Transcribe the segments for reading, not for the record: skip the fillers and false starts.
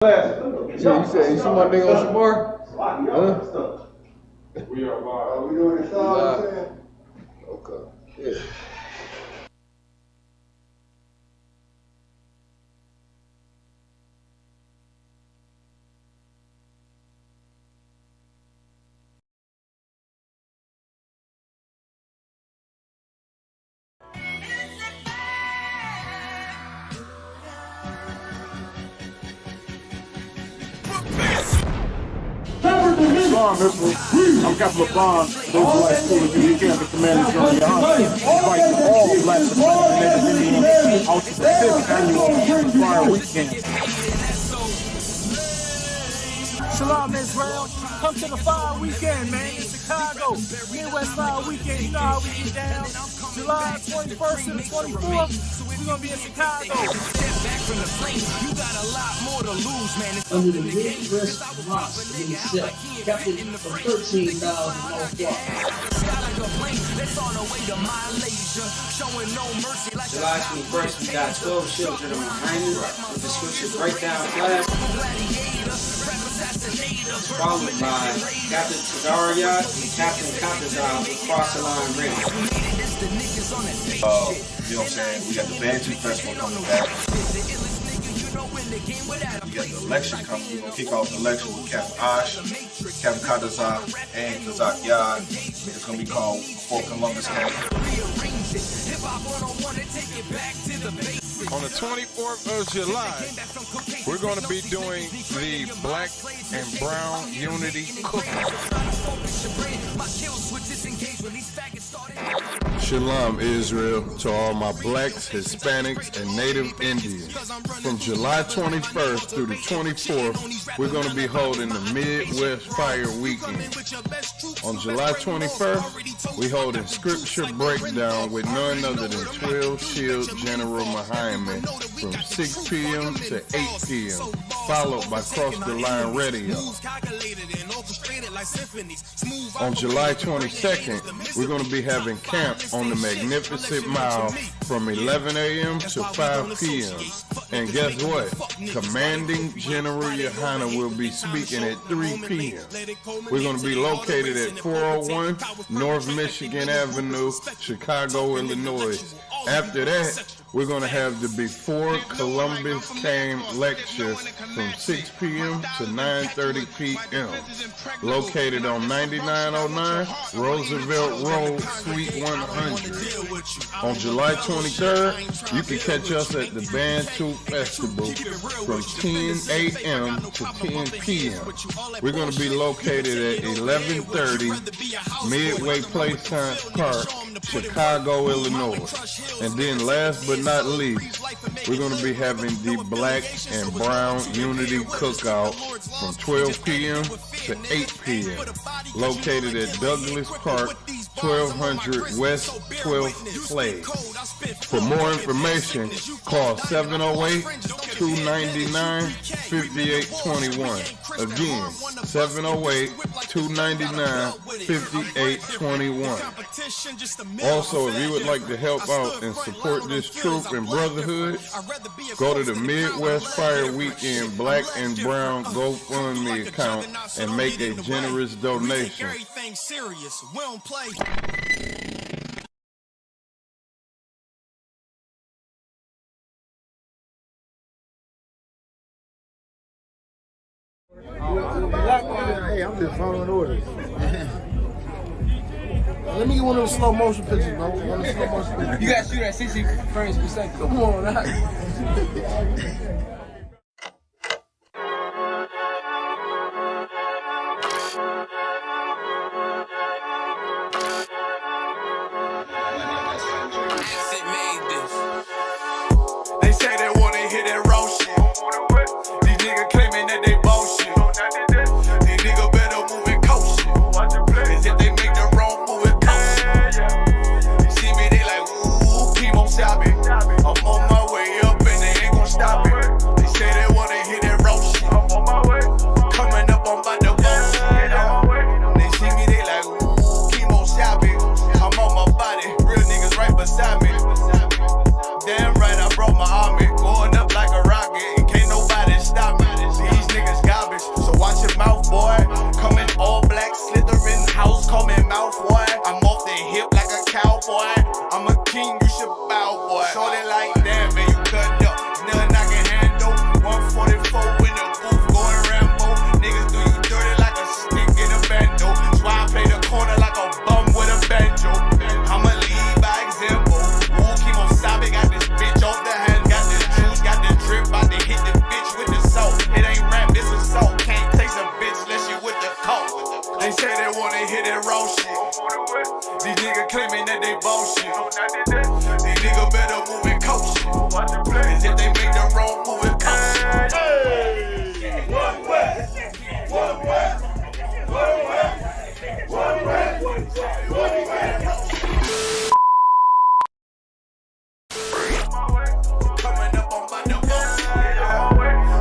So you said you see my nigga on Shamar? Huh? We are live. We doing this all Live. saying? Okay. Yeah. I'm Captain LeBron. Those who like school of you can't be commanders on your honor. Invite all black Americans out to the 5th annual Fire Weekend. Shalom, Israel. Come to the Fire Weekend, man, in Chicago. Midwest Fire Weekend, you know how we get down. July 21st to the 24th, we're going to be in Chicago. Under the Midwest Rocks himself, captain of 13,000 North Walk. July 21st, we got 12 children of Muhammad with the scripture breakdown class, followed by Captain Tagaria and Captain Katazal with Cross the Line Radio. You know what I'm saying? We got the Bantu Festival coming back. We got the election coming. We're going to kick off the election with Captain Ash, Captain Katazal, and Kazak Yad. It's going to be called Fort Columbus Camp. On the 24th of July, we're going to be doing the Black and Brown Unity Cookout. Shalom, Israel, to all my blacks, Hispanics, and Native Indians. From July 21st through the 24th, we're going to be holding the Midwest Fire Weekend. On July 21st, we hold a scripture breakdown with none other than 12 Shield General Muhammad from 6 p.m. to 8 p.m., followed by Cross the Line Radio. On July 22nd, we're going to be having camp on the Magnificent Mile from 11 a.m. to 5 p.m. And guess what? Commanding General Yohana will be speaking at 3 p.m. We're going to be located at 401 North Michigan Avenue, Chicago, Illinois. After that, we're going to have the Before Columbus Came lecture from 6 p.m. to 9:30 p.m. located on 9909 Roosevelt Road, Suite 100. On July 23rd, you can catch us at the Bantu Festival from 10 a.m. to 10 p.m. We're going to be located at 1130 Midway Place Science Park, Chicago, Illinois. And then last but not least, we're going to be having the Black and Brown Unity Cookout from 12 p.m. to 8 p.m. located at Douglas Park, 1200 West 12th Place. For more information, call 708-299-5821. Again, 708-299-5821. Also, if you would like to help out and support this troop and brotherhood, go to the Midwest Fire Weekend Black and Brown GoFundMe account and make a generous donation. Hey, I'm just following orders. Let me get one of those slow motion pictures, bro. One of the slow motion pictures. You got to shoot at 60 frames per second. Come on, They say they wanna hear that raw shit. These niggas claiming that they bullshit. These niggas better move in caution. Cause if they make the wrong move, it costs. You see me, they like, ooh, keep on stopping. I'm on my way up and they ain't gon' stop it. boss shit. These niggas better move and coach shit. Cause if they make the wrong move, it cost shit. Hey! One West! One West! One West! One West! One West! Coming up on my new boss.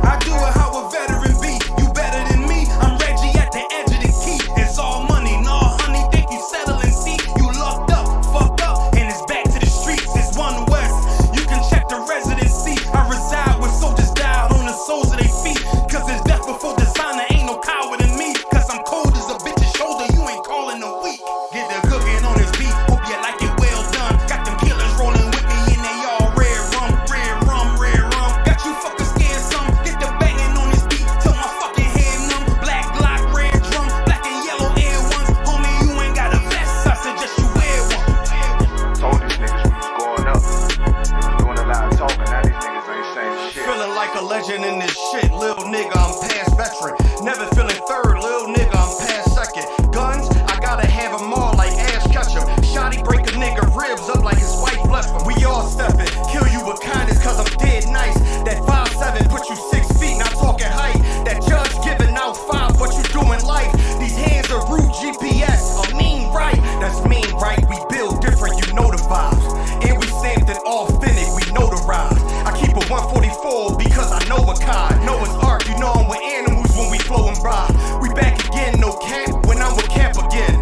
I do it how a veteran be. You better than me. I'm Reggie at the edge of the key. It's all money, no honey. Think you settling, see? You locked up, fucked up, and it's back to the streets. It's One West. You can check the residency. I reside with soldiers died on the soles of their feet. Cause it's death before designer. Ain't no coward in me. Cause I'm cold as a bitch's shoulder. You ain't calling a week. Get the cooking on this beat. Hope you like it well done. Got them killers rolling with me and they all red rum, red rum, red rum. Got you fucking scared some. Get the banging on this beat till my fucking head numb. Black Glock, red drum, black and yellow air ones. Homie, you ain't got a vest. I suggest you wear one. Told these niggas we was going up. They was doing a lot of talking, now these niggas ain't saying shit. Feeling like a legend in this shit, little nigga, I'm past veteran. Never feeling third, little nigga, I'm past second. Guns, I gotta have them all like Ash Ketchum. Shotty break a nigga ribs up like his wife left him. We all steppin', kill you with kindness cause I'm dead nice. That 5'7" put you 6 feet, not talking height. That judge giving out 5, what you doing life? These hands are rude GPS, a mean right. That's mean right, we build different, you know the vibes. And we stamped it authentic, we notarized. I keep a 144 because I know a kind. Know it's art, you know I'm with animals when we flowin' by. We back again, no cap, when I'm with Cap again.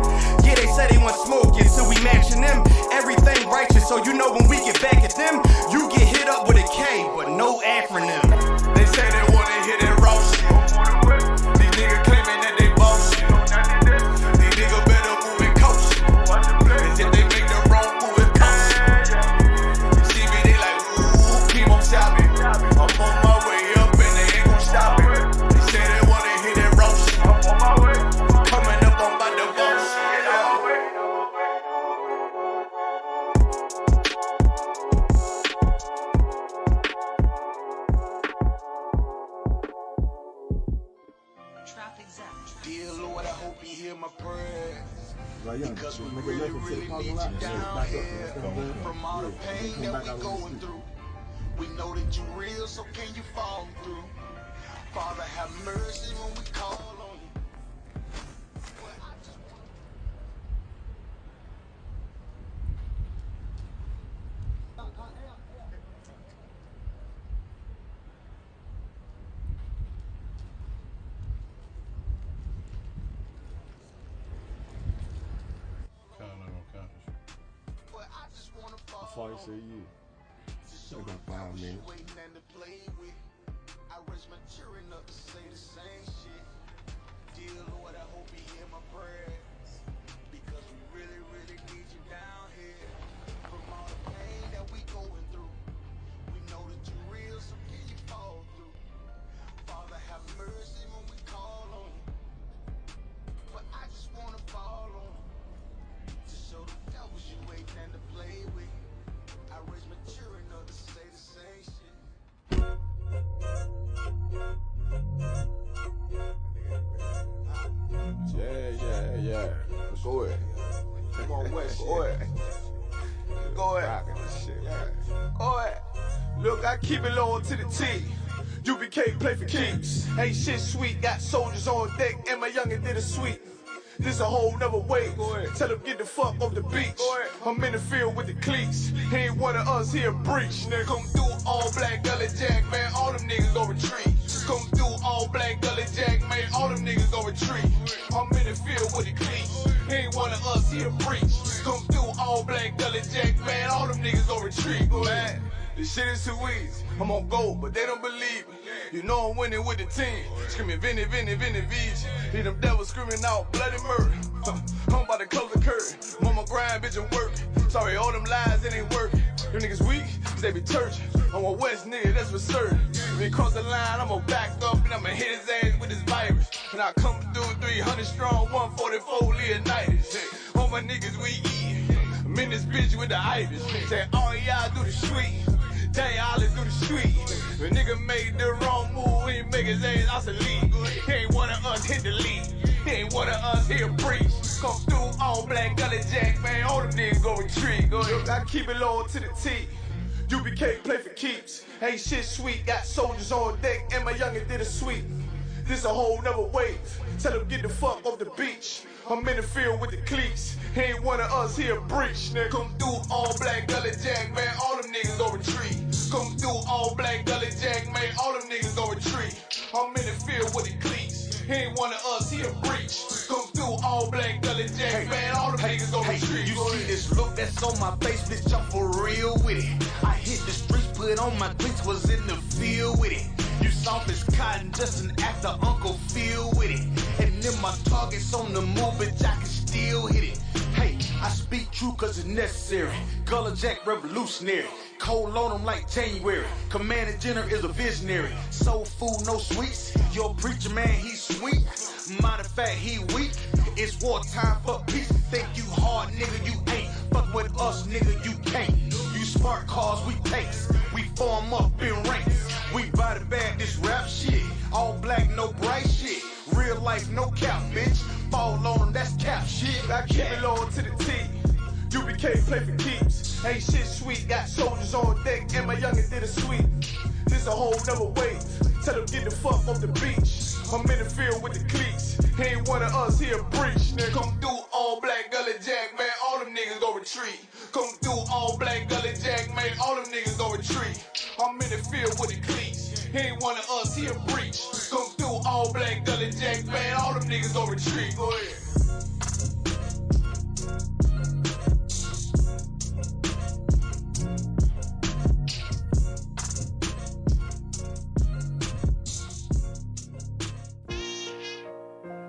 Yeah, they said they want smoking, so we matching them. Everything righteous, so you know when we get back at them, you get hit up with a K, but no acronym. They say they wanna hit that raw shit. These niggas claiming that they boss shit. These niggas better move and coach shit. Cause if they make the wrong move, it cost shit. See me, they like, ooh, keep on stopping. I'm on my way up and they ain't gon' stop it. They say they wanna hit that raw shit. Coming up on my divorce shit. Dear Lord, I hope you hear my prayers. Because we really, really need you down here. From all the pain that we going through, we know that you real, so can you fall through? Father, have mercy when we call on you. Before I say you. So about 5 minutes. waiting and to play with. I raised my children up to say the same shit. Dear Lord, I hope you hear my prayers. Because we really, really need you down here. From all the pain that we going through, we know that you real, so can you fall through? Father, have mercy when we call on you. But I just wanna fall on you. To show the devils you waiting and to play with. I raised my children up to say the same shit. Yeah. Go ahead. Come on, West. Go ahead. Go ahead. Go ahead. Look, I keep it low to the T. UBK play for keeps. Ain't shit sweet, got soldiers on deck, and my youngin' did a sweep. This a whole nother way. Tell him get the fuck off the beach. I'm in the field with the cleats. He ain't one of us, he a breach. Nigga come through all black gully jack, man. All them niggas gon' retreat. Come through all black gully jack, man. All them niggas gon' retreat. I'm in the field with the cleats. He ain't one of us, he a breach. Come through all black gully jack, man. All them niggas gon' retreat, man. This shit is too easy. I'm on gold, but they don't believe me. You know I'm winning with the team. Screaming Vinny, Vinny, Vinny, Vici. Hear them devils screaming out bloody murder. I'm about to close the curtain. Mama grind, bitch, and work. Sorry, all them lies, it ain't working. Them niggas weak, cause they be churchin'. I'm a West nigga, that's for certain. If he cross the line, I'ma back up and I'ma hit his ass with this virus. And I come through 300 strong, 144 Leonidas. All my niggas we eat. I'm in this bitch with the itis. Say all y'all do the sweet. Tell y'all let's do the street. If a nigga made the wrong move, he make his ass out the league. He ain't one of us hit the lead. He ain't one of us here preach. Come through all black gully jack, man. All them niggas go retreat. Go ahead. I keep it low to the T. UBK play for keeps. Ain't shit sweet. Got soldiers on deck, and my youngin' did a sweep. This a whole nother wave. Tell them get the fuck off the beach. I'm in the field with the cleats. Ain't one of us here breach. Nigga, come through all black gully jack, man. All them niggas go retreat. Come through all black gully jack, man. All them niggas go retreat. I'm in the field with the cleats. Ain't one of us here breach. Come through all black gully jack, man. All them niggas go retreat. You see this look that's on my face, bitch, I'm for real with it. I hit the streets, put on my cleats, was in the field with it. You soft as cotton, just an after Uncle Phil with it. And then my target's on the move, bitch, I can still hit it. Hey, I speak true cause it's necessary. Gullah Jack revolutionary. Cold on them like January. Commander General is a visionary. Soul food, no sweets. Your preacher man, he's sweet. Matter of fact, he weak. It's wartime for peace. Think you hard, nigga, you ain't. Fuck with us, nigga, you can't. You smart cars, we takes. We form up in ranks. We body bag this rap shit. All black, no bright shit. Real life, no cap, bitch. Fall on them, that's cap shit. I keep it low to the T. UBK play for keeps. Ain't shit sweet. Got soldiers on deck, and my youngin' did a sweep. This a whole nother wave. Tell them get the fuck off the beach. I'm in the field with the cleats. Ain't one of us here breach. Nigga, come through all black gully jack, man. All them niggas go retreat. Come through all black gully jack, man. All them niggas go retreat. I'm in the field with the cleats. Ain't one of us here breach. Come through all black gully jack, man. All them niggas go retreat. Go ahead.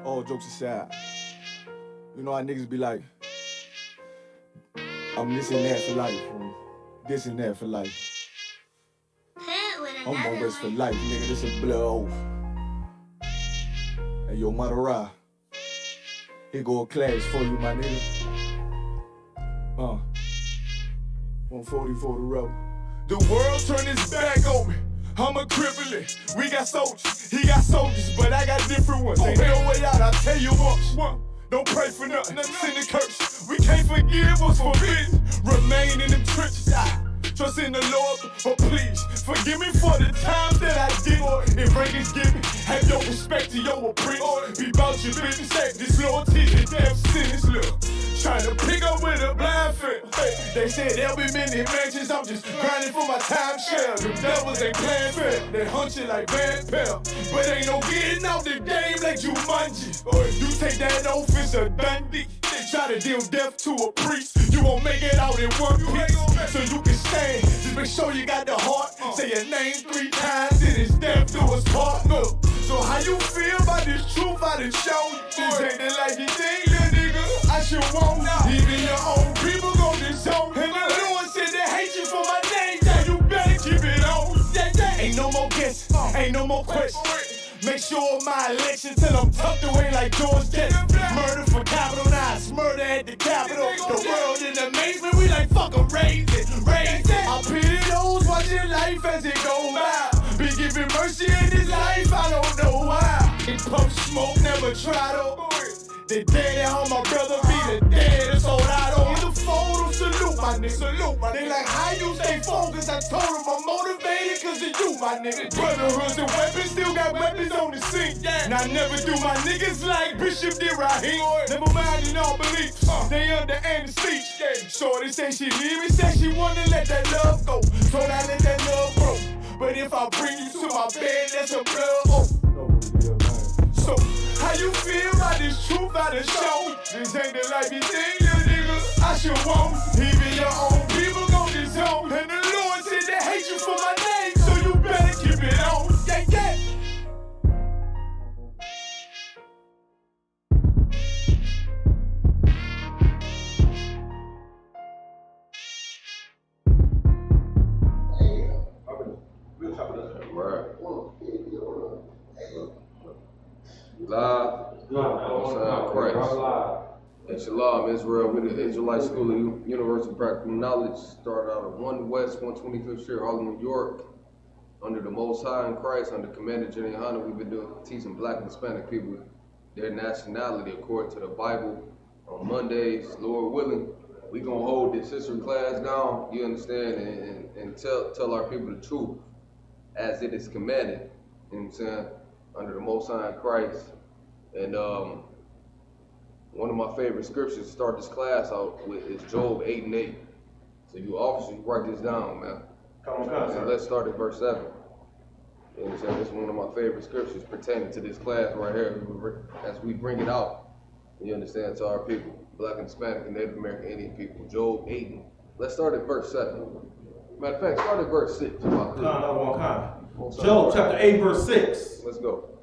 All jokes aside, you know how niggas be like, I'm this and that for life, this and that for life. I'm always for life, nigga, this a blood oath. Hey, yo, Madara, here go a class for you, my nigga. 140 for the road. The world turned its back on me. I'm a crippling. We got soldiers, he got soldiers, but I got different ones. Ain't no way out, I'll tell you once. Don't pray for nothing, send a curse. We can't forgive us for forbidden. Remain in them trenches. Trust in the Lord, but please forgive me for the times that I did. If Reagan's giving, have your respect to your oppressors. Be about your business, this loyalty to death sentence. Look, trying to pick up with a blind fit. Hey, they said there'll be many mansions. I'm just grinding for my time share. The devils ain't playing fair. They hunt you like Van Pelt, but ain't no getting out the game like Jumanji. You take that oath, it's a Dundee. Try to deal death to a priest, you won't make it out in one piece. So you can stand, just make sure you got the heart. Say your name 3 times, then it's death do us part. Look, so how you feel about this truth I done show you? This ain't the life you think, little nigga, I should want. Even your own people gon' disown. And the Lord said they hate you for my name, so you better keep it on. Ain't no more guessing, ain't no more questions. Make sure my election till I'm tucked away like George Jetson. Murder for capital I's, murder at the Capitol. The world in amazement, we like fuck a raise it. I pity those watching life as it go by. Be giving mercy in this life, I don't know why. And pump smoke, never try to. The dead at home, my brother be the dead, that's all I don't. In the photo, salute my nigga. They like, how you stay focused? I told them I'm motivated cause of you, my nigga. Brotherhoods and weapons, still got weapons on the scene. And I never do my niggas like Bishop did Raheem. Never mind in all beliefs, they under anesthesia. Shorty say she leave me, say she wanna let that love go. So I let that love grow. But if I bring you to my bed, that's a blood oath. So, how you feel about this truth I done show? This ain't the life you think, little nigga, I should want. Even your own people gon' disown. And the Lord said they hate you for my name, so you better keep it on. Yeah, yeah. Right. Live on Christ. And Shalom, Israel, with the Israelite School of Universal Practical Knowledge. Started out of 1 West 125th Street, Harlem, New York. Under the Most High in Christ, under Commander Jenny Hanna, we've been teaching Black and Hispanic people their nationality according to the Bible On Mondays, Lord willing, we gonna hold this history class down, you understand, and tell our people the truth as it is commanded, you know what I'm saying, under the Most High Christ. And one of my favorite scriptures to start this class out with is Job 8:8. So you officers, write this down, man. Come on, and let's start at verse 7. You know what I'm saying? This is one of my favorite scriptures pertaining to this class right here as we bring it out. You understand, to our people, Black and Hispanic and Native American Indian people. Job 8. Let's start at verse 7. Matter of fact, start at verse 6. Job chapter 8, verse 6. Let's go.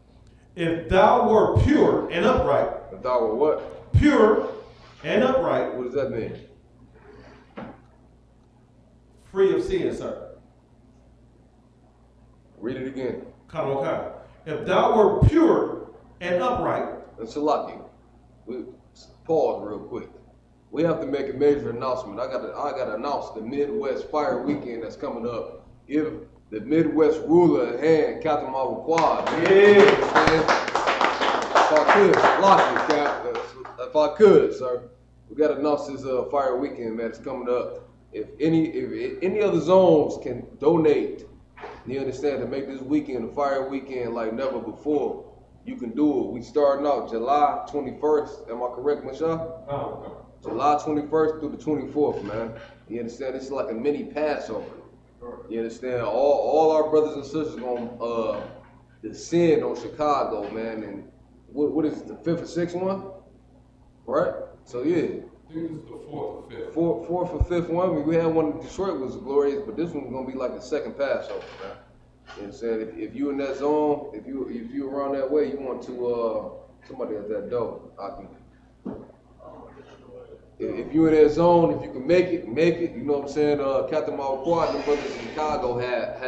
If thou were pure and upright. If thou were what? Pure and upright. What does that mean? Free of sin, sir. Read it again. Come on. If thou were pure and upright. And Salaki, we pause real quick. We have to make a major announcement. I gotta announce the Midwest Fire Weekend that's coming up. Give the Midwest ruler a hand, Captain Quad. Yeah. If I could, lock it, Cap. If I could, sir. We gotta announce this Fire Weekend, man. It's coming up. If any other zones can donate, you understand, to make this weekend a fire weekend like never before, you can do it. We starting out July 21st. Am I correct, Michelle? Oh. July 21st through the 24th, man. You understand? It's like a mini Passover. You understand? All our brothers and sisters gonna descend on Chicago, man. And what is it, the 5th or 6th one? Right? So yeah. This is the 4th or 5th. Fourth or fifth one. We had one in Detroit was glorious, but this one's gonna be like the second Passover, man. You know what I'm saying? If you in that zone, if you around that way, you want to somebody at that door. If you in that zone, if you can make it. You know what I'm saying? Captain Quad, the brothers in Chicago have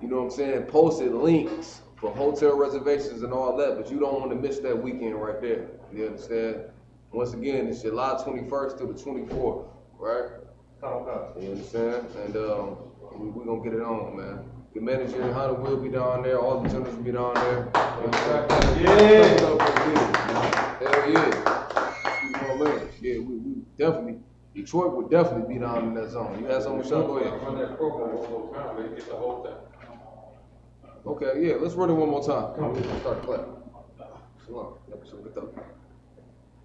you know what I'm saying, posted links for hotel reservations and all that, but you don't want to miss that weekend right there. You understand? Once again, it's July 21st through the 24th, right? You understand? And we're going to get it on, man. The manager and Hunter will be down there. All the generals will be down there. Yeah. Hell yeah. Yeah, we definitely, Detroit would definitely be down in that zone. You had something to show? Go ahead. Run that program one more time, they get the whole thing. Okay, yeah, let's run it one more time. Come on, start the clap. Shalom.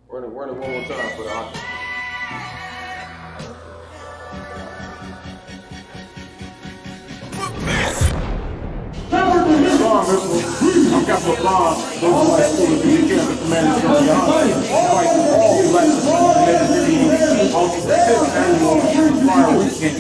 Run it one more time for the audience. I'm Captain Those who like school to be careful, commanders from the army. Fight all Black and Indian on the 5th annual Fire Weekend.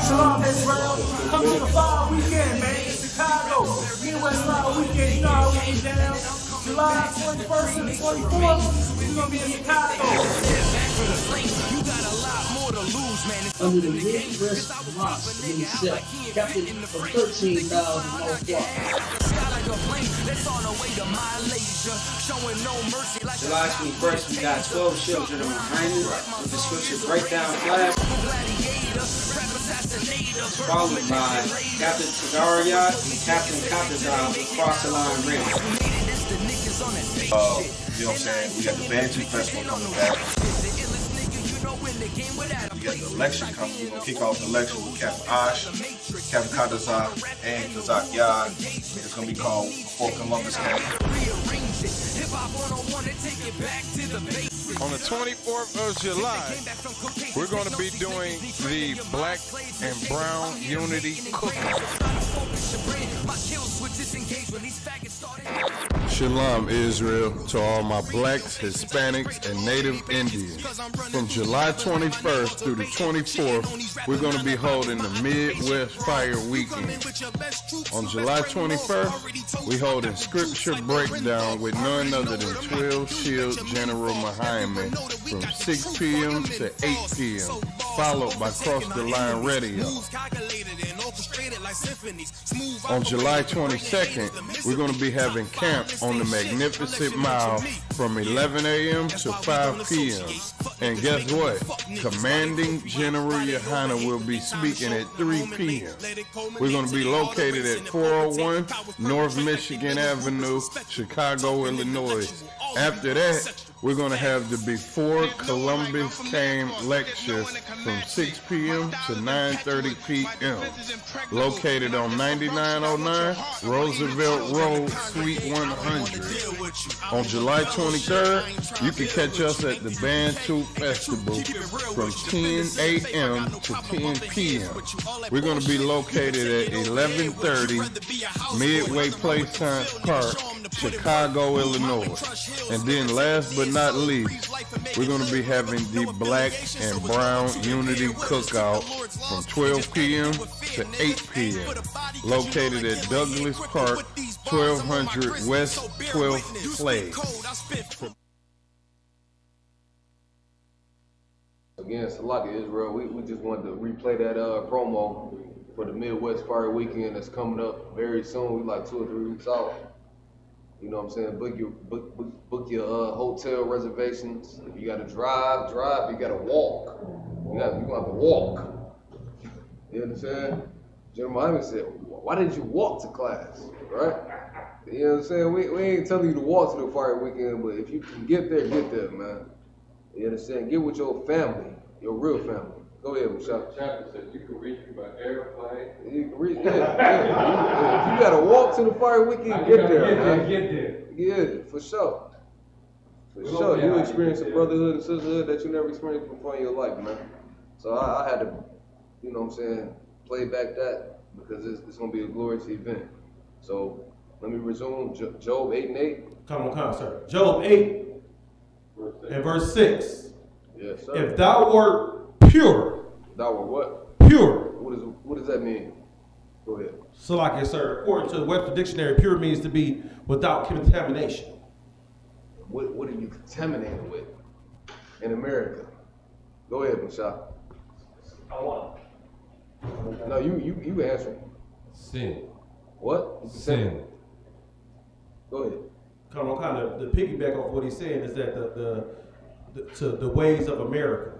Shalom, Israel. Come to the Fire Weekend, man. In Chicago. Midwest Fire Weekend. You know how we get down. July 21st and the 24th. We're going to be in Chicago. Under the Midwest Mosque himself, captain of 13,000 North Block. July 21st, we got 12 children of Muhammad with the scripture breakdown class, followed by Captain Tagarayat and Captain Katazal with Cross the Line Ring. You know what I'm saying? We got the Bantu Festival coming back. We got the election coming. We're going to kick off the election with Captain Ash, Captain Katazal, and Kazak Yad. It's going to be called Before Columbus Came. On the 24th of July, we're going to be doing the Black and Brown Unity Cookout. Shalom, Israel, to all my Blacks, Hispanics, and Native Indians. From July 21st through the 24th, we're going to be holding the Midwest Fire Weekend. On July 21st, we hold a scripture breakdown with none other than 12 Shield General Muhammad from 6 p.m. to 8 p.m., followed by Cross the Line Radio. On July 22nd, we're going to be having camp on the Magnificent Mile from 11 a.m. to 5 p.m. And guess what? Commanding General Yohana will be speaking at 3 p.m. We're going to be located at 401 North Michigan Avenue, Chicago, Illinois. After that, we're going to have the Before Columbus Came lecture from 6 p.m. to 9:30 p.m. Located on 9909 Roosevelt Road, Suite 100. On July 23rd, you can catch us at the Bantu Festival from 10 a.m. to 10 p.m. We're going to be located at 1130 Midway Plaisance Park, Chicago, Illinois. And then last but not least, we're going to be having the Black and Brown Unity Cookout from 12 p.m. to 8 p.m. located at Douglas Park, 1200 West 12th Place. Again, Salaki Israel, we just wanted to replay that promo for the Midwest Fire Weekend that's coming up very soon. We like 2 or 3 weeks out. You know what I'm saying? Book your hotel reservations. If you gotta drive. If you gotta walk, you're gonna have to walk. You understand? General Muhammad said, "Why did you walk to class?" Right? You know what I'm saying? We ain't telling you to walk to the fire weekend, but if you can get there, man. You understand? Get with your family, your real family. Go ahead, Michelle. Chapter said you can reach me by airplane. You can reach, yeah. If you gotta walk to the fire weekend, get there, man. Get there. Yeah, for sure. For sure. You experience a brotherhood and sisterhood that you never experienced before in your life, man. So I had to, you know what I'm saying, play back that because it's gonna be a glorious event. So let me resume. Job 8 and 8. Come on, sir. Job 8 and verse 6. Yes, sir. If thou wert pure. Thou were what? Pure. What does that mean? Go ahead. So like I sir, according to the Webster Dictionary, pure means to be without contamination. What are you contaminated with in America? Go ahead, Michelle. I want. No, you answer. Sin. What? Sin. Go ahead. Kind of the piggyback off what he's saying is that the ways of America.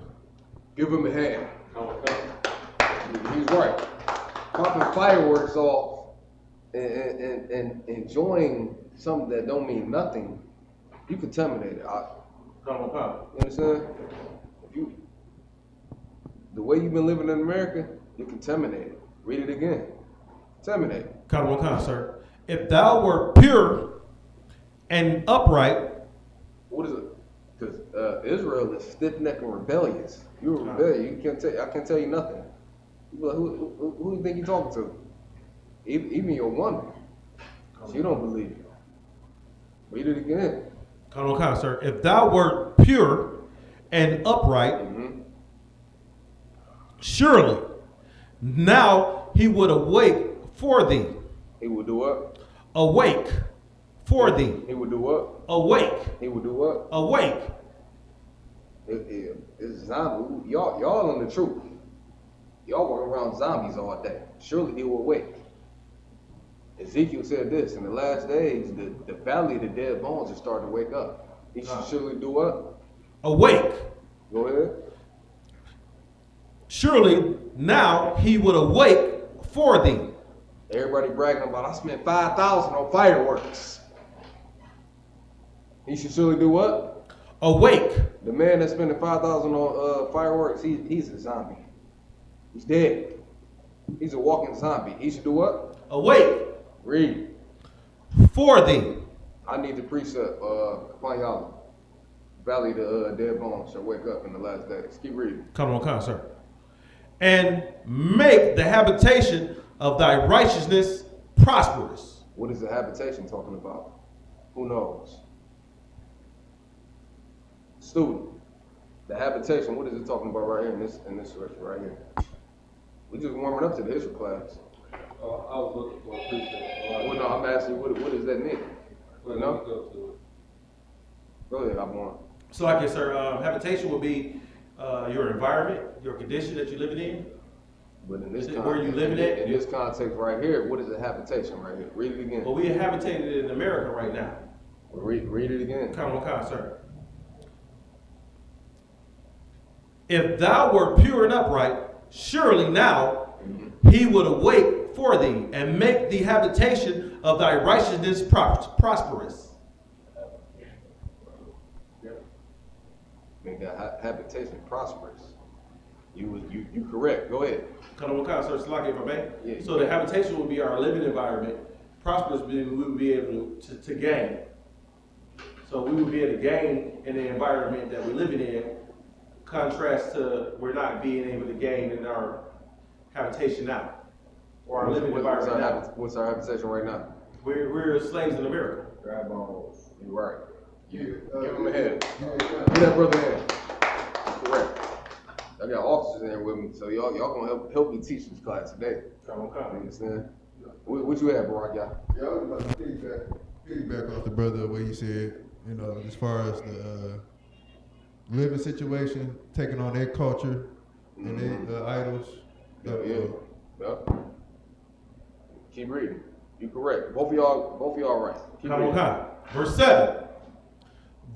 Give him a hand. He's right. Popping fireworks off and enjoying something that don't mean nothing, you contaminate it. You understand? The way you've been living in America, you're contaminated. Read it again. Contaminated. Come, sir. If thou were pure and upright. What is it? Because Israel is stiff-necked and rebellious. You're a rebellion. I can't tell you nothing. You like, who do you think you're talking to? Even your woman. She don't believe you. Read it again. Come, sir. If thou wert pure and upright, surely now he would awake for thee. He would do what? Awake for thee. He would do what? Awake. He would do what? Awake. It's zombie. Y'all on the truth. Y'all walk around zombies all day. Surely he will awake. Ezekiel said this, in the last days, the valley of the dead bones is starting to wake up. He should surely do what? Awake. Go ahead. Surely now he would awake for thee. Everybody bragging about, I spent $5,000 on fireworks. He should surely do what? Awake. The man that's spending $5,000 on fireworks, he's a zombie. He's dead. He's a walking zombie. He should do what? Awake. Read. For thee. I need the precept upon y'all. Valley of the dead bones shall wake up in the last days. Keep reading. Come on, sir. And make the habitation of thy righteousness prosperous. What is the habitation talking about? Who knows? Student. The habitation, what is it talking about right here in this scripture right here? We just warming up to the history class. I was looking for a precept. Well, no, I'm asking you, what does that mean? You know? Go ahead, I'm on. So like this, sir, habitation will be your environment, your condition that you're living in. But in this where you living at? In this context right here, what is a habitation right here? Read it again. Well, we are habitated in America right now. Read it again. Come on, sir. If thou wert pure and upright, surely now he would await for thee and make the habitation of thy righteousness prosperous. Make that habitation prosperous. You correct. Go ahead. Come on, sir. Slack it, my Yeah. So the habitation would be our living environment. Prosperous, we would be able to gain. So we would be able to gain in the environment that we're living in, contrast to we're not being able to gain in our habitation now, or our living environment now. What's our habitation right now? We're slaves in America. Grab balls. You're right. Give him a hand. Give that brother a hand. Correct. I got officers in here with me, so y'all gonna help me teach this class today. Come on. You understand? What you have, Barack? Yeah, I was about to piggyback off the brother what he said. You know, as far as the living situation, taking on their culture and their idols. Yeah. Keep reading. You correct. Both of y'all right. Keep reading. Verse 7.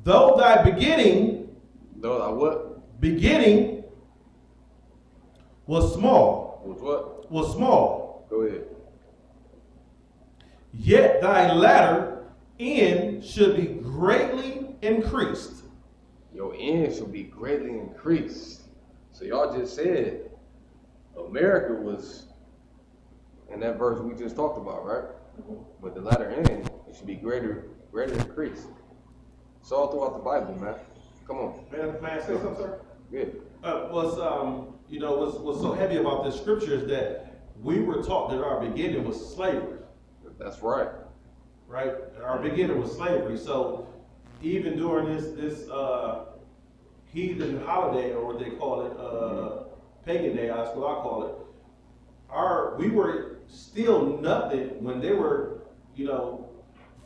Though thy beginning. Though thy what? Beginning was small. Was what? Was small. Go ahead. Yet thy latter end should be greatly increased. Your end should be greatly increased. So y'all just said America was in that verse we just talked about, right? But the latter end, it should be greater increased. It's all throughout the Bible, man. Come on. May I say something, sir? Good. What's so heavy about this scripture is that we were taught that our beginning was slavery. That's right. Right? Our beginning was slavery. So even during this heathen holiday, or what they call it, pagan day, that's what I call it, we were still nothing when they were,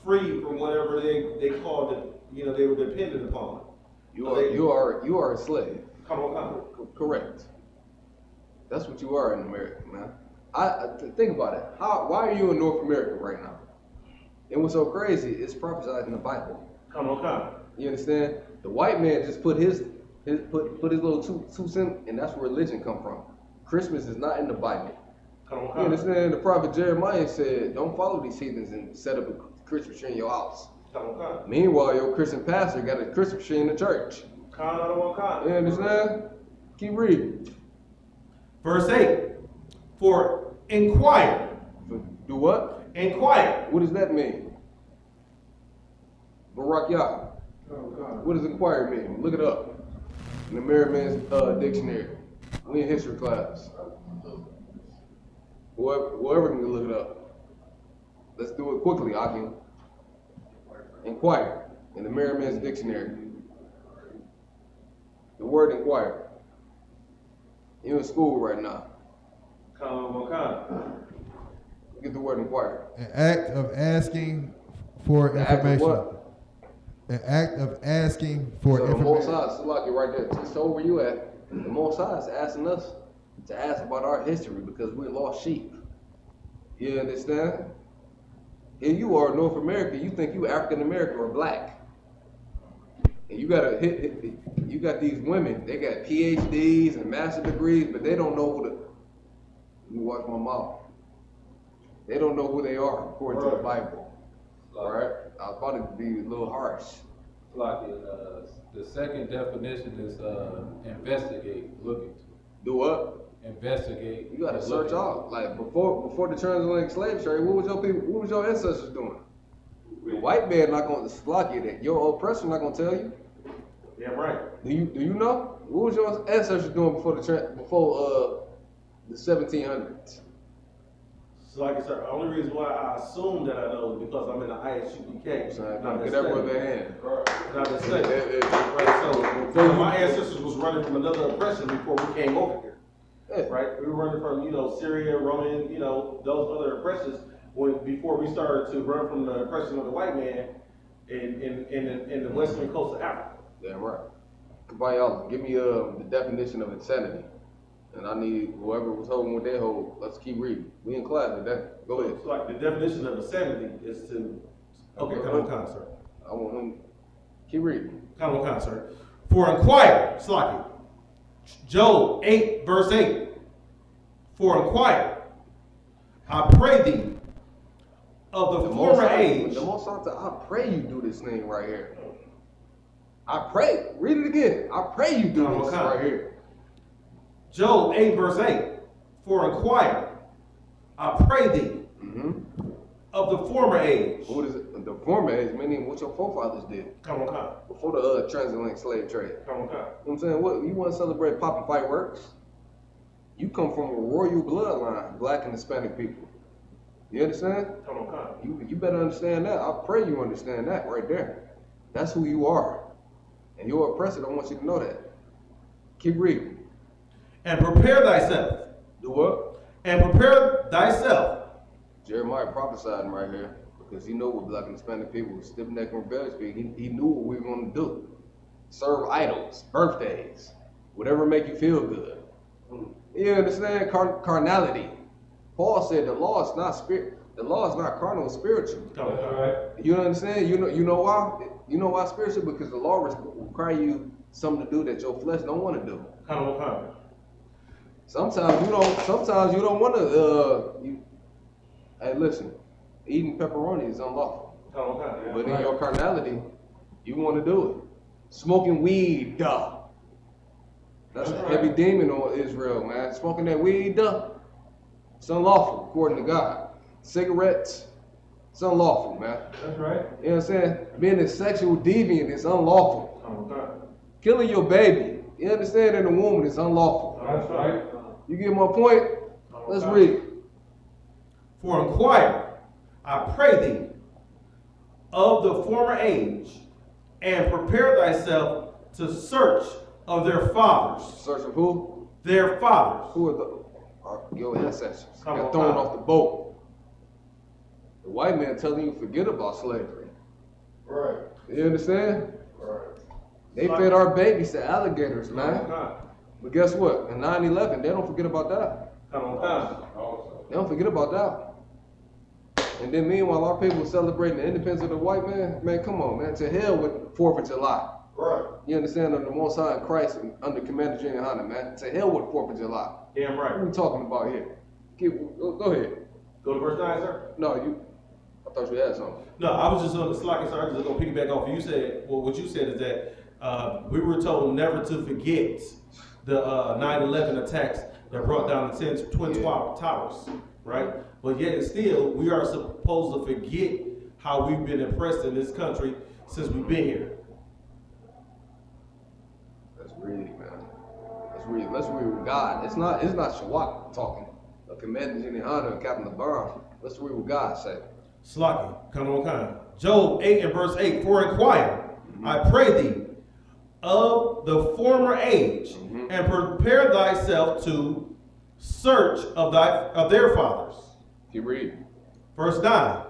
free from whatever they called it, they were dependent upon. You are a slave. Come on. Correct. That's what you are in America, man. I think about it. Why are you in North America right now? And what's so crazy is prophesied in the Bible. Come on. You understand? The white man just put his little two cents, and that's where religion come from. Christmas is not in the Bible. Come on. You understand? The prophet Jeremiah said, "Don't follow these heathens and set up a Christmas tree in your house." Come on. Meanwhile, your Christian pastor got a Christmas tree in the church. You understand? Keep reading. Verse 8. For inquire. Do what? Inquire. What does that mean? Barack Yah. What does inquire mean? Look it up in the Merriman's dictionary. We in history class. Whoever can look it up. Let's do it quickly, Akin. Inquire in the Merriman's dictionary. The word inquire. You're in school right now. Get the word inquire. An act of asking for information. An act of asking for information. The Most High, Salaki right there. Just so where you at. The Most High is asking us to ask about our history because we're lost sheep. You understand? If you are North America, you think you African American or black. And you got these women, they got PhDs and master degrees, but they don't know let me watch my mouth. They don't know who they are according to the Bible. All right? I was about to be a little harsh. The second definition is investigate, look into. Do what? Investigate. You gotta search out. Like before the transatlantic slave trade, what was your ancestors doing? The white man not gonna block you that. Your oppressor not gonna tell you. Yeah, right. Do you know? What was your ancestors doing before the 1700s? So like I said, the only reason why I assume that I know is because I'm in the ISUPK. Get that brother hand. Not to study. Right, so my ancestors was running from another oppression before we came over here. Yeah. Right? We were running from, Syria, Roman, those other oppressions before we started to run from the oppression of the white man in the western coast of Africa. Damn right. Kabayala, give me the definition of insanity. And I need whoever was holding what they hold. Let's keep reading. We in class today. Go ahead. It's like the definition of insanity is to. Okay, come on, sir. I want him. Keep reading. Come on, sir. For inquire, Slocky. Job 8, verse 8. For inquire, I pray thee, of the former age. The most I pray you do this thing right here. I pray. Read it again. I pray you do this right here. Job 8, verse 8. For inquire, I pray thee, of the former age. What is it? The former age, meaning what your forefathers did. Come on. Before the transatlantic slave trade. Come on. You know what I'm saying? What, you want to celebrate popping fireworks? You come from a royal bloodline, black and Hispanic people. You understand? Come on. You better understand that. I pray you understand that right there. That's who you are. And your oppressor don't want you to know that. Keep reading. And prepare thyself. Do what? And prepare thyself. Jeremiah prophesied right here because he knew what black and Hispanic people were stiff-necked and rebellious. He knew what we were going to do. Serve idols, birthdays, whatever make you feel good. You understand? Carnality. Paul said the law is not spirit. The law is not carnal, it's spiritual. You understand? You know why? You know why spiritual? Because the law require you something to do that your flesh don't want to do. Sometimes you don't want to. Hey, listen. Eating pepperoni is unlawful. But in your carnality, you want to do it. Smoking weed, duh. That's a heavy demon on Israel, man. Smoking that weed, duh. It's unlawful, according to God. Cigarettes, it's unlawful, man. That's right. You know what I'm saying? Being a sexual deviant is unlawful. Killing your baby, you understand, in the womb is unlawful. That's right. You get my point? Let's read. For inquire, I pray thee, of the former age, and prepare thyself to search of their fathers. Search of who? Their fathers. Who are your ancestors? Got thrown off the boat. The white man telling you forget about slavery. Right. You understand? Right. They fed our babies to alligators, man. But guess what? In 9/11, they don't forget about that. They don't forget about that. And then meanwhile, our people celebrating the independence of the white man. Man, come on, man. To hell with 4th of July. Right. You understand? Under the Most High in Christ and under Commander General Hunter, man. To hell with 4th of July. Damn right. What are we talking about here? Go ahead. Go to verse 9, sir? No, I thought you had something. No, I was just on the slack, sir. I was just going to piggyback off. You said, well, what you said is that we were told never to forget the 9/11 attacks that brought down the Twin Towers, right? But yet and still, we are supposed to forget how we've been oppressed in this country since we've been here. Let's read, man. Let's read with God. It's not Shawak talking. The Commander General Hunter and Captain LeBron. Let's read what God said. Slocky, come on. Job 8 and verse 8. For inquire, I pray thee, of the former age, and prepare thyself to search of their fathers. Keep reading. Verse 9.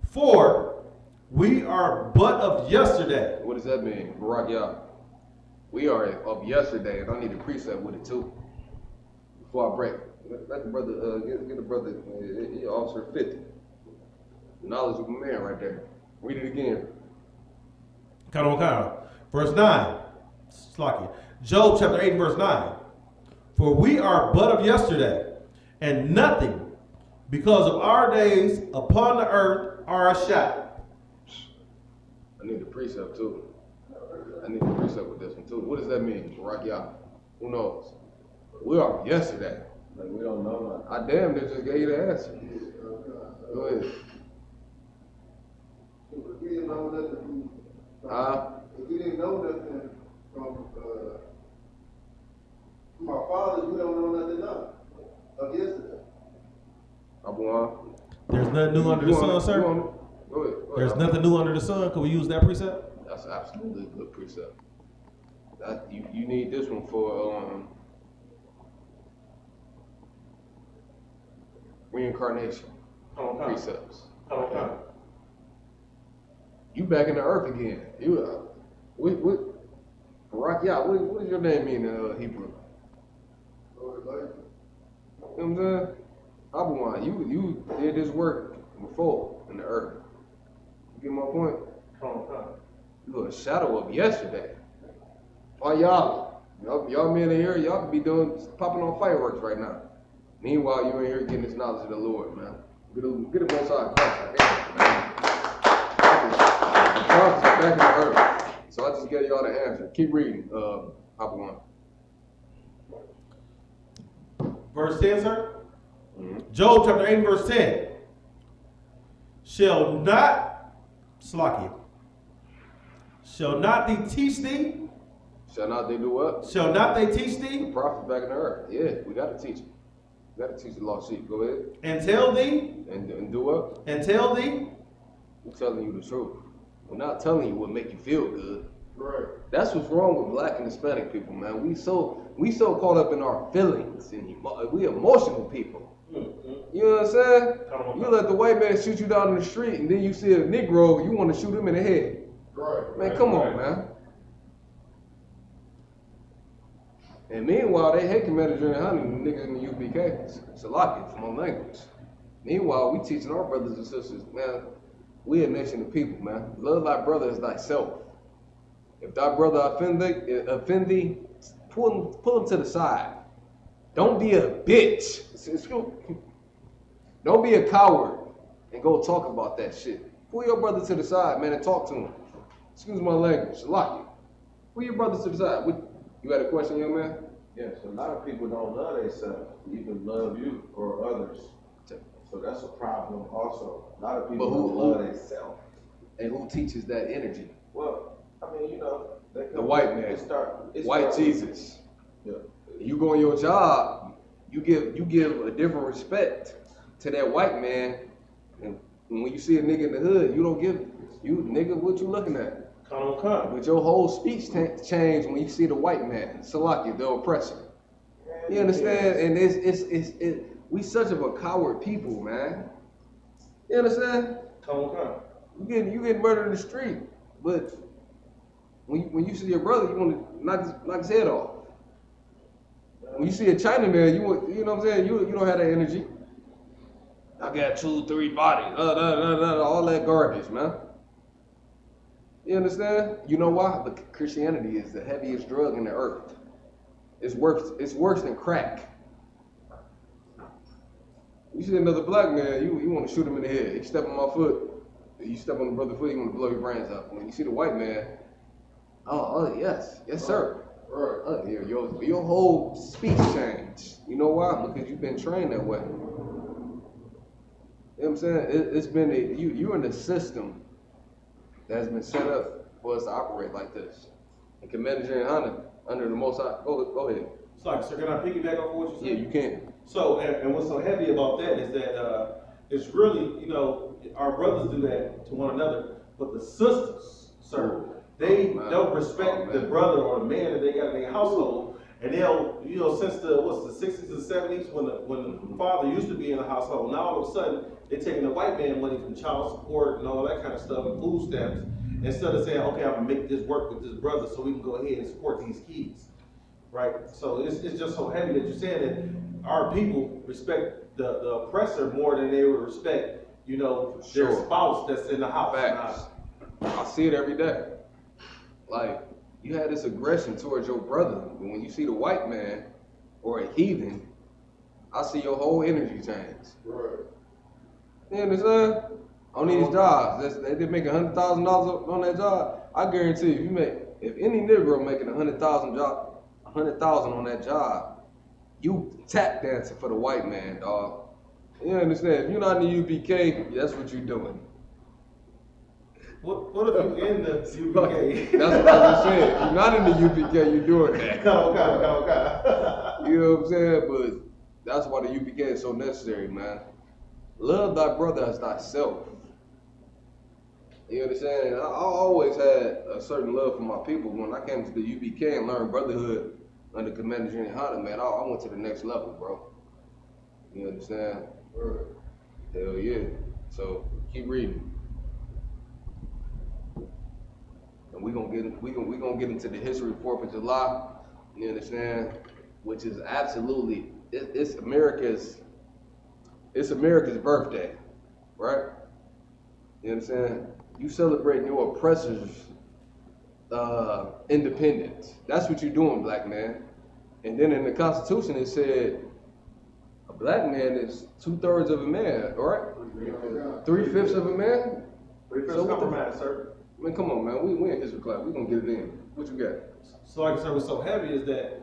For we are but of yesterday. What does that mean? Barak Yah. We are of yesterday, and I need a precept with it too. Before I break, let the brother get the brother officer 50. Knowledge of a man right there. Read it again. Come on. Verse 9. Slocky. Job chapter 8 and verse 9. For we are but of yesterday, and nothing, because of our days upon the earth are a shadow. I need the precept too. I need the precept with this one too. What does that mean, Barak Yah? Who knows? We are yesterday. Like we don't know. I damn near just gave you the answer. Go ahead. If we didn't know nothing If we didn't know nothing from our fathers, we don't know nothing of yesterday. There's nothing new under the sun, sir? Go ahead. There's nothing new under the sun. Can we use that precept? That's absolutely a good precept. You need this one for reincarnation precepts. You back in the earth again. Barak Yah, what does your name mean in Hebrew? You know what I'm saying? Abuwan, you did this work before in the earth. You get my point? You were a shadow of yesterday. Why y'all men in here, y'all could be popping on fireworks right now. Meanwhile, you in here getting this knowledge of the Lord, man. Get it both sides. Back in the earth. So I just gave y'all the answer. Keep reading, Abuwan. Verse 10, sir? Job chapter 8 verse 10. Shall not they teach thee? Shall not they do what? Shall not they teach thee? The prophets back in the earth. Yeah, we got to teach them. We got to teach the lost sheep. Go ahead. And tell thee? And do what? And tell thee? We're telling you the truth. We're not telling you what make you feel good. Right. That's what's wrong with Black and Hispanic people, man. We so caught up in our feelings and we emotional people. You know what I'm saying? You let the white man shoot you down in the street, and then you see a Negro, you want to shoot him in the head. Right. Man, come on, man. And meanwhile, they hate Commander and Honey, the niggas in the UPK. It's a lot for my language. Meanwhile, we teaching our brothers and sisters, man, we a nation of people, man. Love thy brother as thyself. If thy brother offend thee, pull him to the side. Don't be a bitch. Don't be a coward and go talk about that shit. Pull your brother to the side, man, and talk to him. Excuse my language. Salaki. Pull your brother to the side. You got a question, young man? Yes, a lot of people don't love themselves, even love you or others. So that's a problem also. A lot of people don't love themselves. And who teaches that energy? Well, I mean, you know, the white man. White Jesus. Yeah. You go on your job, you give a different respect to that white man, and when you see a nigga in the hood, you don't give nigga what you looking at. Come. But your whole speech change when you see the white man, Salaki, the oppressor. You understand? And we such of a coward people, man. You understand? Come. You get murdered in the street, but when you see your brother, you want to knock his head off. When you see a Chinaman, you know what I'm saying? You don't have that energy. I got 2-3 bodies, all that garbage, man. You understand? You know why? But Christianity is the heaviest drug in the earth. It's worse than crack. You see another black man, you want to shoot him in the head. You step on my foot, you step on the brother's foot, you want to blow your brains out. When you see the white man, yes, sir. Right. Your whole speech changed. You know why? Because you've been trained that way. You know what I'm saying? It's been you're in the system that has been set up for us to operate like this. And Commander and Honor under the Most High. Go ahead. Sorry, sir, can I piggyback off what you said? Yeah, you can. So, and what's so heavy about that is that it's really, you know, our brothers do that to one another, but the sisters, sir, they don't respect the brother or the man that they got in their household, and they'll, you know, since the 60s and 70s when the father used to be in the household, now all of a sudden they're taking the white man money from child support and all that kind of stuff and food stamps, instead of saying, okay, I'm gonna make this work with this brother so we can go ahead and support these kids, right? So it's just so heavy that you're saying that our people respect the oppressor more than they would respect, you know, their spouse that's in the house. Facts. I see it every day. Like, you had this aggression towards your brother, but when you see the white man or a heathen, I see your whole energy change. Right. You understand? On these jobs, they make $100,000 on that job. I guarantee you, if any Negro making $100,000 on that job, you tap dancing for the white man, dog. You understand? If you're not in the UPK, that's what you're doing. What if you're in the UPK? That's what I just said. If you're not in the UPK, you're doing that. Okay. You know what I'm saying? But that's why the UPK is so necessary, man. Love thy brother as thyself. You understand? And I always had a certain love for my people. When I came to the UPK and learned brotherhood under Commander General Hunter, man, I went to the next level, bro. You understand? Hell yeah. So keep reading. And we gonna get into the history of 4th of July. You understand? which is absolutely it's America's birthday, right? You know what I'm saying? You celebrating your oppressors' independence. That's what you're doing, black man. And then in the Constitution it said a black man is 2/3 of a man, right? 3/5 of a man. 3/5 compromise, sir. Man, come on, man. We in history class. We gonna get it in. What you got? So like I said, what's so heavy is that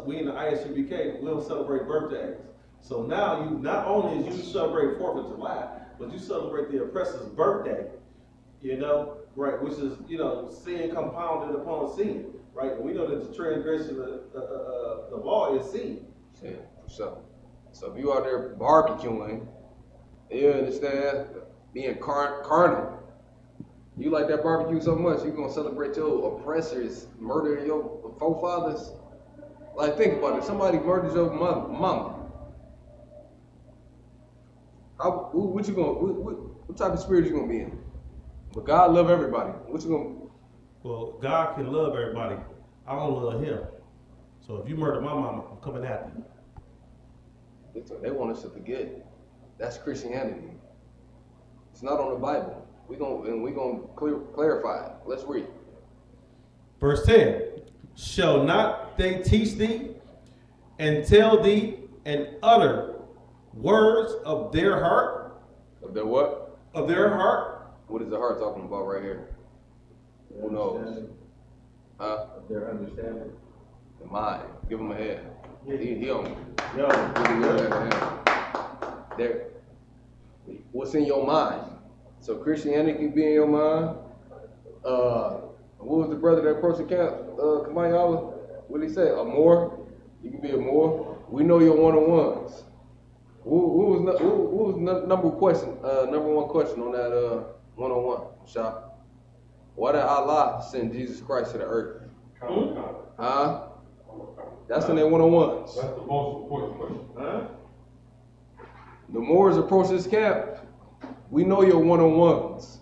we in the ISUBK, we don't celebrate birthdays. So now you, not only is you celebrate 4th of July, but you celebrate the oppressor's birthday, you know, right, which is, you know, sin compounded upon sin, right? And we know that the transgression of the law is sin. Yeah, for sure. So if you out there barbecuing, you understand, being carnal, you like that barbecue so much, you gonna celebrate your oppressors murdering your forefathers? Like, think about it. Somebody murders your mama. What type of spirit you gonna be in? But God love everybody. What you gonna? Well, God can love everybody. I don't love him. So if you murder my mama, I'm coming after you. They want us to forget. That's Christianity. It's not on the Bible. We gonna clarify it. Let's read. Verse 10. Shall not they teach thee and tell thee and utter words of their heart? Of their what? Of their heart. What is the heart talking about right here? Who knows? Huh? Of their understanding. The mind. Give him a hand. He on. Yo. There. What's in your mind? So Christianity be in your mind. What was the brother that approached the camp? Kamayawa? What did he say? A Moor? You can be a Moor. We know your one-on-ones. What was number one question on that one-on-one shop? Why did Allah send Jesus Christ to the earth? Huh? That's in their one-on-ones. That's the most important question. Huh? The Moors approach this camp. We know your one-on-ones.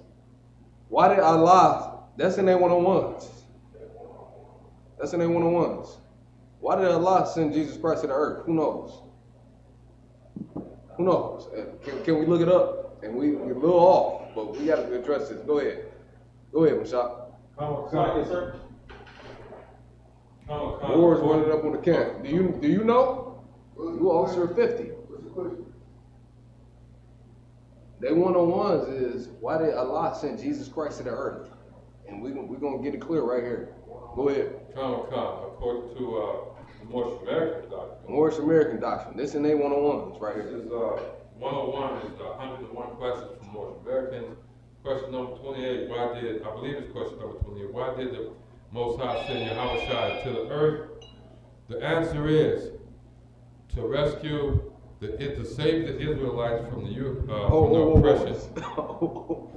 Why did Allah? That's in their one-on-ones. That's in their one-on-ones. Why did Allah send Jesus Christ to the earth? Who knows? Who knows? Can we look it up? And we're a little off, but we got to address this. Go ahead. Go ahead, Mashak. Yes, sir. Moors running up on the camp. Do you know? You officer of 50. What's the question? They one-on-ones is, why did Allah send Jesus Christ to the earth? And we're going to get it clear right here. Go ahead. According to the Moorish American doctrine. Moorish American doctrine. This and they one-on-ones right here. This is 101 is the 101 questions from Moorish Americans. Question number 28, I believe it's question number 28, why did the Most High send Yahweh to the earth? The answer is to rescue, to save the Israelites from the oppression.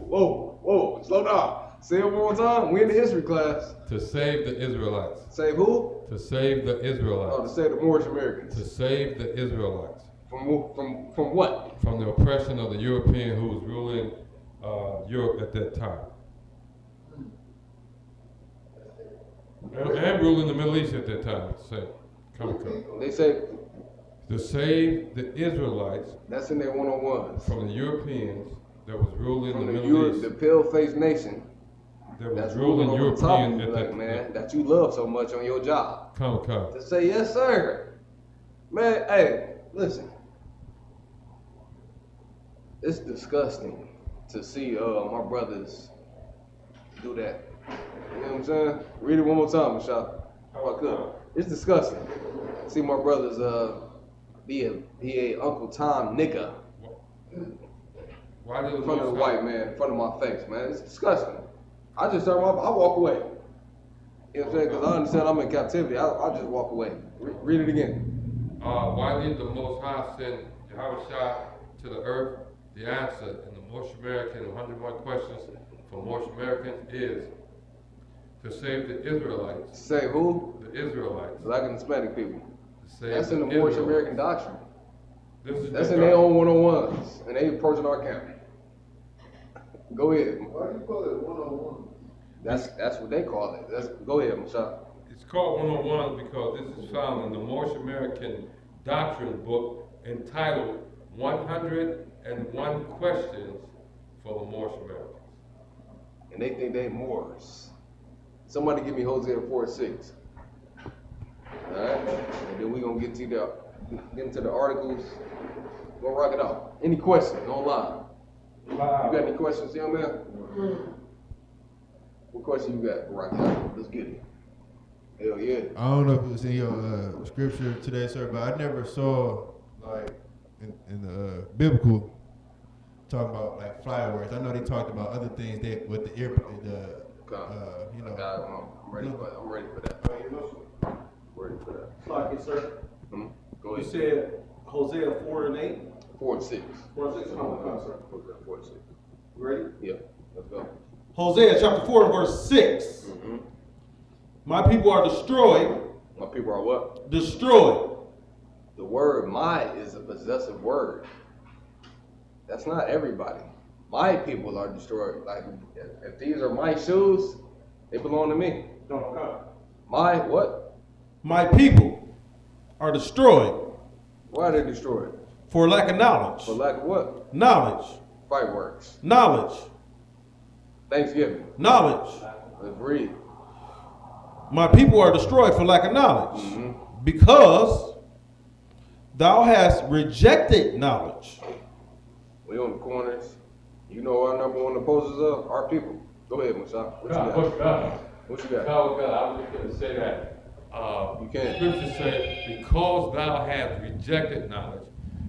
Whoa, slow down. Say it one more time. We in the history class. To save the Israelites. Save who? To save the Israelites. Oh, to save the Moorish Americans. To save the Israelites. From what? From the oppression of the European who was ruling Europe at that time. And ruling the Middle East at that time. They say to save the Israelites. That's in their one-on-ones. From the Europeans that was ruling the Middle East. The pale-faced nation. That's ruling European at that man, that you love so much on your job. Come. To say, yes, sir. Man, hey, listen. It's disgusting to see my brothers do that. You know what I'm saying? Read it one more time, Michelle. If I could. It's disgusting. See my brothers be a Uncle Tom nigga. Why did in front of the white man, in front of my face, man. It's disgusting. I just turn my, I walk away. You know what I'm saying? Because I understand I'm in captivity. I just walk away. Read it again. Why did the Most High send Yahweh to the earth? The answer in the Moorish American 101 questions for Moorish Americans is to save the Israelites. Save who? The Israelites. Black and Hispanic people. That's in the Moorish American doctrine. That's in their own one-on-ones, and they approaching our camp. Go ahead. Why do you call it one-on-one? That's what they call it. Go ahead, Michelle. It's called 101 because this is found in the Moorish American Doctrine book entitled 101 Questions for the Moorish Americans. And they think they Moors. Somebody give me Hosea 4:6. Alright? And then we're gonna get into the articles. We'll rock it out. Any questions online? You got any questions, young man? What question you got? Rock it out. Let's get it. Hell yeah. I don't know if it was in your scripture today, sir, but I never saw like in the biblical talking about like fireworks. I know they talked about other things that with the you know. I'm ready for that. I'm ready for that. Like it, sir. Go ahead. You said Hosea 4:8? 4:6. 4:6. Come, sir. 4:6. Ready? Yeah. Let's go. Hosea chapter 4 verse 6. My people are destroyed. My people are what? Destroyed. The word "my" is a possessive word. That's not everybody. My people are destroyed. Like, if these are my shoes, they belong to me. No. My what? My people are destroyed. Why are they destroyed? For lack of knowledge. For lack of what? Knowledge. Fireworks. Knowledge. Thanksgiving. Knowledge. Let's read. My people are destroyed for lack of knowledge, because thou hast rejected knowledge. We on the corners. You know our number one opposers are our people. Go ahead, Mashak. What you got? What you got? God, I was just going to say that. You can. Scripture said, because thou hast rejected knowledge.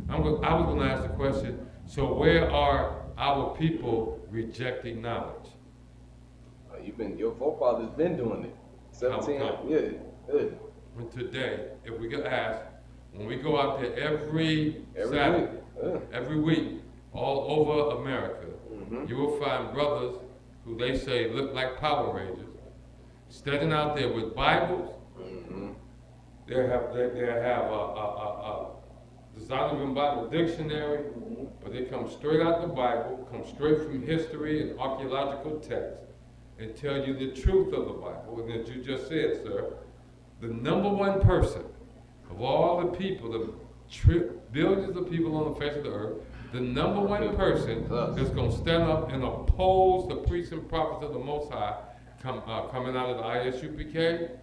I was going to ask the question, so where are our people rejecting knowledge? Your forefathers been doing it. 17, yeah. When today, if we could ask, when we go out there every Saturday, every week, all over America, you will find brothers who they say look like Power Rangers, standing out there with Bibles. They have a Celoebrating Bible dictionary, but they come straight out the Bible, come straight from history and archaeological texts, and tell you the truth of the Bible. And as you just said, sir, the number one person of all the people, the billions of people on the face of the earth, the number one person that's going to stand up and oppose the priests and prophets of the Most High coming out of the ISUPK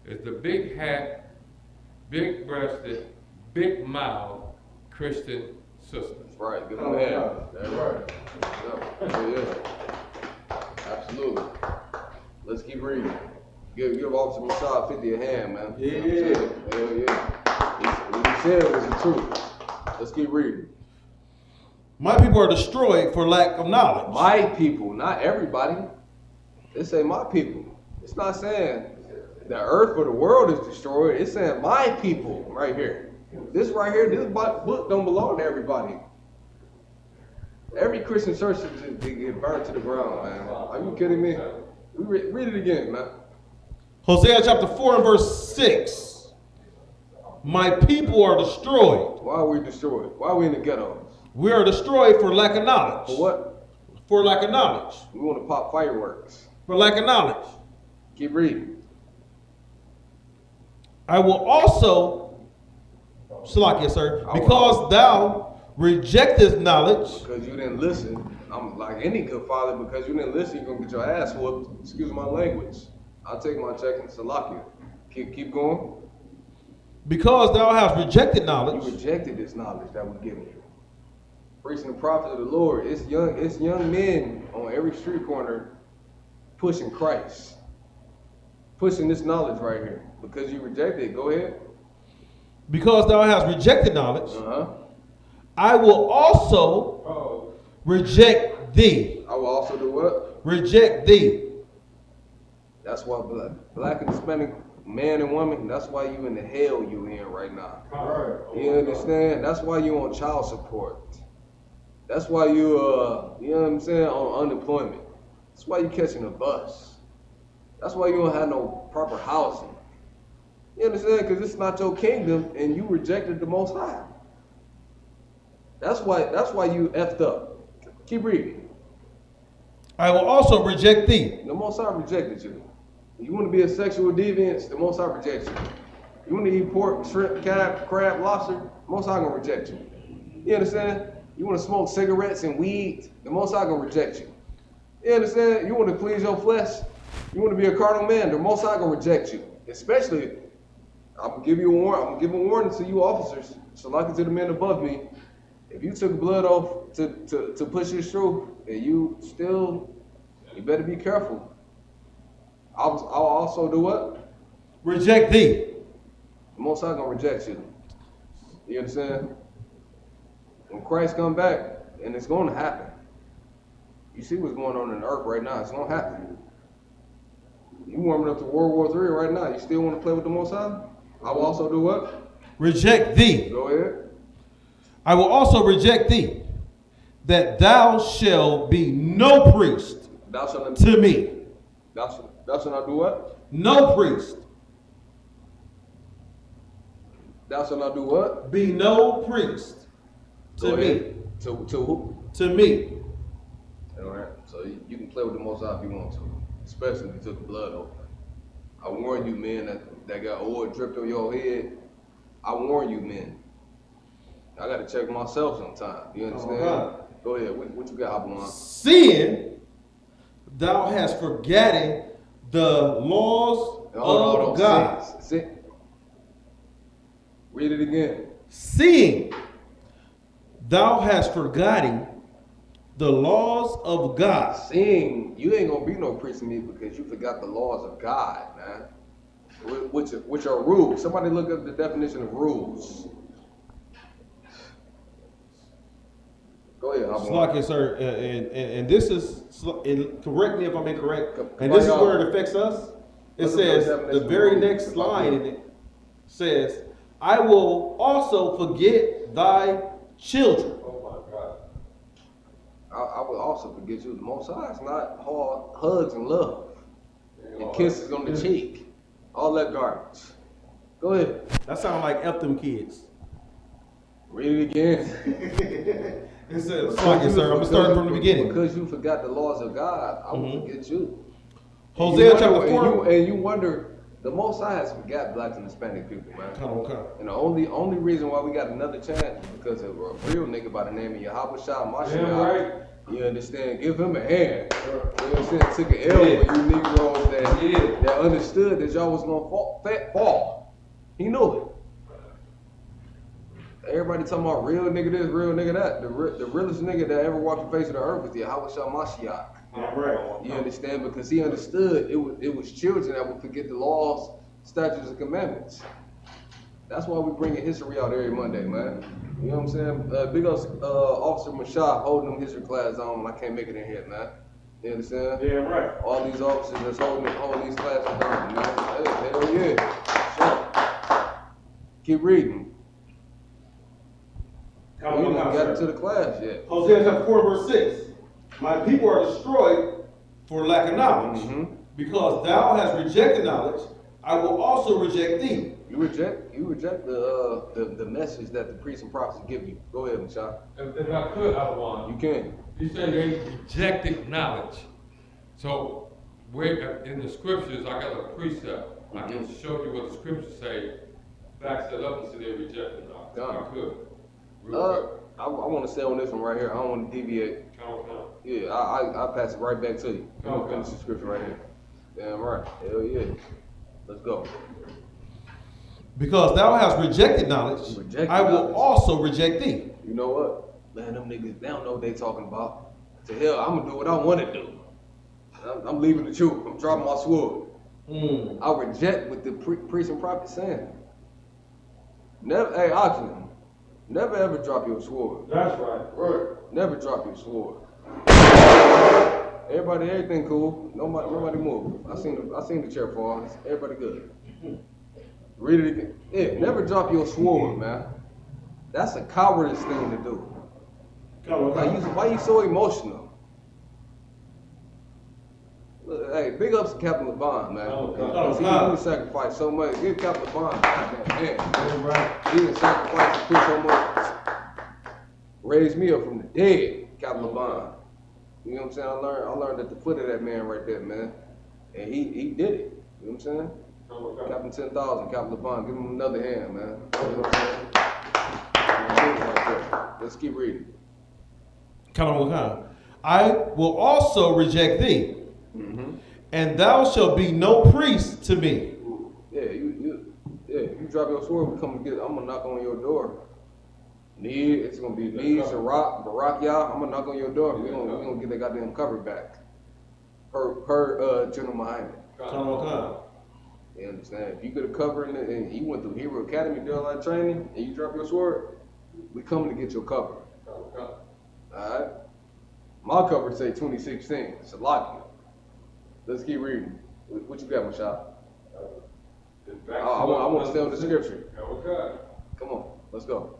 is the big hat, big breasted, big mouth Christian sister. That's right. Give them a hand. That's right. Yeah. Absolutely. Let's keep reading. Give Officer Mashad 50 a hand, man. Yeah. What he said was the truth. Let's keep reading. My people are destroyed for lack of knowledge. My people, not everybody. They say my people. It's not saying the earth or the world is destroyed. It's saying my people right here. This right here, this book don't belong to everybody. Every Christian church should get burned to the ground, man. Are you kidding me? Read it again, man. Hosea chapter 4 and verse 6. My people are destroyed. Why are we destroyed? Why are we in the ghettos? We are destroyed for lack of knowledge. For what? For lack of knowledge. We want to pop fireworks. For lack of knowledge. Keep reading. I will also, Salakia, sir, because thou rejectest knowledge. Because you didn't listen. I'm like any good father, because you didn't listen, you're going to get your ass whooped. Excuse my language. I'll take my check in Salakia. Keep going. Because thou hast rejected knowledge. You rejected this knowledge that was given you. Preaching the prophet of the Lord. It's young men on every street corner pushing Christ. Pushing this knowledge right here. Because you rejected it. Go ahead. Because thou hast rejected knowledge, I will also reject thee. I will also do what? Reject thee. That's why black and Hispanic man and woman, that's why you in the hell you in right now. You understand? That's why you on child support. That's why you, you know what I'm saying, on unemployment. That's why you catching a bus. That's why you don't have no proper housing. You understand? Because it's not your kingdom and you rejected the Most High. That's why you effed up. Keep reading. I will also reject thee. The Most High rejected you. You want to be a sexual deviant, the Most High rejects you. You want to eat pork, shrimp, crab, lobster, the Most High gonna reject you. You understand? You want to smoke cigarettes and weed, the Most High gonna reject you. You understand? You want to please your flesh, you want to be a carnal man, the Most High gonna reject you. Especially, I'm gonna give you a warning. I'm gonna give a warning to you officers, so like it to the men above me. If you took blood off to push this through, and you better be careful. I'll also do what? Reject thee. The Most High gonna reject you. You understand? When Christ come back, and it's gonna happen. You see what's going on in the earth right now. It's gonna happen. You warming up to World War III right now. You still want to play with the Most High? I will also do what? Reject thee. Go ahead. I will also reject thee, that thou shalt be no priest to me. Thou shalt not do what? No priest. Thou shalt not do what? Be no priest to me. To who? To me. All right. So you can play with the Most High if you want to, especially if you took the blood off. I warn you, men, that got oil dripped on your head. I warn you, men. I got to check myself sometime. You understand? Go ahead. What you got, Abalon? Seeing thou hast forgotten the laws of God. Read it again. Seeing thou hast forgotten the laws of God. Seeing you ain't gonna be no priest to me because you forgot the laws of God, man. Which are rules. Somebody look up the definition of rules. Go ahead. Slack it, sir. And this is, correct me if I'm incorrect, and this is where it affects us. It says, the very next line in it says, I will also forget thy children. Oh my God. I will also forget you. The Most High is not hard hugs and love and kisses on the cheek. All that garbage. Go ahead. That sounds like F them kids. Read it again. It says, fuck it, sir. I'm going to start from the beginning. Because you forgot the laws of God, I will forget you. Hosea chapter 4. And you wonder, the Most High has forgot blacks and Hispanic people, man. And the only reason why we got another chance is because of a real nigga by the name of Yahweh Shah Mashiach. You understand? Give him a hand. You understand? Took an L for you Negroes that understood that y'all was gonna fall. He knew it. Everybody talking about real nigga this, real nigga that. The realest nigga that ever walked the face of the earth is Yahweh Shah Mashiach. You understand? Because he understood it was children that would forget the laws, statutes, and commandments. That's why we bring history out every Monday, man. You know what I'm saying? Big ups, Officer Mashah holding them history class on when I can't make it in here, man. You understand? Yeah, right. All these officers that's holding these classes down, man. Hey, hell yeah. Sure. Keep reading. We didn't get to the class yet. Hosea chapter 4 verse 6. My people are destroyed for lack of knowledge. Because thou hast rejected knowledge, I will also reject thee. You reject the message that the priests and prophets give you. Go ahead, Mashah. If I could, Avalon. You can. You said they rejected knowledge. So where in the scriptures, I got a precept. I can show you what the scriptures say. Backs it up and say they rejected knowledge. If I could. I want to stay on this one right here. I don't want to deviate. Yeah, I'll pass it right back to you. I'm going to finish the scripture right here. Damn right. Hell yeah. Let's go. Because thou hast rejected knowledge, I will also reject thee. You know what? Man, them niggas, they don't know what they talking about. To hell, I'm going to do what I want to do. I'm leaving the truth. I'm dropping my sword. I reject what the priest and prophet saying. Never, hey, Oxygen. Never ever drop your sword. That's right. Never drop your sword. Everything cool. Nobody move. I seen the chair fall. Everybody good. Read it again. Yeah, never drop your sword, man. That's a cowardice thing to do. Why you so emotional? Look, hey, big ups to Captain LeBon, man. He sacrificed so much. Give Captain LeBon man. He didn't sacrifice and put so much. Raised me up from the dead, Captain LeBon. You know what I'm saying? I learned at the foot of that man right there, man. And he did it. You know what I'm saying? Captain 10,000, Captain LeBron, give him another hand, man. You know what I'm saying? Right, let's keep reading. I will also reject thee, and thou shalt be no priest to me. Yeah, you drop your sword, we come to get. I'm gonna knock on your door. It's gonna be me, Barack, y'all. I'm gonna knock on your door. We gonna get that goddamn cover back. Per General Muhammad. You understand? If you get a cover and you went through Hero Academy, doing a lot of training, and you drop your sword, we coming to get your cover. Alright? My cover say 2016. It's a lot. Let's keep reading. What you got, Mashal? I want to stay on the scripture. Come on, let's go.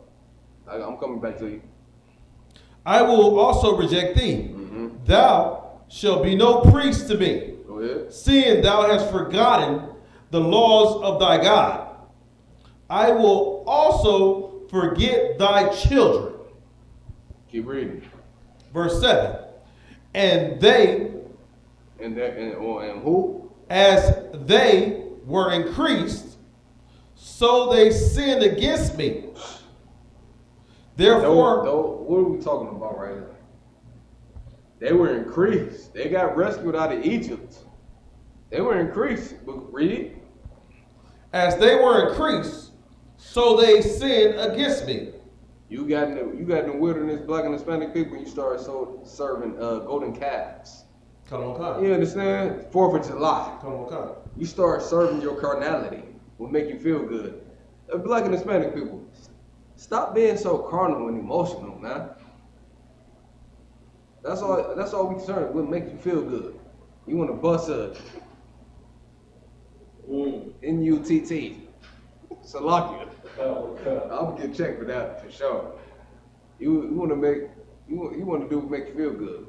I'm coming back to you. I will also reject thee. Thou shalt be no priest to me, Go ahead. seeing thou hast forgotten the laws of thy God. I will also forget thy children. Keep reading. Verse 7. And they, and who? As they were increased, so they sinned against me. Therefore, what are we talking about right now? They were increased. They got rescued out of Egypt. They were increased. Read. As they were increased, so they sinned against me. You got in the wilderness, black and Hispanic people. You started serving golden calves. You understand? 4th of July. You start serving your carnality. Will make you feel good. Black and Hispanic people, stop being so carnal and emotional, man. That's all we concerned. Will make you feel good. You want to bust a NUTT. Salakia. I'm gonna get checked for that for sure. You want to make you feel good.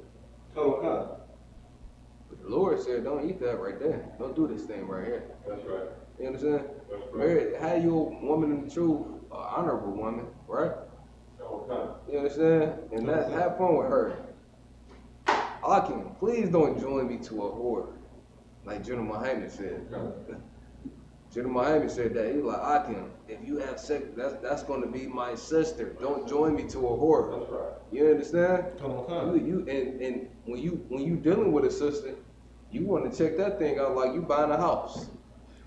But the Lord said, don't eat that right there. Don't do this thing right here. That's right. You understand? That's right. Have your woman in the truth, an honorable woman, right? You understand? And have fun with her. Akim, please don't join me to a whore, like General Muhammad said. General Muhammad said that. He was like, Akim, if you have sex, that's going to be my sister. Don't join me to a whore. That's right. You understand? And when you dealing with a sister, you want to check that thing out like you buying a house.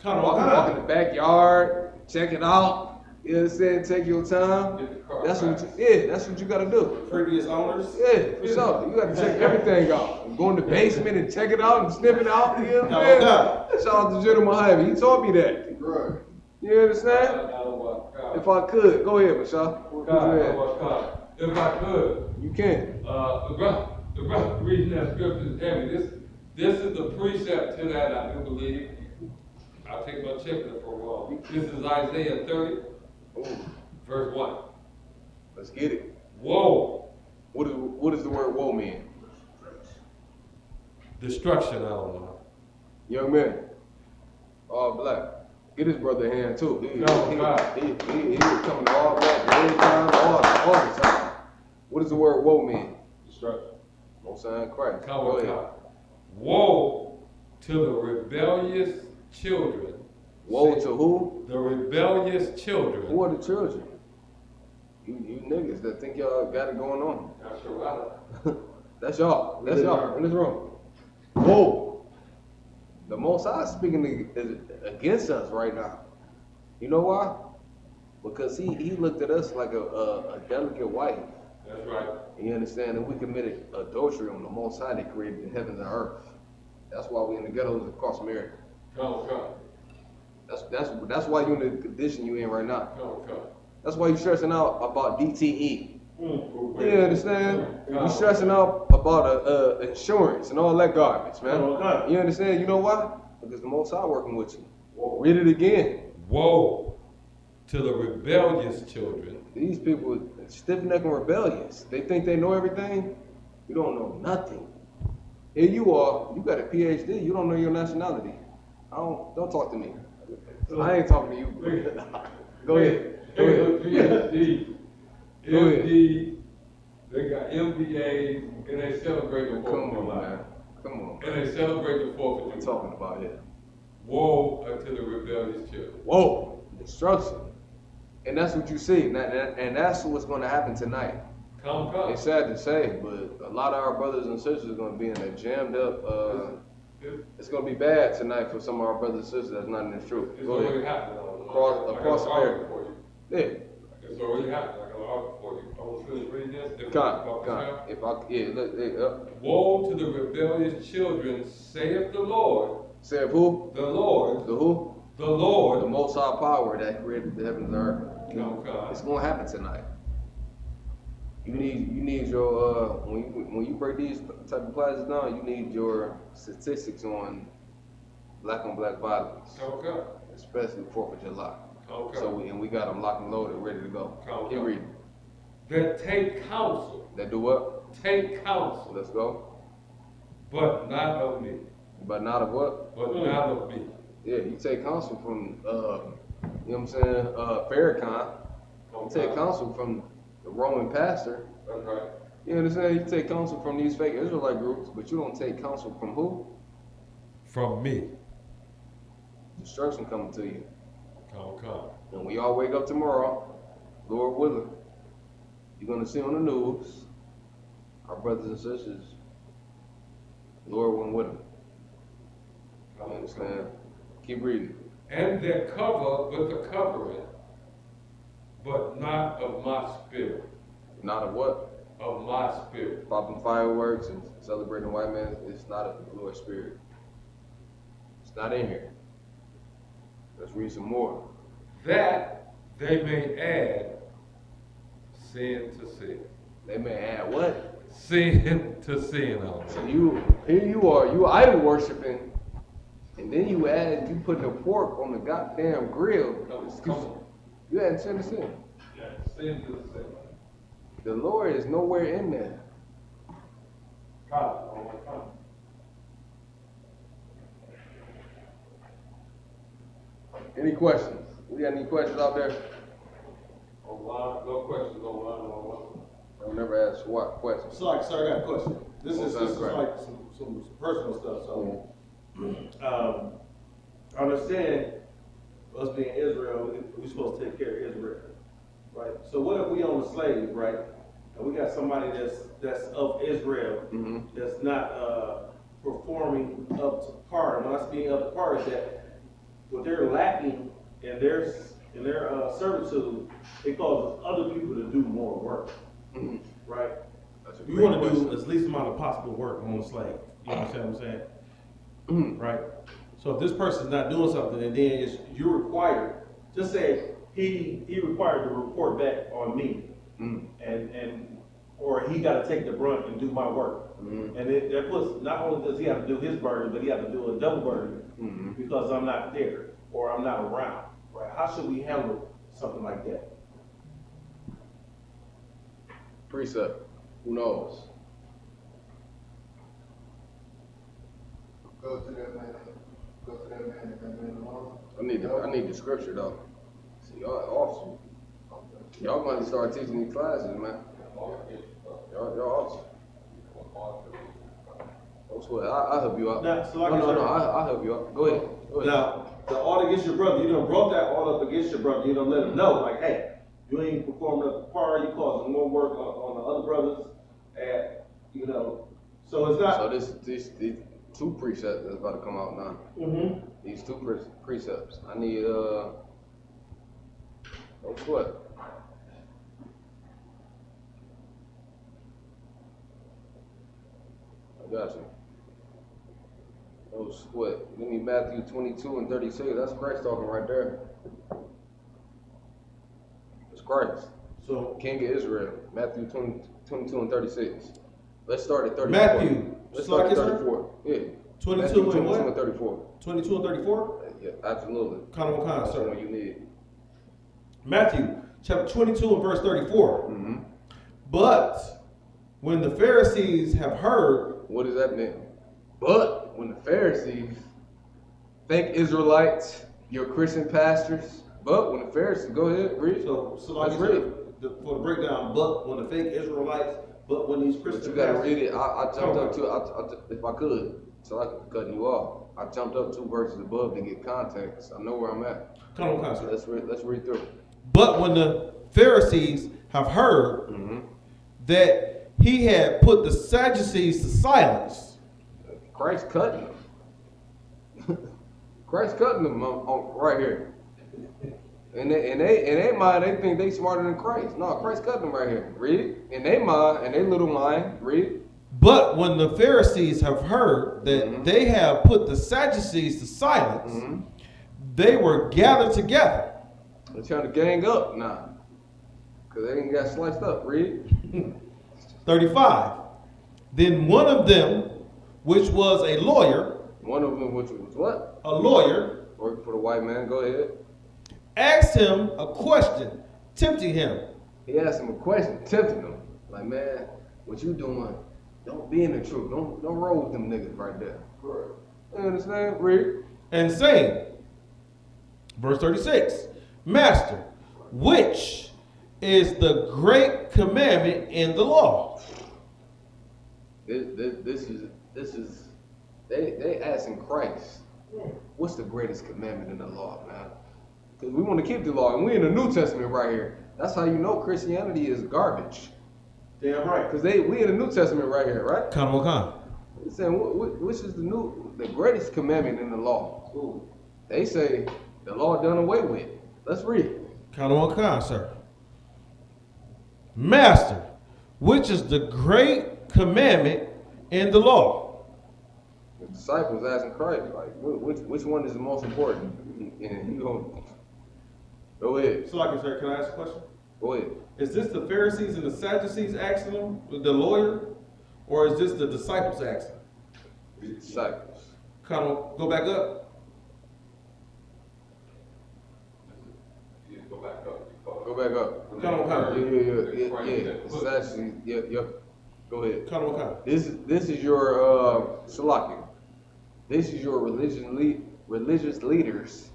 Walk in the backyard, check it out. You understand? Take your time. That's what you gotta do. Previous owners? Yeah, for sure. You gotta check everything out. Go in the basement and check it out and sniff it out. You know what I'm saying? Shout out to General Muhammad. He taught me that. Right. You understand? If I could, go ahead, Mashal. If I could. You can. The brother reading that scripture is heavy. This is the precept to that, I do believe. I'll take my check there for a while. This is Isaiah 30, verse 1. Let's get it. Woe. What does the word woe mean? Destruction, I don't know. Young man, all black. Get his brother a hand too. He was coming all black every time, all the time. What does the word woe mean? Destruction. Most sign Christ. Go ahead. Woe to the rebellious children. Woe to who? The rebellious children. Who are the children? You niggas that think y'all got it going on. That's right. That's y'all. That's y'all in this room. Whoa. The Most High is speaking against us right now. You know why? Because he looked at us like a delicate wife. That's right. You understand? And we committed adultery on the Most High that created the heavens and earth. That's why we in the ghettos across America. That's why you're in the condition you're in right now. That's why you're stressing out about DTE. You understand? You're stressing out about insurance and all that garbage, man. You understand? You know why? Because the Most High working with you. Read it again. Woe to the rebellious children. These people are stiff-necked and rebellious. They think they know everything. You don't know nothing. Here you are. You got a PhD. You don't know your nationality. Don't talk to me. I ain't talking to you. Go ahead. PhD, MD, they got MBAs, and they celebrate the 4th of July. Come on. And they celebrate the 4th of July. What you talking about here? Woe unto the rebellious children. Whoa, destruction. And that's what you see, and that's what's going to happen tonight. Come. It's sad to say, but a lot of our brothers and sisters are going to be in a jammed up. It's going to be bad tonight for some of our brothers and sisters that's not in the truth. It's Go ahead. already happening. Across America. Yeah. It's already happening. I got an article for you. I want to finish reading this. Woe to the rebellious children, saith the Lord. Saith who? The Lord. The who? The Lord. The Most High Power that created the heavens and earth. Come. It's going to happen tonight. You need your when you break these type of classes down, you need your statistics on black violence, especially 4th of July. So we got them locked and loaded, ready to go. Keep reading. That take counsel. That do what? Take counsel. Let's go. But not of me. But not of what? But not of me. Yeah, you take counsel from you know what I'm saying, Farrakhan. You take counsel from the Roman pastor. That's right. You understand? You take counsel from these fake Israelite groups, but you don't take counsel from who? From me. Destruction coming to you. Come. And we all wake up tomorrow, Lord willing, you're going to see on the news our brothers and sisters, Lord went with them. You understand? Keep reading. And that cover with the covering, but not of my spirit. Not of what? Of my spirit. Popping fireworks and celebrating white men, it's not of the Lord's spirit. It's not in here. Let's read some more. That they may add sin to sin. They may add what? Sin to sin. So here you are, you idol worshiping, and then you put the pork on the goddamn grill. You add sin to sin. Yeah, sin to sin. The Lord is nowhere in there. Any questions? We got any questions out there? Online, no questions online. I'll never ask what questions. So, I got a question. This is like some personal stuff. So, I understand us being Israel, we're supposed to take care of Israel, right? So what if we own a slave, right? And we got somebody that's of Israel, that's not performing up to par. And when I speak up to par, is that what they're lacking in their servitude, it causes other people to do more work, right? You want to do as least amount of possible work on a slave. You understand what I'm saying? Right? So if this person's not doing something, and then you're required, just say he required to report back on me, or he got to take the brunt and do my work, and that puts, not only does he have to do his burden, but he has to do a double burden because I'm not there or I'm not around. Right? How should we handle something like that? Precept. Who knows? Go to that man. Go to that man. That man alone. I need the scripture though. See, y'all awesome. Y'all going to start teaching these classes, man. Y'all awesome. I'll help you out. Now, so like I'll help you out. Go ahead. Now, the order against your brother, you done brought that order up against your brother. You done let him know, like, hey, you ain't performing up to par. You causing more work on the other brothers, and so it's not. So these two precepts that's about to come out now. These two precepts. I need what? I got you. Those what? Give me Matthew 22 and 36. That's Christ talking right there. It's Christ. So King of Israel. Matthew 22 and 36. Let's start at 34. Matthew. Let's start at 34. Yeah. 22 and what? 22 and 34. 22 and 34? Yeah, absolutely. Kind of what kind, That's sir? the one you need. Matthew chapter 22 and verse 34. But when the Pharisees have heard. What does that mean? But when the Pharisees, fake Israelites, your Christian pastors, but when the Pharisees, go ahead, read. So like for the breakdown, but when the fake Israelites, But when these But Christian you gotta pastors- read it. I jumped up to, if I could, so I could cut you off. I jumped up 2 verses above to get context. I know where I'm at. Come on, concept. Let's read through. But when the Pharisees have heard that he had put the Sadducees to silence, Christ cutting them. Christ cutting them on right here. And they mind, they think they smarter than Christ. No, Christ cutting them right here. Read. In they mind, in they little mind, read. but when the Pharisees have heard that they have put the Sadducees to silence, they were gathered together. They're trying to gang up now. Because they ain't got sliced up. Read. 35. Then one of them, which was a lawyer. One of them, which was what? A lawyer. Working for the white man. Go ahead. Asked him a question, tempting him. He asked him a question, tempting him. Like, man, what you doing? Don't be in the truth. Don't roll with them niggas right there. Correct. You understand? Read. And saying, verse 36, Master, which is the great commandment in the law? This is they asking Christ, what's the greatest commandment in the law, man? Because we want to keep the law, and we in the New Testament right here. That's how you know Christianity is garbage. Damn right. Because we in the New Testament right here, right? Come on. He's saying, which is the greatest commandment in the law? Ooh. They say the law done away with. Let's read. Come on, sir. Master, which is the great commandment in the law? The disciples asking Christ, like, which one is the most important? And you go ahead. So, like I said, can I ask a question? Go ahead. Is this the Pharisees and the Sadducees asking him, the lawyer, or is this the disciples asking? The disciples. Come on, go back up. Go back up. Go back up. Come on. Yeah. It's actually, yeah. Go ahead. Come on. This is your Shalakim. This is your religious leaders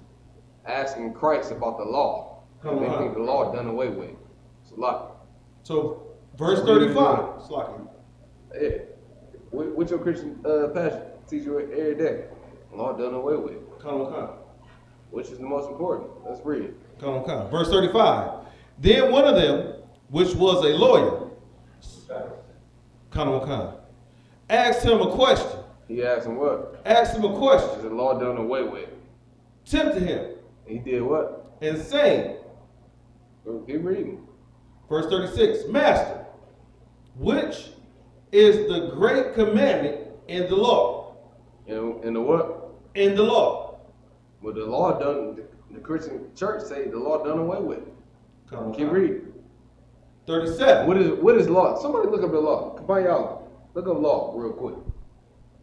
asking Christ about the law. Come They on. think the law done away with. Shalakim. So, verse 35. Slacking. Yeah. What's your Christian passion? Teach you every day. Law done away with. Come on. Which is the most important? Let's read it. Come on. Verse 35. Then one of them, which was a lawyer, come on, asked him a question. He asked him what? Asked him a question. Is the law done away with? Tempted him. He did what? And saying, keep reading. Verse 36, Master, which is the great commandment in the law? In the what? In the law. Well, the law done, the Christian church say the law done away with. Come on. Keep reading. 37. What is law? Somebody look up the law. Come on, y'all. Look up law real quick.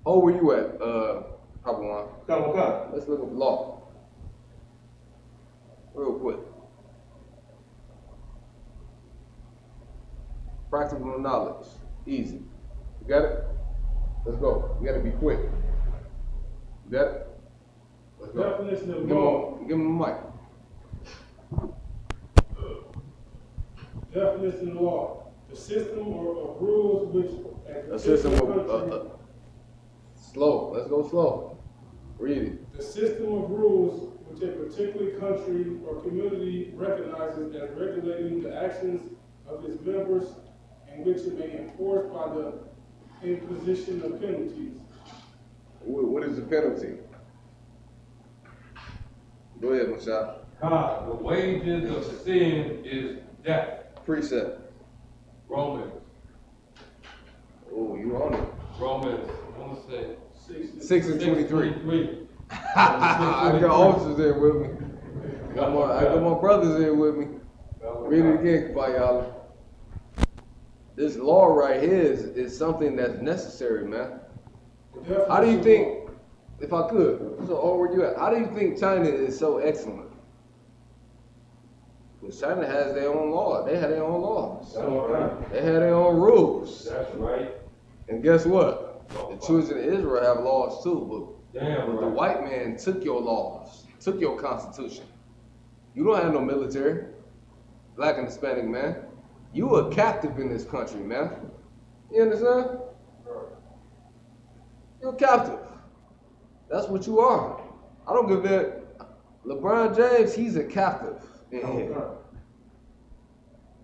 Oh, where you at, Papa Juan? Come on. Let's look up law. Real quick. Practical knowledge. Easy. You got it? Let's go. You gotta be quick. You got it? Let's go. Definition of law. Give him the mic. Definition of law. The system of rules which A system of slow. Let's go slow. Read it. the system of rules which a particular country or community recognizes as regulating the actions of its members and which it may enforce by the imposition of penalties. What is the penalty? Go ahead, Mashal. The wages of sin is death. Precept. Romans. Oh, you on it. Romans, I want to say 6 and 23. 23. I got officers there with me. I got my brothers here with me. Read it again, Bayala. This law right here is something that's necessary, man. How do you think, if I could, so where you at? How do you think China is so excellent? Because China has their own law. They have their own laws. That's right. They have their own rules. That's right. And guess what? The children of Israel have laws too, but the right. white man took your laws, took your constitution. You don't have no military, black and Hispanic man. You a captive in this country, man. You understand? You're captive. That's what you are. I don't give that. LeBron James, he's a captive.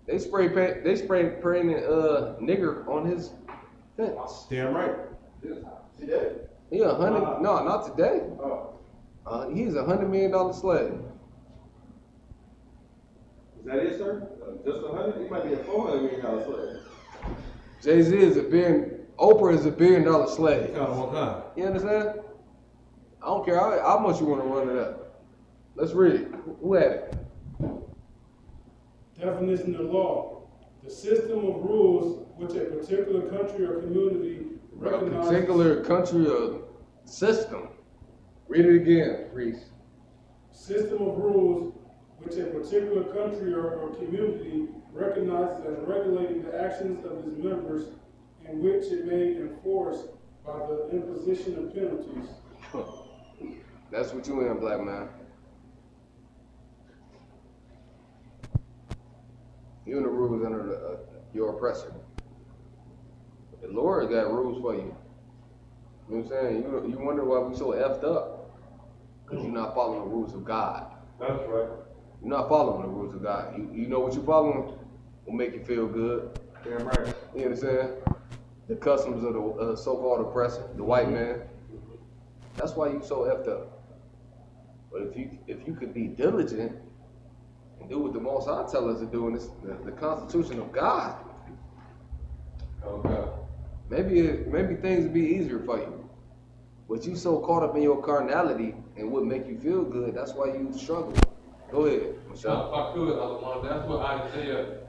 They spray painted nigger on his fence. Damn right. Today? He 100. No, not today. He's $100 million slave. Is that it, sir? Just 100? He might be a $400 million slave. Jay-Z is a billion. Oprah is a $1 billion slave. Count one time. You understand? I don't care how much you want to run it up. Let's read it. Who had it? Definition of law: the system of rules which a particular country or community recognizes. A particular country or system. Read it again, Reese. System of rules which a particular country or community recognizes as regulating the actions of its members, in which it may enforce by the imposition of penalties. That's what you in, black man. You in the rules under your oppressor. The Lord got rules for you. You know what I'm saying? You wonder why we so effed up? Because you're not following the rules of God. That's right. You're not following the rules of God. You know what you're following will make you feel good. Damn right. You understand? The customs of the so-called oppressor, the white man. That's why you so effed up. But if you could be diligent and do what the Most High tell us to do in this, the Constitution of God, okay, maybe things would be easier for you. But you so caught up in your carnality and what make you feel good, that's why you struggle. Go ahead, Michelle. If I could, Alamon, that's what Isaiah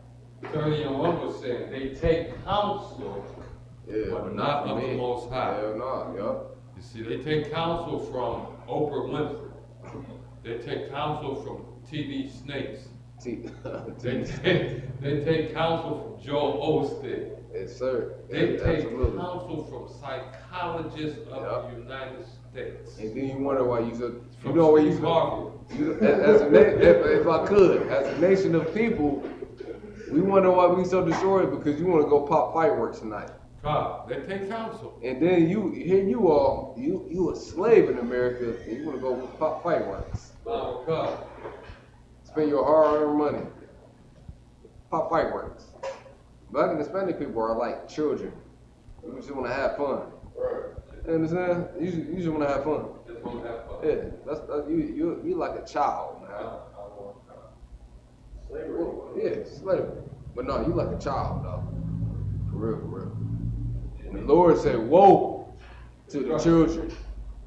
30:1 was saying. They take counsel, but not of the Most High. Hell no, yeah. You see, they take counsel from Oprah Winfrey. They take counsel from TV snakes. They take counsel from Joel Osteen. Yes, sir. They take Absolutely. counsel from psychologists of the United States. And then you wonder why you so, From Steve Harvey. if I could, as a nation of people, we wonder why we so destroyed because you want to go pop fireworks tonight. God, they take counsel. And then you a slave in America and you want to go pop fireworks. Oh, God. Spend your hard-earned money. Pop fireworks. Black and Hispanic people are like children. You just want to have fun. You understand? You just want to have fun. Just want to have fun. Yeah, that's you like a child, man. Slavery. Yeah, slavery. But no, you like a child, though. For real, for real. And the Lord said, woe to the children.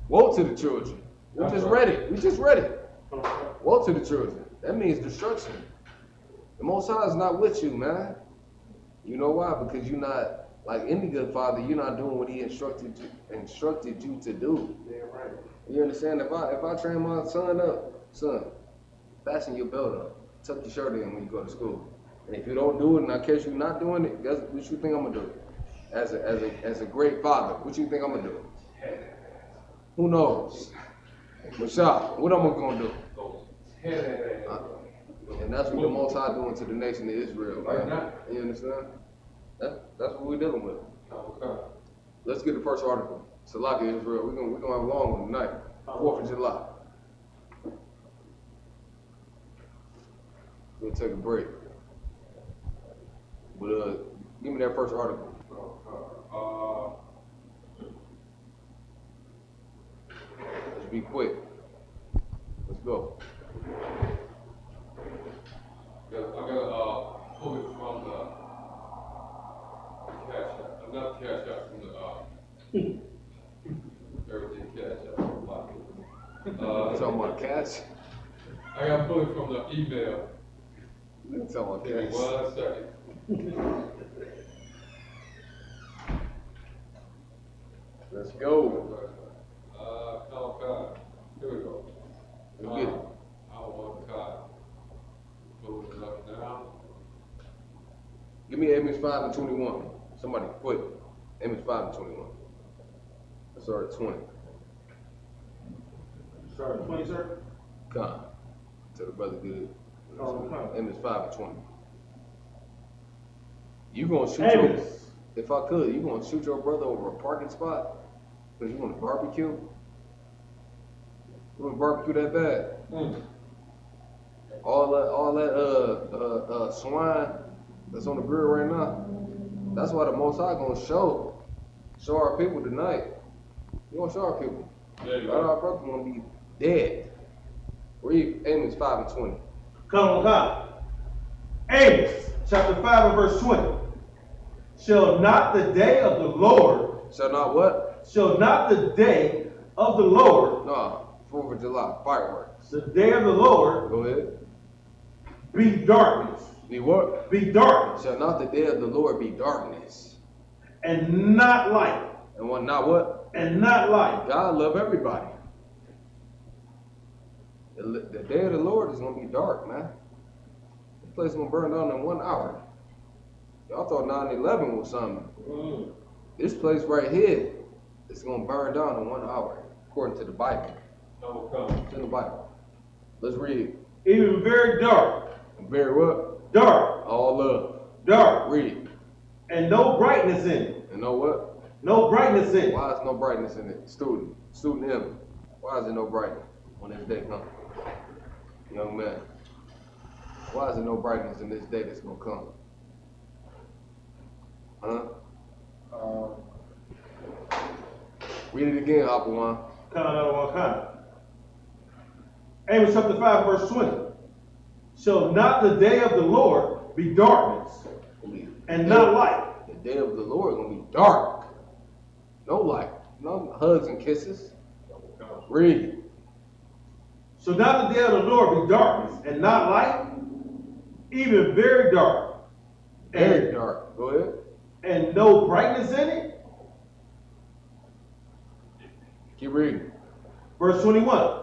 Woe to the children. We just read it. We just read it. Woe to the children. That means destruction. The Most High is not with you, man. You know why? Because you're not, like any good father, you're not doing what he instructed you to do. Yeah, right. You understand? If I train my son up, son, fasten your belt up, tuck your shirt in when you go to school. And if you don't do it, and I catch you not doing it, guess what you think I'm gonna do? As a great father, what you think I'm gonna do? Who knows? Michelle, what am I gonna do? And that's what the Most High doing to the nation of Israel, man. You understand? That's what we're dealing with. Okay. Let's get the first article. Celoebrating Israel. We're gonna have a long one tonight. 4th of July. We'll take a break. But give me that first article. Let's be quick. Let's go. I gotta pull it from the cash app. Not cash app, from the everything cash app. Talking about cash? I gotta pull it from the email. Talking about Give me cash. 1 second. Let's go. Card. Here we go. Let's get it. I want card. Pulling it up now. Give me Amos 5 and 21. Somebody quick. Amos 5 and 21. Let's start at 20. Start at 20, sir? Come. Tell the brother good. Oh, come. Amos 5 and 20. You gonna shoot Amos. If I could, you gonna shoot your brother over a parking spot? Because you want to barbecue? You want to barbecue that bad? All that swine that's on the grill right now. That's why the Most High gonna show our people tonight. He gonna show our people. All our brothers gonna be dead. Read Amos 5:20. Come on. Amos chapter 5 and verse 20. Shall not the day of the Lord. Shall not what? Shall not the day of the Lord. No, 4th of July, fireworks. The day of the Lord. Go ahead. Be darkness. Be what? Be darkness. Shall not the day of the Lord be darkness. And not light. And what? Not what? And not light. God love everybody. The day of the Lord is gonna be dark, man. This place is gonna burn down in 1 hour. Y'all thought 9/11 was something. This place right here is gonna burn down in 1 hour, according to the Bible. It's in the Bible. Let's read it. Even very dark. Very what? Dark. All love. Dark. Read. And no brightness in it. And no what? No brightness in it. Why is no brightness in it? Student M. Why is there no brightness when this day comes? Young man. Why is there no brightness in this day that's gonna come? Huh? Read it again, Hopper. Amos chapter 5 verse 20. Shall not the day of the Lord be darkness and not light? The day of the Lord is gonna be dark. No light. No hugs and kisses. Read. Shall not the day of the Lord be darkness and not light? Even very dark. Very dark. Go ahead. And no brightness in it? Keep reading. Verse 21.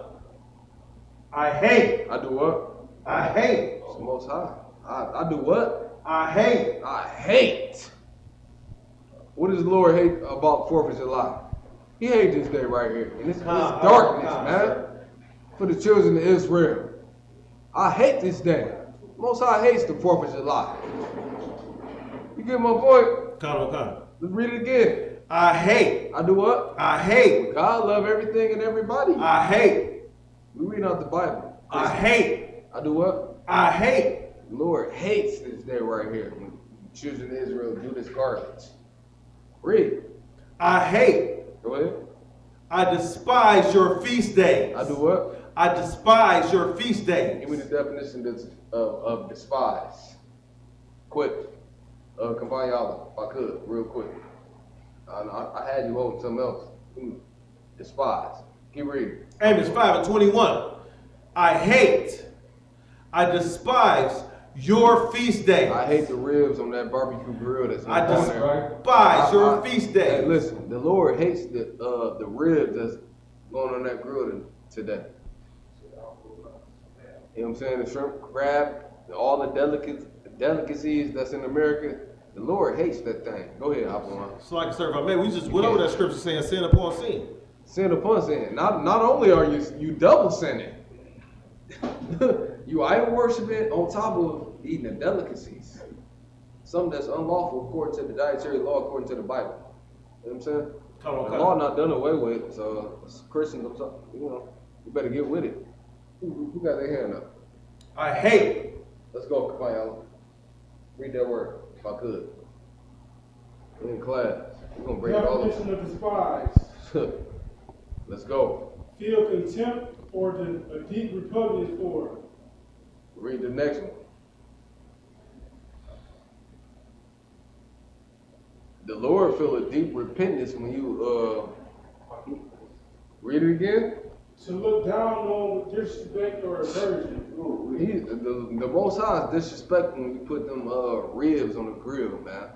I hate. I do what? I hate. It's the Most High. I do what? I hate. I hate. What does the Lord hate about 4th of July? He hates this day right here. And it's darkness, man. For the children of Israel. I hate this day. Most High hates the 4th of July. You get my point? Let's read it again. I hate. I do what? I hate. God love everything and everybody. I hate. We read out the Bible. I hate. I do what? I hate. The Lord hates this day right here when the children of Israel do this garbage. Read. I hate. Go ahead. I despise your feast days. I do what? I despise your feast days. Give me the definition of despise. Quick. Kampanyala, if I could, real quick. I had you holding something else. Despise. Keep reading. Amos 5 and 21. I hate. I despise your feast days. I hate the ribs on that barbecue grill that's I on there. despise your feast days. Hey, listen, the Lord hates the ribs that's going on that grill today. You know what I'm saying? The shrimp, crab, all the delicacies that's in America. The Lord hates that thing. Go ahead, hop on. So like sir, if I may, we just went over that scripture saying sin upon sin. Sin upon sin. Not only are you double sinning, you idol worshiping on top of eating the delicacies. Something that's unlawful according to the dietary law, according to the Bible. You know what I'm saying? The law not done away with, so Christians, you better get with it. Who got their hand up? I hate. Let's go, Kapayala. Read that word, if I could. We're in class. We're going to break it all up. Definition of despise. Let's go. Feel contempt or a deep repugnance for. Read the next one. The Lord feel a deep repentance when you read it again. To look down on with disrespect or aversion. The Most High is disrespectful when you put them ribs on the grill, man.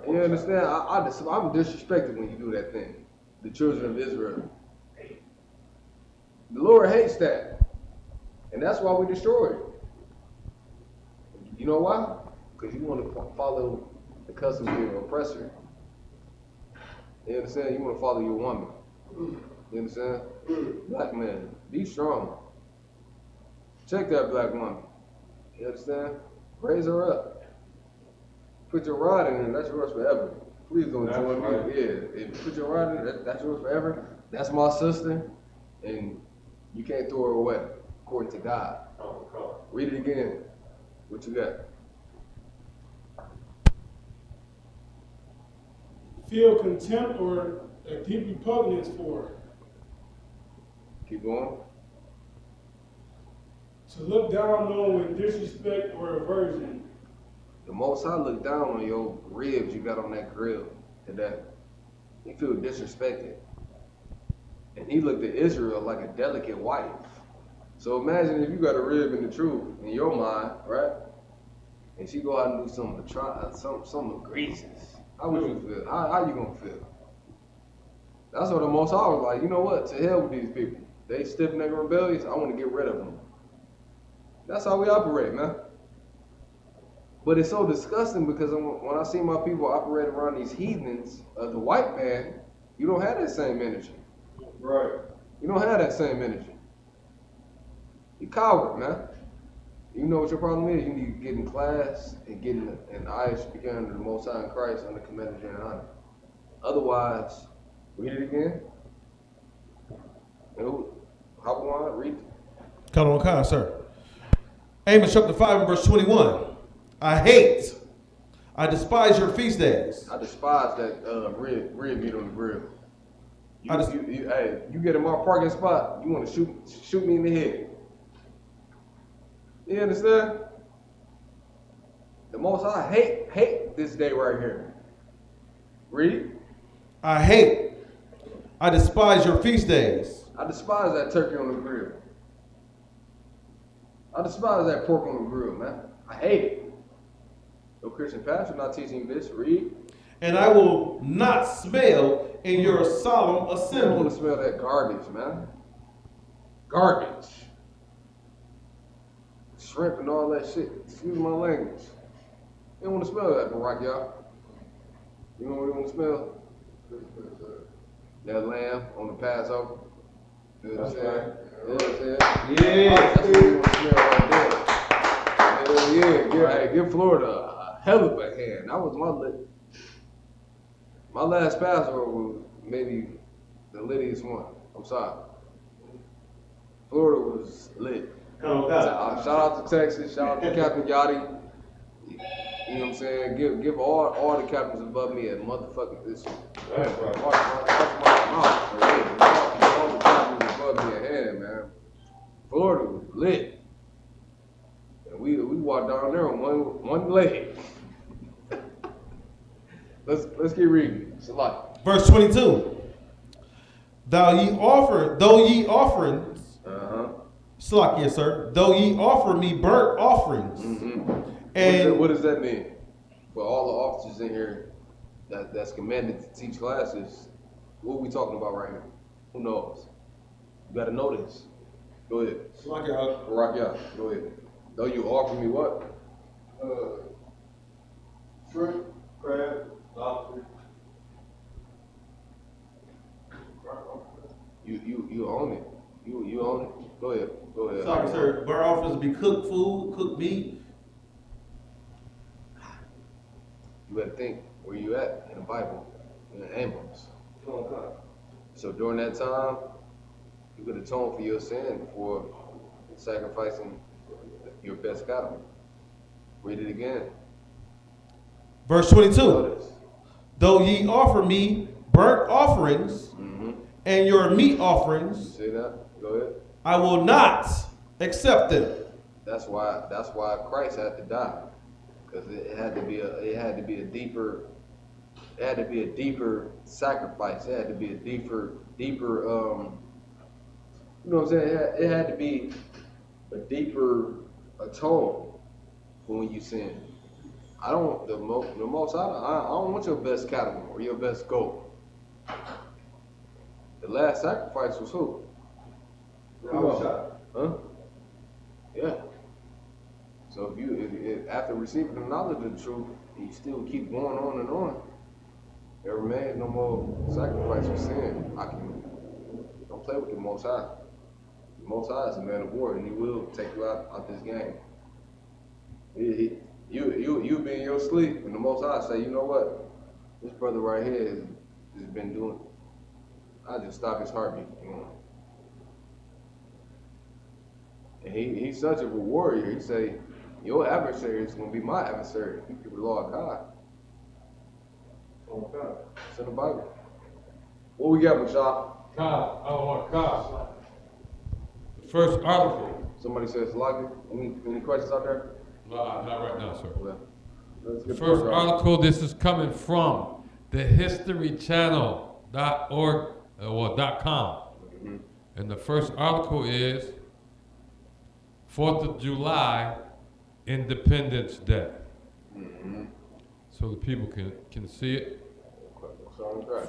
You understand? I'm disrespected when you do that thing. The children of Israel. The Lord hates that. And that's why we destroy it. You know why? Because you want to follow the customs of your oppressor. You understand? You want to follow your woman. You understand? Black man, be strong. Check that black woman. You understand? Raise her up. Put your rod in, and that's yours forever. Please don't That's join right. me. Yeah, if you put your rod in, that's yours forever. That's my sister, and you can't throw her away, according to God. Oh, God. Read it again. What you got? Feel contempt or a deep repugnance for. Keep going. To look down on with disrespect or aversion. The Most High looked down on your ribs you got on that grill today. He feel disrespected. And he looked at Israel like a delicate wife. So imagine if you got a rib in the truth in your mind, right? And she go out and do something egregious. How would you feel? How you gonna feel? That's what the Most High was like, you know what? To hell with these people. They stiff-necked rebellious, I want to get rid of them. That's how we operate, man. But it's so disgusting because when I see my people operate around these heathens, the white man, you don't have that same energy. Right. You don't have that same energy. You coward, man. You know what your problem is? You need to get in class and get in the eyes speaking under the Most High in Christ under commandment and honor. Otherwise, read it again. Hop on, read it. Come on, kind, sir. Amos chapter 5 and verse 21. I despise your feast days. I despise that rib meat on the grill. You get in my parking spot, you want to shoot me in the head. You understand? The Most High hate this day right here. Read. I despise your feast days. I despise that turkey on the grill. I despise that pork on the grill, man. I hate it. No Christian pastor not teaching this. Read. And I will not smell in your solemn I don't assembly. want to smell that garbage, man. Garbage. Shrimp and all that shit. Excuse my language. You don't want to smell that, Barack, y'all. You know what you want to smell? That lamb on the Passover. You know what I'm saying? You know what I'm saying? Yeah. That's what you want to smell right there. Yeah. Give Florida a hell of a hand. That was my last Passover was maybe the littiest one. I'm sorry. Florida was lit. Oh, Shout out to Texas. Shout out to Captain Yachty. You know what I'm saying? Give all the captains above me a motherfucking this. That's right. All the captains above me a hand, man. Florida was lit. And we walked down there on one leg. Let's keep reading. It's a lot. Verse 22. Though ye offerings, Slakia, sir, though ye offer me burnt offerings. Mm-hmm. And what does that mean? For all the officers in here that's commanded to teach classes, what are we talking about right here? Who knows? You gotta know this. Go ahead. Rock out. Go ahead. Though you offer me what? Shrimp, crab, lobster. You own it. You own it. Go ahead. Sorry, sir. Burnt offerings be cooked food, cooked meat. You gotta think where you at in the Bible, in Amos. So during that time, you could atone for your sin before sacrificing your best cattle. Read it again. Verse 22. Though ye offer me burnt offerings and your meat offerings, see that? Go ahead. I will not accept them. That's why Christ had to die, because it had to be a deeper sacrifice. It had to be a deeper. You know what I'm saying? It had to be a deeper atone for when you sin. I don't want your best cattle or your best goat. The last sacrifice was who? Huh? Yeah. So if after receiving the knowledge of the truth, you still keep going on and on, there remains no more sacrifice for sin. Don't play with the Most High. The Most High is a man of war, and he will take you out this game. You be in your sleep, and the Most High say, you know what? This brother right here has been doing. I just stop his heartbeat. You know? And he's such a warrior. He say, your adversary is gonna be my adversary. You the Lord God. Oh God. It's in the Bible. What we got, Mashah? God, I want God. The first article. Somebody says Salaki. Any questions out there? Not right now, sir. Okay. Let's The get first the article, this is coming from the historychannel.org or .com. Mm-hmm. And the first article is 4th of July, Independence Day. Mm-hmm. So the people can see it. Okay.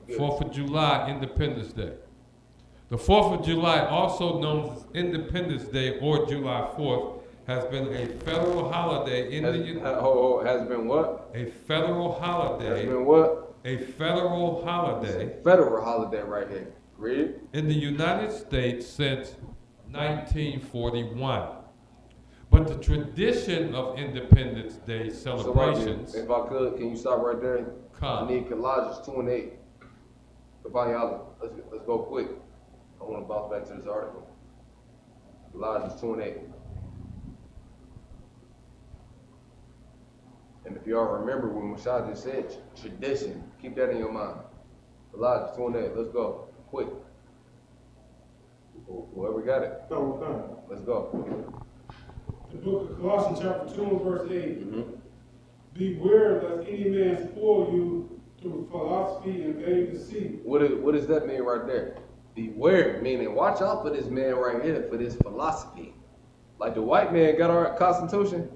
4th of July, Independence Day. The 4th of July, also known as Independence Day or July 4th, has been a federal holiday in the United States. Has been what? A federal holiday. Has been what? A federal holiday. Federal holiday right here. Read. In the United States since 1941. But the tradition of Independence Day celebrations. So if I could, can you stop right there? Come. I need Colossians 2 and 8. Let's go quick. I want to bounce back to this article. Colossians 2 and 8. And if y'all remember when Mashah just said tradition, keep that in your mind. Colossians 2 and 8. Let's go. Quick. Whoever got it. Let's go. The book of Colossians chapter 2 and verse 8. Mm-hmm. Beware lest any man spoil you through philosophy and vain deceit. What does that mean right there? Beware, meaning watch out for this man right here, for this philosophy. Like the white man got our Constitution,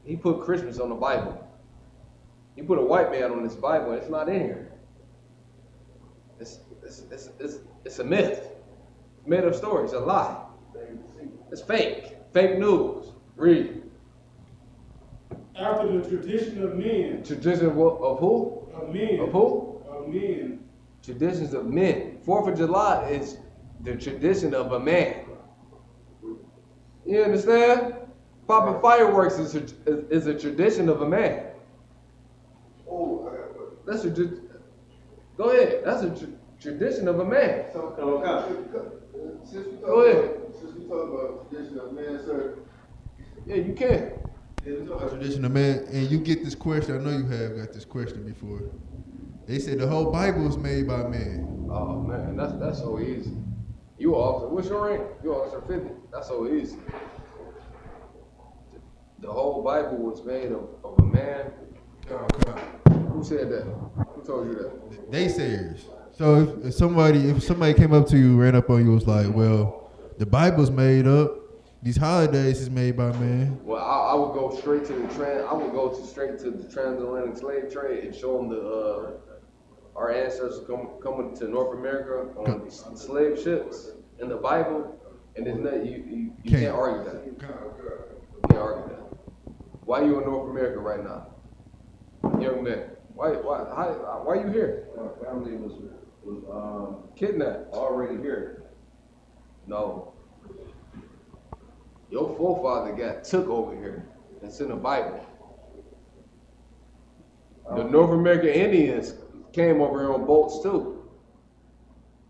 he put Christmas on the Bible. He put a white man on this Bible, and it's not in here. It's a myth. It's made up story. It's a lie. It's fake. Fake news. Read. After the tradition of men. Tradition of who? Of men. Of who? Of men. Traditions of men. 4th of July is the tradition of a man. You understand? Popping fireworks is a tradition of a man. Oh, that's a go ahead. That's a tradition of a man. Since we Go ahead. Since we talk about tradition of man, sir. Yeah, you can. Yeah, we talk about tradition of man, and you get this question. I know you have got this question before. They said the whole Bible was made by man. Oh man, that's so easy. You officer, what's your rank? You officer 50. That's so easy. The whole Bible was made of a man. Who said that? Who told you that? They sayers. So if somebody came up to you, ran up on you, was like, well, the Bible's made up. These holidays is made by man. Well, I would go straight to the straight to the transatlantic slave trade and show them our ancestors coming to North America on slave ships in the Bible, and there's nothing you can't argue that. You can't argue that. Why are you in North America right now, young man? Why are you here? My family was kidnapped. Already here. No. Your forefather got took over here. It's in the Bible. The North American Indians came over here on boats too.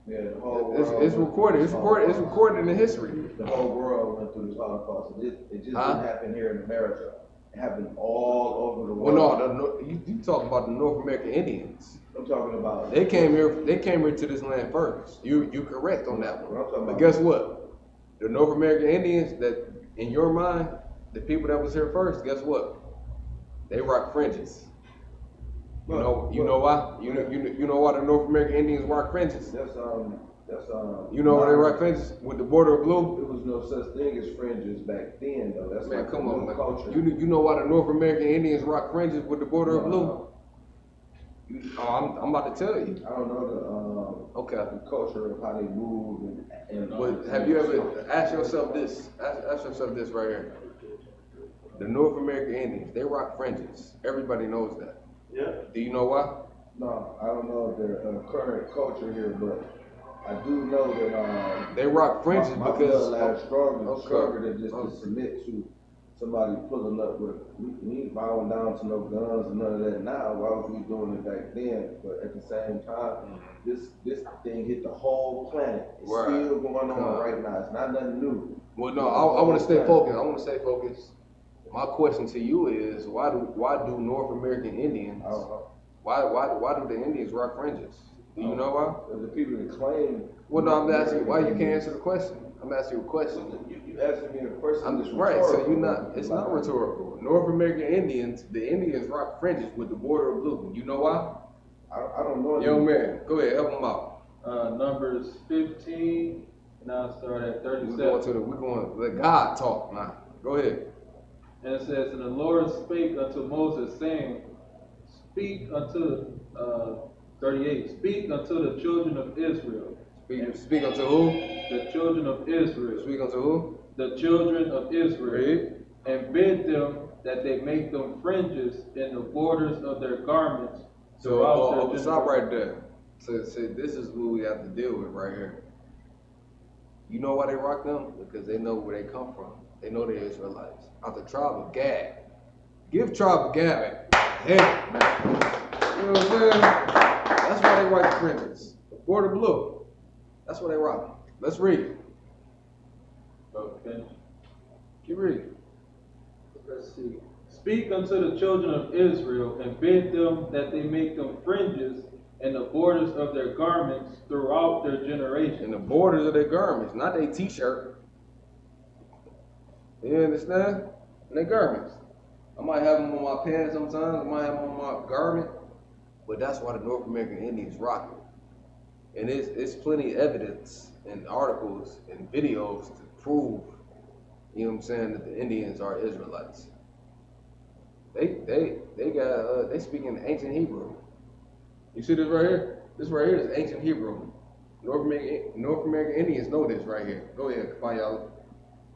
Yeah, the whole world. It's recorded. It's recorded in the history. The whole world went through this Holocaust. It just didn't happen here in America. It happened all over the world. Well, no, you talking about the North American Indians. I'm talking about. They came here to this land first. You correct on that one. But guess what? The North American Indians, that in your mind, the people that was here first, guess what? They rock fringes. You know why? You know why the North American Indians rock fringes? You know why they rock fringes with the border of blue? There was no such thing as fringes back then, though. That's man, like come on, man. culture. You know why the North American Indians rock fringes with the border of blue? I'm about to tell you. I don't know the culture of how they move and But have you ever asked yourself this? Ask yourself this right here. The North American Indians, they rock fringes. Everybody knows that. Yeah. Do you know why? No, I don't know their current culture here, but I do know that they rock fringes my because bloodline is stronger than just to submit to somebody pulling up with, we ain't bowing down to no guns and none of that now. Why was we doing it back then? But at the same time, this thing hit the whole planet. It's still going on right now. It's not nothing new. Well, no, I want to stay focused. I want to stay focused. My question to you is, why do North American Indians, why do the Indians rock fringes? Do you know why? The people that claim. Well, no, I'm asking you why you can't answer the question. I'm asking you a question. You asking me a question. I'm just right. So you're not. It's not rhetorical. North American Indians, the Indians rock fringes with the border of blue. You know why? I don't know. Young man, go ahead, help them out. Numbers 15. Now start at 37. We're going to let God talk now. Go ahead. And it says, and the Lord spake unto Moses, saying, speak unto 38. Speak unto the children of Israel. Speak unto who? The children of Israel. Speak unto who? The children of Israel. And bid them that they make them fringes in the borders of their garments. So stop right there. So this is what we have to deal with right here. You know why they rock them? Because they know where they come from. They know they're Israelites. Out the tribe of Gad. Give tribe of Gad a head, man. You know what I'm saying? That's why they rock the fringes. The border blue. That's what they rock. Let's read. Okay. Keep reading. Let's see. Speak unto the children of Israel, and bid them that they make them fringes in the borders of their garments throughout their generations. In the borders of their garments, not their t-shirt. You understand? In their garments. I might have them on my pants sometimes, I might have them on my garment, but that's why the North American Indians rock it. And it's plenty of evidence and articles and videos to prove, you know what I'm saying, that the Indians are Israelites. They speak in ancient Hebrew. You see this right here? This right here is ancient Hebrew. North American Indians know this right here. Go ahead, Kafayala.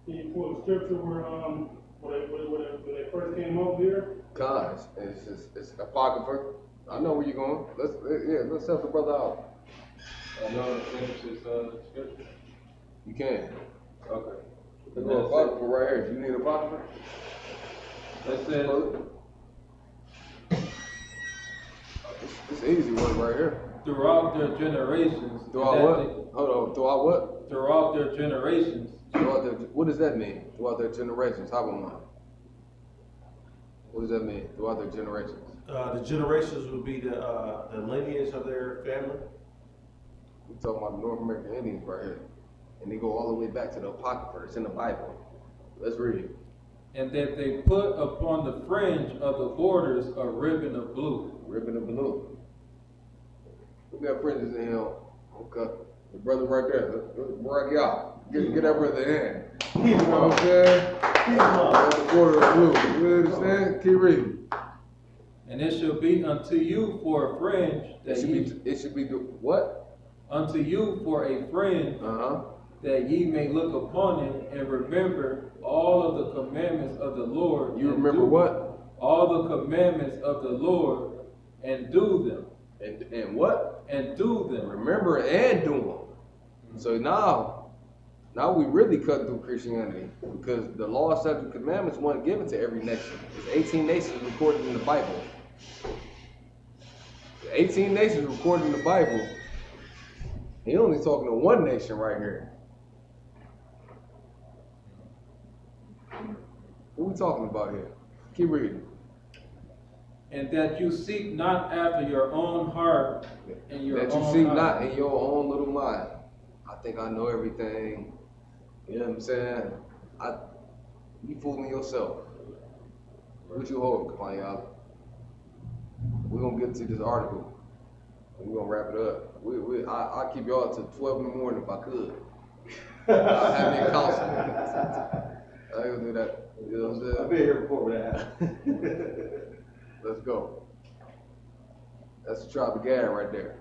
Can you pull the scripture where they first came over here? Guys, it's apocrypha. I know where you're going. Let's help the brother out. I know the scripture. You can. Okay. Let's go apocrypha right here. Do you need apocrypha? It says, it's easy one right here. Throughout their generations. Throughout what? Hold on. Throughout what? Throughout their generations. What does that mean? Throughout their generations. How about mine? What does that mean? Throughout their generations. The generations would be the lineage of their family. We're talking about the North American Indians right here. And they go all the way back to the Apocrypha. It's in the Bible. Let's read it. And that they put upon the fringe of the borders a ribbon of blue. Ribbon of blue. We got fringes in here. Okay. The brother right there. Let's rock y'all. Get that brother in. You know what I'm saying? The border of blue. You understand? Keep reading. And it shall be unto you for a fringe. It should be what? Unto you for a fringe. That ye may look upon it and remember all of the commandments of the Lord. You remember what? All the commandments of the Lord and do them. And what? And do them. Remember and do them. So now we really cut through Christianity because the law, statutes, commandments weren't given to every nation. There's 18 nations recorded in the Bible. The 18 nations recorded in the Bible. He only talking to one nation right here. What we talking about here? Keep reading. And that you seek not after your own heart and your own That you seek heart. not in your own little mind. I think I know everything. You know what I'm saying? You fooling yourself. What you hold, Kafayala? We're gonna get to this article. And we're gonna wrap it up. I'll keep y'all till 12 in the morning if I could. I'll have me a counselor. I ain't gonna do that. You know what I'm saying? I've been here before that. Let's go. That's the tribe of Gad right there.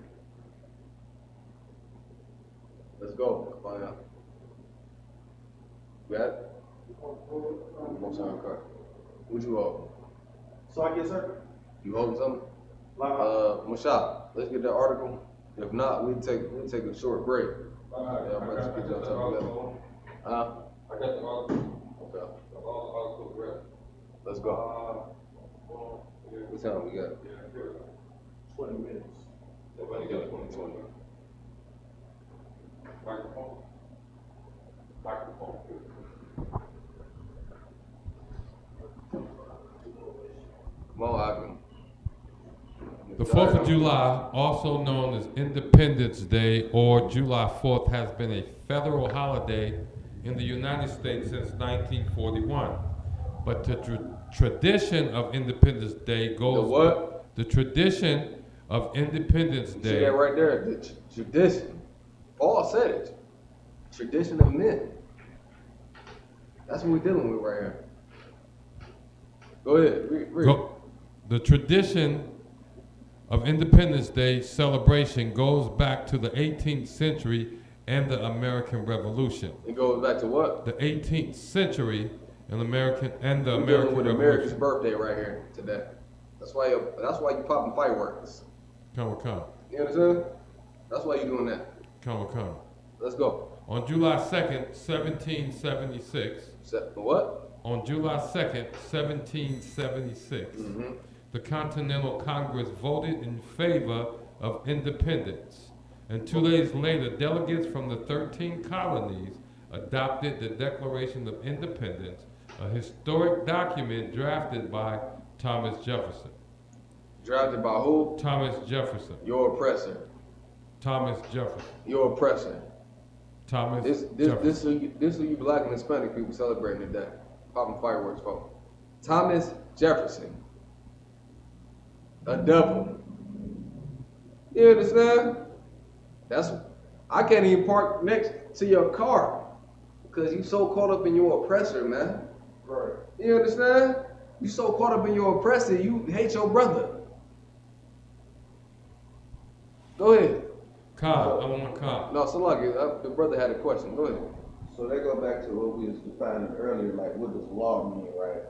Let's go. Find out. You got it? What you hold? So I guess, sir? You holding something? Mashah, let's get that article. If not, we'll take a short break. I got the article. Huh? I got the article. Okay. I'll go rest. Let's go. What time we got? 20 minutes. Everybody got 20. Microphone. Come on, Ivan. The 4th of July, also known as Independence Day or July 4th, has been a federal holiday in the United States since 1941. But the tradition of Independence Day goes... The what? The tradition of Independence Day... See that right there? The tradition. Paul said it. Tradition of men. That's what we're dealing with right here. Go ahead. Read. The tradition of Independence Day celebration goes back to the 18th century and the American Revolution. It goes back to what? The 18th century and the American with Revolution. America's birthday right here today. That's why you popping fireworks. Come. You understand? That's why you doing that. Come. Let's go. On July 2nd, 1776. What? On July 2nd, 1776. The Continental Congress voted in favor of independence, and 2 days later, delegates from the 13 colonies adopted the Declaration of Independence, a historic document drafted by Thomas Jefferson. Drafted by who? Thomas Jefferson. Your oppressor. Thomas Jefferson. Your oppressor. Thomas Jefferson. This who you black and Hispanic people celebrating today. Popping fireworks for. Thomas Jefferson. A devil. You understand? I can't even park next to your car because you so caught up in your oppressor, man. Right. You understand? You so caught up in your oppressor, you hate your brother. Go ahead. I want to come. No, so like the brother had a question. Go ahead. So they go back to what we was defining earlier, like what does law mean, right?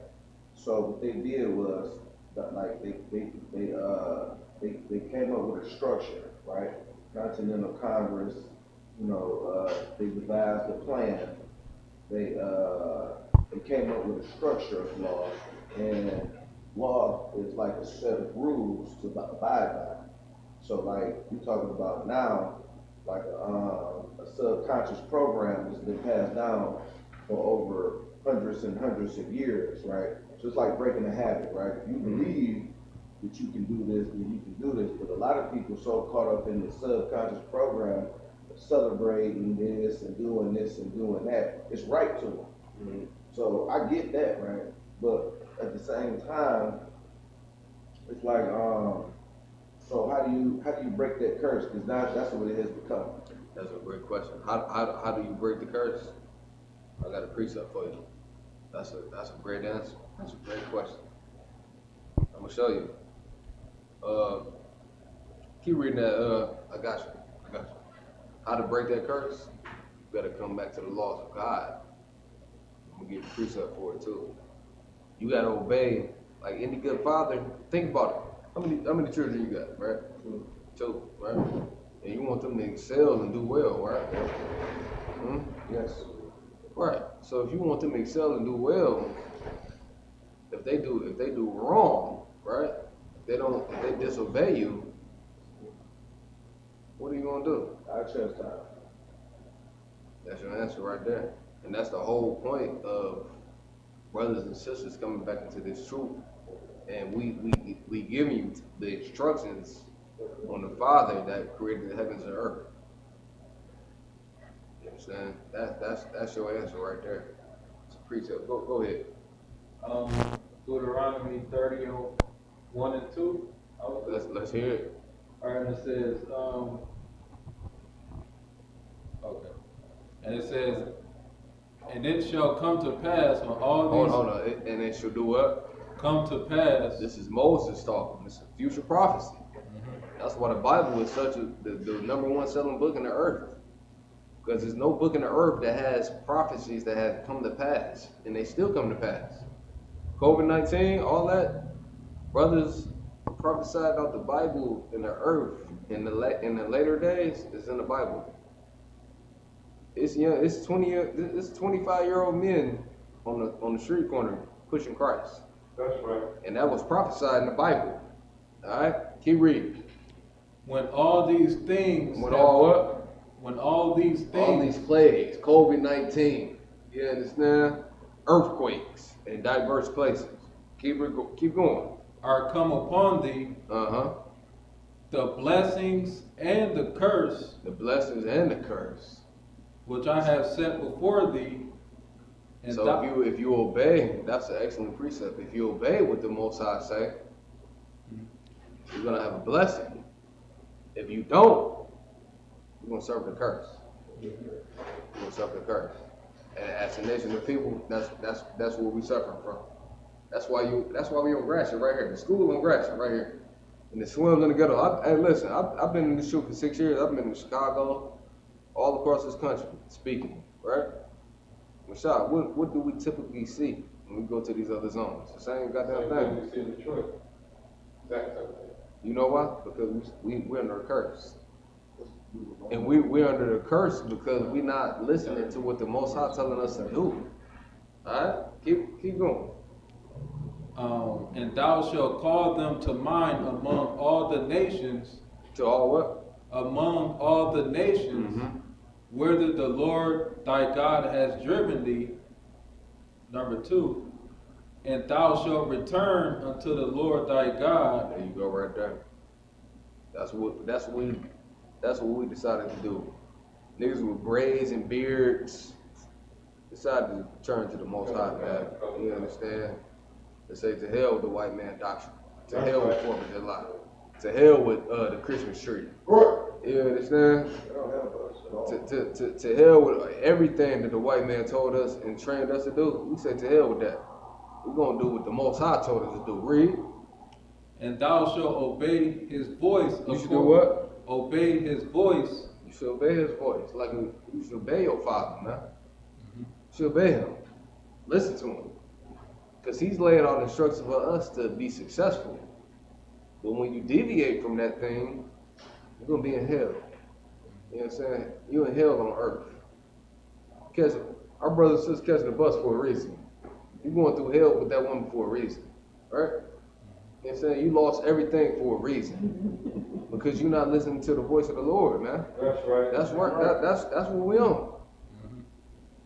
So what they did was that, like they came up with a structure, right? Continental Congress, they devised a plan. They came up with a structure of law, and law is like a set of rules to abide by. So like you're talking about now, like a subconscious program that's been passed down for over hundreds and hundreds of years, right? So it's like breaking a habit, right? If you believe that you can do this, then you can do this. But a lot of people so caught up in the subconscious program of celebrating this and doing that, it's right to them. Mm-hmm. So I get that, right? But at the same time, it's like, so how do you break that curse? Because that's what it has become. That's a great question. How do you break the curse? I got a precept for you. That's a great answer. That's a great question. I'm gonna show you. Keep reading that. I got you. How to break that curse? You gotta come back to the laws of God. I'm gonna give you a precept for it too. You gotta obey, like any good father. Think about it. How many children you got, right? Two, right? And you want them to excel and do well, right? Yes. Right. So if you want them to excel and do well, if they do wrong, right? If they disobey you, what are you gonna do? I chastise. That's your answer right there. And that's the whole point of brothers and sisters coming back into this truth. And we giving you the instructions on the Father that created the heavens and earth. You understand? That's your answer right there. It's a precept. Go ahead. Deuteronomy 30:1 and 2. Let's hear it. All right, it says, okay, and it says, and it shall come to pass when all these. Hold on. And it shall do what? Come to pass. This is Moses talking. This is future prophecy. Mm-hmm. That's why the Bible is such the number one selling book in the earth. Because there's no book in the earth that has prophecies that have come to pass, and they still come to pass. COVID-19, all that, brothers prophesied about the Bible in the earth in the later days is in the Bible. It's 25-year-old men on the street corner pushing Christ. That's right. And that was prophesied in the Bible. All right, keep reading. When all these things, When all what? When all these things, All these plagues, COVID-19, you understand? Earthquakes in diverse places. Keep going. are come upon thee, the blessings and the curse, which I have set before thee. And so if you obey, that's an excellent precept. If you obey what the Most High say, you're gonna have a blessing. If you don't, you're gonna suffer the curse. You're gonna suffer the curse. And as a nation of people, that's what we suffering from. That's why we on Gratiot right here. The school on Gratiot right here. And the swims in the ghetto. Hey, listen, I've been in this shoot for 6 years. I've been in Chicago, all across this country, speaking, right? Rashad, what do we typically see when we go to these other zones? The same goddamn thing. We see in Detroit. Exactly. You know why? Because we're under a curse. And we're under the curse because we're not listening to what the Most High telling us to do. Alright? Keep going. And thou shalt call them to mind among all the nations. To all what? Among all the nations, whither the Lord thy God has driven thee. Number 2. And thou shalt return unto the Lord thy God. There you go, right there. That's what we decided to do. Niggas with braids and beards decided to turn to the Most High, man. You understand? They say to hell with the white man doctrine. To hell with 4th of July. To hell with the Christmas tree. You understand? To hell with everything that the white man told us and trained us to do. We say to hell with that. We're gonna do what the Most High told us to do. Read. And thou shalt obey his voice. You should do what? Obey his voice. You should obey his voice. Like you should obey your father, man. You should obey him. Listen to him. Because he's laying out instructions for us to be successful. But when you deviate from that thing, you're going to be in hell. You know what I'm saying? You're in hell on earth. Our brothers and sisters catching the bus for a reason. You're going through hell with that woman for a reason. Right? You know what I'm saying? You lost everything for a reason. Because you're not listening to the voice of the Lord, man. That's right. That's right. That's what we on.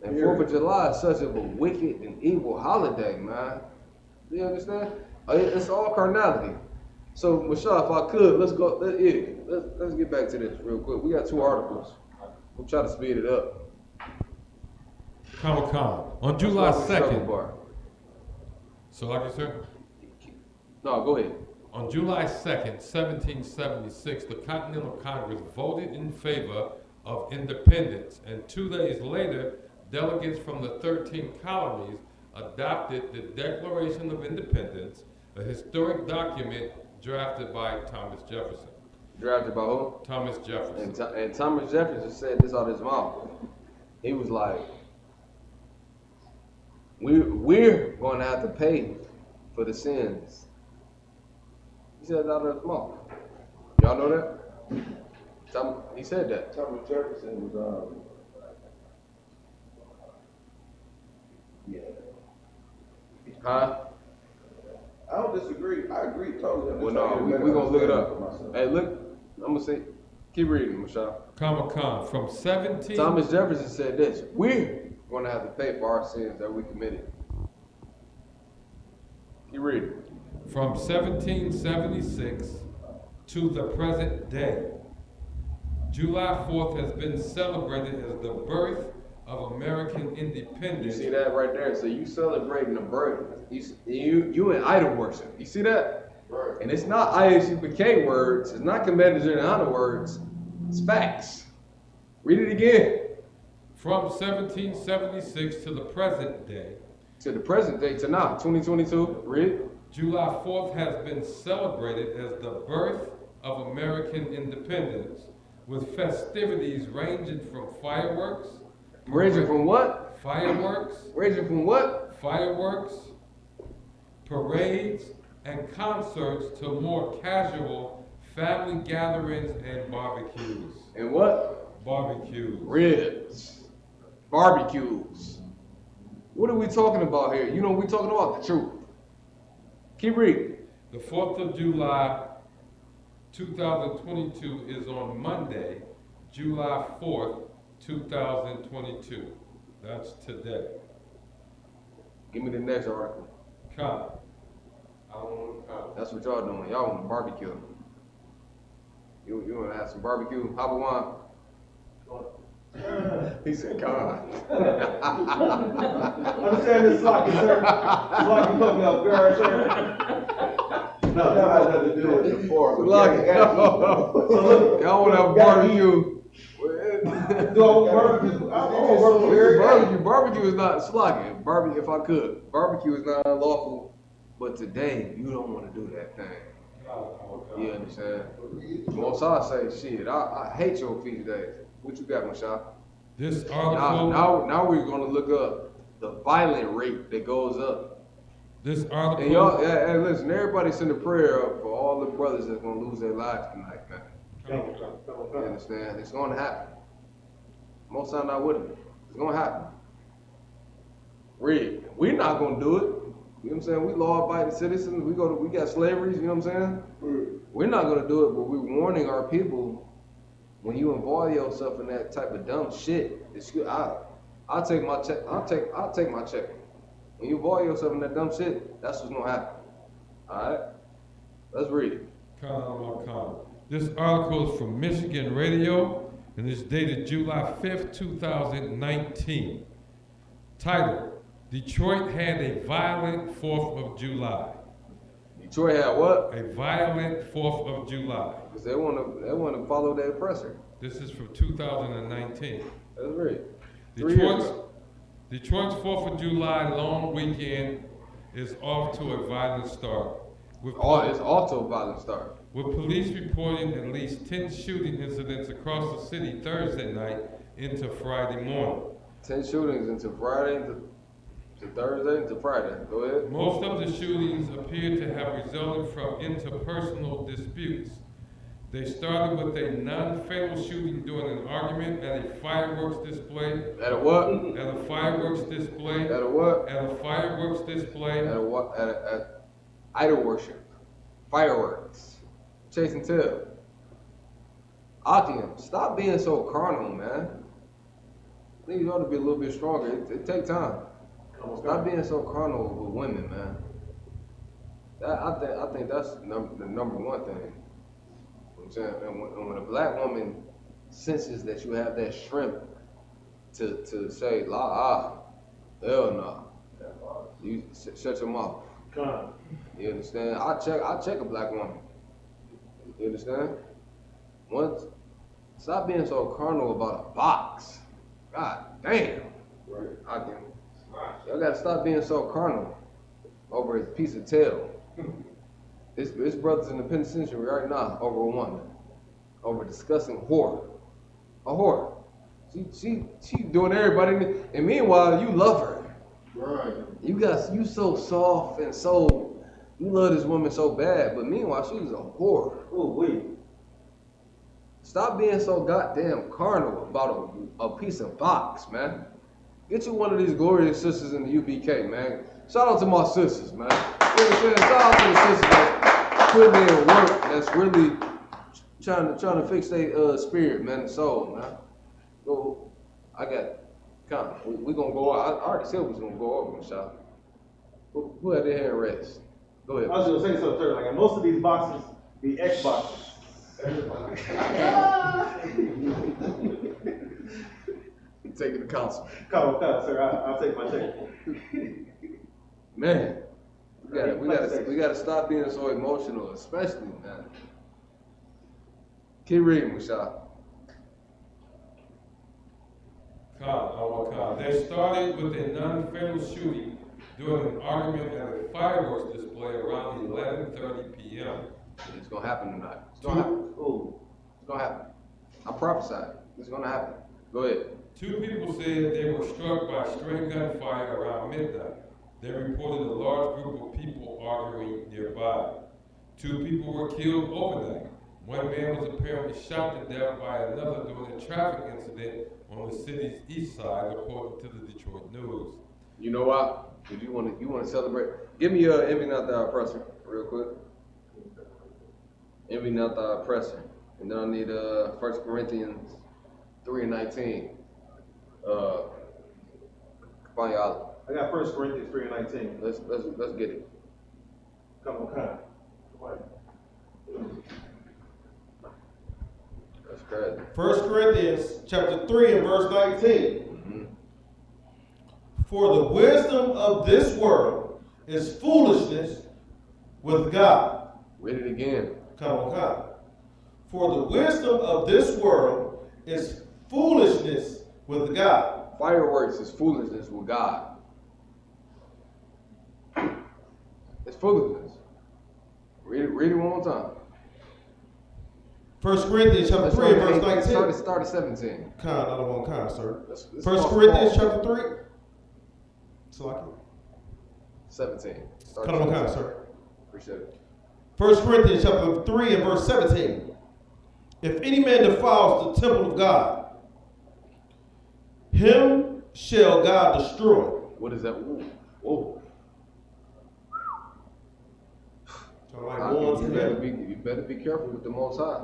And 4th of July is such a wicked and evil holiday, man. You understand? It's all carnality. So, Michelle, if I could, let's get back to this real quick. We got 2 articles. We'll try to speed it up. Comic on July 2nd. So, like you said? No, go ahead. On July 2nd, 1776, the Continental Congress voted in favor of independence, and 2 days later, delegates from the 13 colonies adopted the Declaration of Independence, a historic document drafted by Thomas Jefferson. Drafted by who? Thomas Jefferson. And Thomas Jefferson said this out of his mouth. He was like, we're going to have to pay for the sins. He said that out of his mouth. Y'all know that? He said that. Thomas Jefferson was Huh? I don't disagree. I agree totally. Well, no, we're going to look it up. Hey, look, I'm going to say, keep reading, Michelle. Comic-Con from 17... Thomas Jefferson said this, we're going to have to pay for our sins that we committed. Keep reading. From 1776 to the present day, July 4th has been celebrated as the birth of American independence. You see that right there? So you celebrating the birth. You in idol worship. You see that? Right. And it's not ISUPK words. It's not commanders in honor words. It's facts. Read it again. From 1776 to the present day. To the present day, to now, 2022. Read. July 4th has been celebrated as the birth of American independence, with festivities ranging from fireworks. Ranging from what? Fireworks. Ranging from what? Fireworks, parades, and concerts to more casual family gatherings and barbecues. And what? Barbecues. Ribs. Barbecues. What are we talking about here? You know, we're talking about the truth. Keep reading. The 4th of July, 2022 is on Monday, July 4th, 2022. That's today. Give me the next article. Come. I don't want to come. That's what y'all doing. Y'all want to barbecue. You want to have some barbecue? Hop one. He said, God. Understand this, Slocky, sir. Slocky coming up, girl, sir. No, that has nothing to do with the fork. Slocky, y'all want to have barbecue. Do I want barbecue? I want barbecue. Barbecue is not Slocky. Barbecue, if I could. Barbecue is not unlawful. But today, you don't want to do that thing. You understand? Most I say, shit, I hate your feast days. What you got, Mashah? This article. Now we're gonna look up the violent rate that goes up. This article. And y'all, hey, listen, everybody send a prayer up for all the brothers that's gonna lose their lives tonight, man. You understand? It's gonna happen. Most times I wouldn't. It's gonna happen. We're not gonna do it. You know what I'm saying? We law-abiding citizens. We got slaveries. You know what I'm saying? We're not gonna do it, but we're warning our people. When you involve yourself in that type of dumb shit, I'll take my check. I'll take my check. When you involve yourself in that dumb shit, that's what's gonna happen. All right, let's read it. This article is from Michigan Radio and is dated July 5th, 2019. Title: Detroit had a violent 4th of July. Detroit had what? A violent 4th of July. Because they want to follow their oppressor. This is from 2019. That's right. Detroit's 4th of July long weekend is off to a violent start. It's off to a violent start. With police reporting at least 10 shooting incidents across the city Thursday night into Friday morning. 10 shootings into Friday, to Thursday, to Friday. Go ahead. Most of the shootings appear to have resulted from interpersonal disputes. They started with a non-fatal shooting during an argument at a fireworks display. At a what? At a fireworks display. At a what? At a fireworks display. At a what? At idol worship. Fireworks. Chase and tell. Akim, stop being so carnal, man. Niggas ought to be a little bit stronger. It take time. Stop being so carnal with women, man. I think that's the number one thing. You know what I'm saying? And when a black woman senses that you have that shrimp to say, hell no. You shut your mouth. You understand? I check a black woman. You understand? Stop being so carnal about a box. God damn. Right. Y'all gotta stop being so carnal over a piece of tail. This brother's in the penitentiary right now over a woman, over discussing whore. A whore. She doing everybody, and meanwhile you love her. Right. You so soft and you love this woman so bad, but meanwhile she's a whore. Ooh, wait. Stop being so goddamn carnal about a piece of box, man. Get you one of these glorious sisters in the UBK, man. Shout out to my sisters, man. You know what I'm saying? Shout out to the sisters that put in work, that's really trying to fix their spirit, man, and soul, man. Go, we gonna go. I already said we was gonna go over, Michelle. Who had their hand raised? Go ahead. I was gonna say something, sir. Like most of these boxes be X boxes. Taking the counsel. Come on, sir. I'll take my check. Man, we gotta stop being so emotional, especially, man. Keep reading, Michelle. They started with a non-fatal shooting during an argument at a fireworks display around 11:30 p.m. It's gonna happen tonight. It's gonna happen. Ooh, it's gonna happen. I prophesied. It's gonna happen. Go ahead. 2 people said they were struck by stray gunfire around midnight. They reported a large group of people arguing nearby. 2 people were killed overnight. One man was apparently shot to death by another during a traffic incident on the city's east side, according to the Detroit News. You know why? Because you want to celebrate. Give me envy not thy oppressor real quick. Envy not thy oppressor. And then I need 1 Corinthians 3:19. Find y'all. I got 1 Corinthians 3:19. Let's get it. Come on, come. That's crazy. 1 Corinthians chapter 3 and verse 19. For the wisdom of this world is foolishness with God. Read it again. Come on, come. For the wisdom of this world is foolishness with God. Fireworks is foolishness with God. It's foolishness. Read it one more time. 1 Corinthians chapter 3 and verse 19. Start at 17. I don't want kind, sir. 1 Corinthians chapter 3. So I can. 17. Come on, kind, sir. Appreciate it. 1 Corinthians chapter 3 and verse 17. If any man defiles the temple of God, him shall God destroy. What is that? Whoa. You better be careful with the Most High.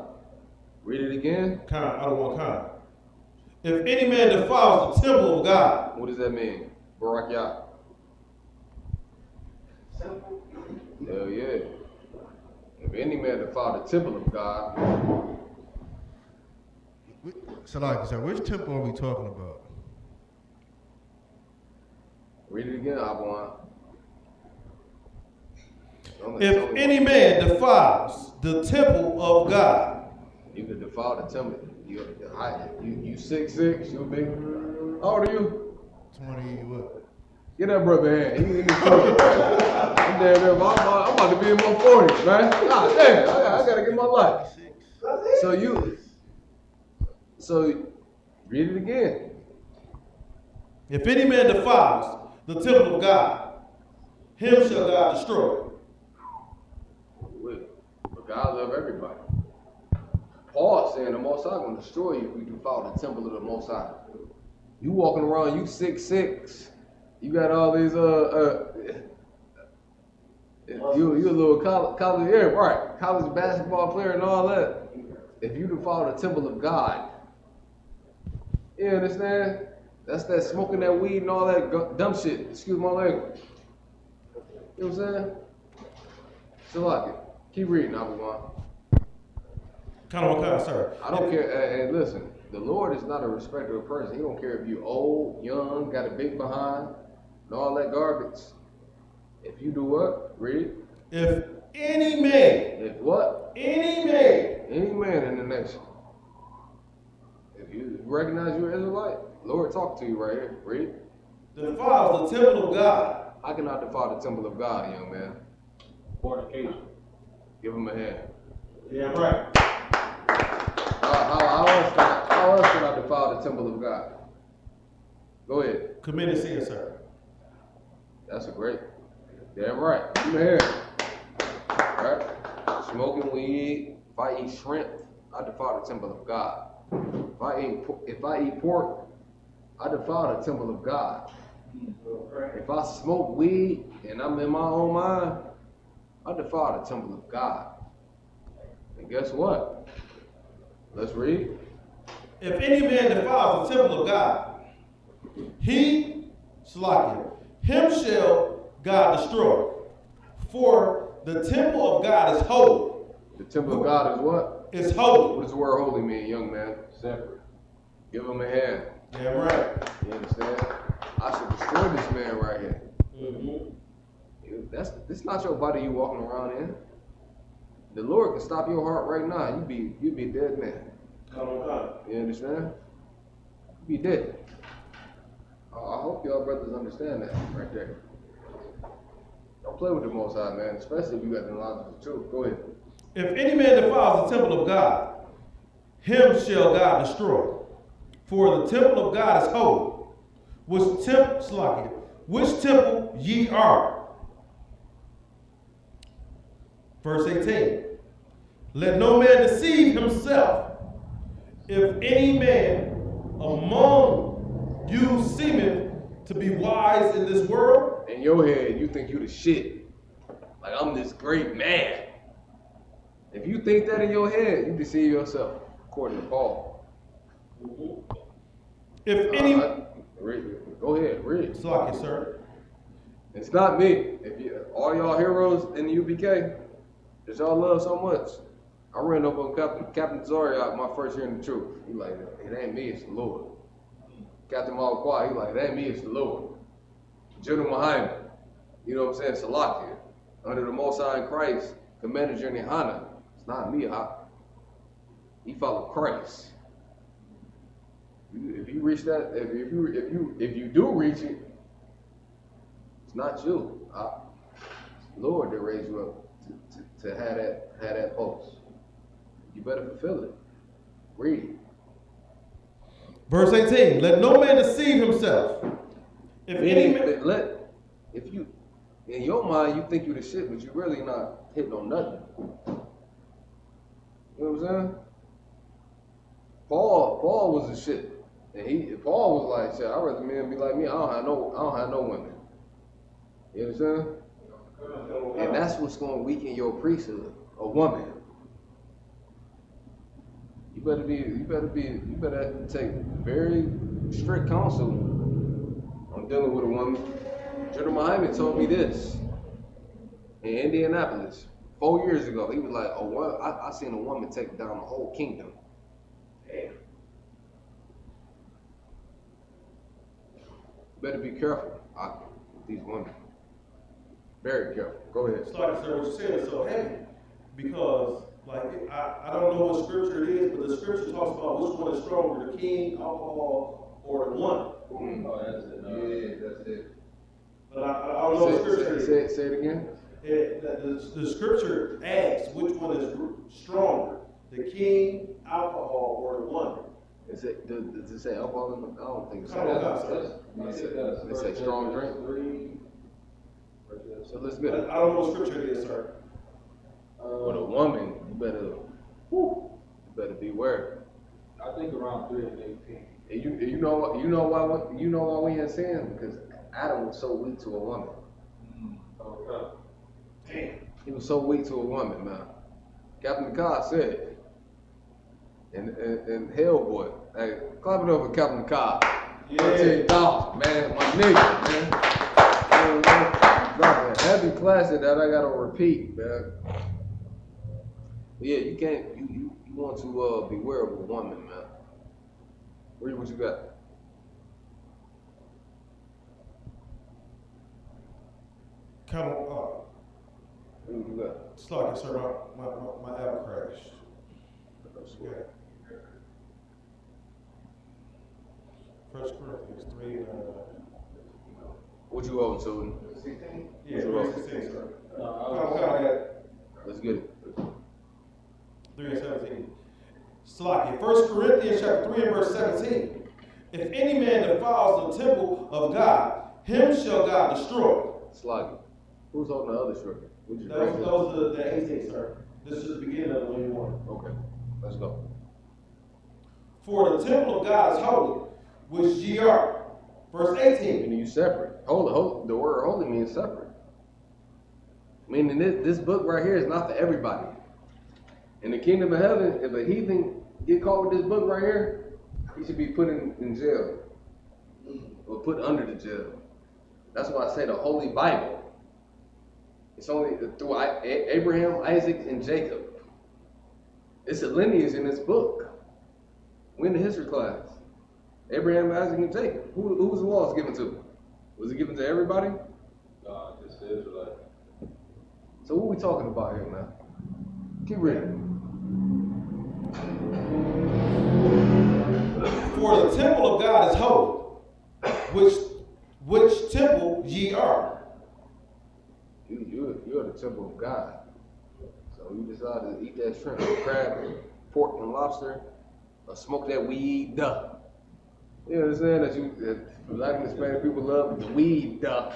Read it again. I don't want kind. If any man defiles the temple of God. What does that mean? Barak Yah. Hell yeah. If any man defile the temple of God. So which temple are we talking about? Read it again, Abuan. If any man defiles the temple of God. You can defile the temple. You 6'6", you big. How old are you? 20 what? Get that brother hand. He in his 20s. I'm damn near, I'm about to be in my 40s, man. God damn, I gotta get my life. So read it again. If any man defiles the temple of God, him shall God destroy. But God love everybody. Paul saying the Most High gonna destroy you if you defile the temple of the Most High. You walking around, you 6'6". You got all these you a little college right? College basketball player and all that. If you defile the temple of God, you understand? That's that smoking that weed and all that dumb shit. Excuse my language. You know what I'm saying? So like it. Keep reading, Abuwan. Sir. I don't care. And listen, the Lord is not a respecter of person. He don't care if you old, young, got a big behind, and all that garbage. If you do what? Read. If any man. If what? Any man. Any man in the nation. If you recognize you're an Israelite, Lord talk to you right here. Read. Defiles the temple of God. I cannot defile the temple of God, young man. Fornication. Give him a hand. Yeah, right. How else can I defile the temple of God? Go ahead. Committed sin, sir. That's a great. Damn right. Give me a hand. All right. Smoking weed. If I eat shrimp, I defile the temple of God. If I eat pork, I defile the temple of God. If I smoke weed and I'm in my own mind, I defile the temple of God. And guess what? Let's read. If any man defiles the temple of God, him shall God destroy. For the temple of God is holy. The temple of God is what? It's holy. What does the word holy mean, young man? Separate. Give him a hand. Yeah, right. You understand? I should destroy this man right here. Mm-hmm. This not your body you walking around in. The Lord can stop your heart right now. You be a dead man. You understand? You be dead. I hope y'all brothers understand that right there. Don't play with the Most High, man, especially if you got the knowledge of the truth. Go ahead. If any man defiles the temple of God, him shall God destroy. For the temple of God is holy. Which temple ye are. Verse 18. Let no man deceive himself. If any man among you seemeth to be wise in this world. In your head, you think you the shit. Like, I'm this great man. If you think that in your head, you deceive yourself, according to Paul. If any... Go ahead, read. Slocky, sir. It's not me. If you, all y'all heroes in the UBK, that y'all love so much. I ran up on Captain Zariak my first year in the truth. He like, it ain't me, it's the Lord. Captain Malquah, he like, it ain't me, it's the Lord. General Muhammad, you know what I'm saying, Salakia, under the Most High in Christ, Commander General Hana. It's not me, he followed Christ. If you reach that, if you do reach it, it's not you. It's the Lord that raised you up to have that post. You better fulfill it. Read. Verse 18, let no man deceive himself. If you, in your mind, you think you the shit, but you really not hitting on nothing. You know what I'm saying? Paul was the shit. And Paul was like, shit, I'd rather men be like me. I don't have no women. You understand? And that's what's going to weaken your priesthood, a woman. You better take very strict counsel on dealing with a woman. General Muhammad told me this in Indianapolis 4 years ago. He was like, I seen a woman take down the whole kingdom. Damn. Better be careful with these women. Very careful. Go ahead. It's like, sir, what you said is so heavy because, like, I don't know what scripture it is, but the scripture talks about which one is stronger, the king, alcohol, or the woman. Oh, that's it. Yeah, that's it. But I don't know what scripture it is. Say it again. The scripture asks which one is stronger, the king, alcohol, or the woman. Does it say alcohol? I don't think it's that. They say strong drink. So let's get it. I don't know what scripture it is, sir. With a woman, you better beware. I think around 3 and 18. And you know why we ain't sin? Because Adam was so weak to a woman. Okay. Damn. He was so weak to a woman, man. Captain Cobb said, and Hellboy, hey, clap it up for Captain Cobb. Yeah. $13, man, my nigga, man. Dropping a heavy classic that I gotta repeat, man. But yeah, you can't. You want to beware of a woman, man. Read what you got. Come on. Read what you got. Slocky, sir, my app crashed. Yeah. 1 Corinthians 3. What you owe, Tony? 16? Yeah, 16, sir. Let's get it. 3 and 17. Slocky. 1 Corinthians chapter 3 and verse 17. If any man defiles the temple of God, him shall God destroy. Slocky. Who's holding the other scripture? Those are the 18, sir. This is the beginning of the 21. Okay. Let's go. For the temple of God is holy, which ye are. Verse 18. Meaning you separate. Holy. The word holy means separate. Meaning this book right here is not for everybody. In the kingdom of heaven, if a heathen get caught with this book right here, he should be put in jail. Or put under the jail. That's why I say the Holy Bible. It's only through Abraham, Isaac, and Jacob. It's a lineage in this book. We're in the history class. Abraham, Isaac, and Jacob. Who was the laws given to? Was it given to everybody? No, just the Israelites. So what are we talking about here, man? Keep reading. For the temple of God is holy, which temple ye are. You're the temple of God. So you decide to eat that shrimp, crab, pork, and lobster, or smoke that weed duck. You understand that Black and Hispanic people love the weed duck.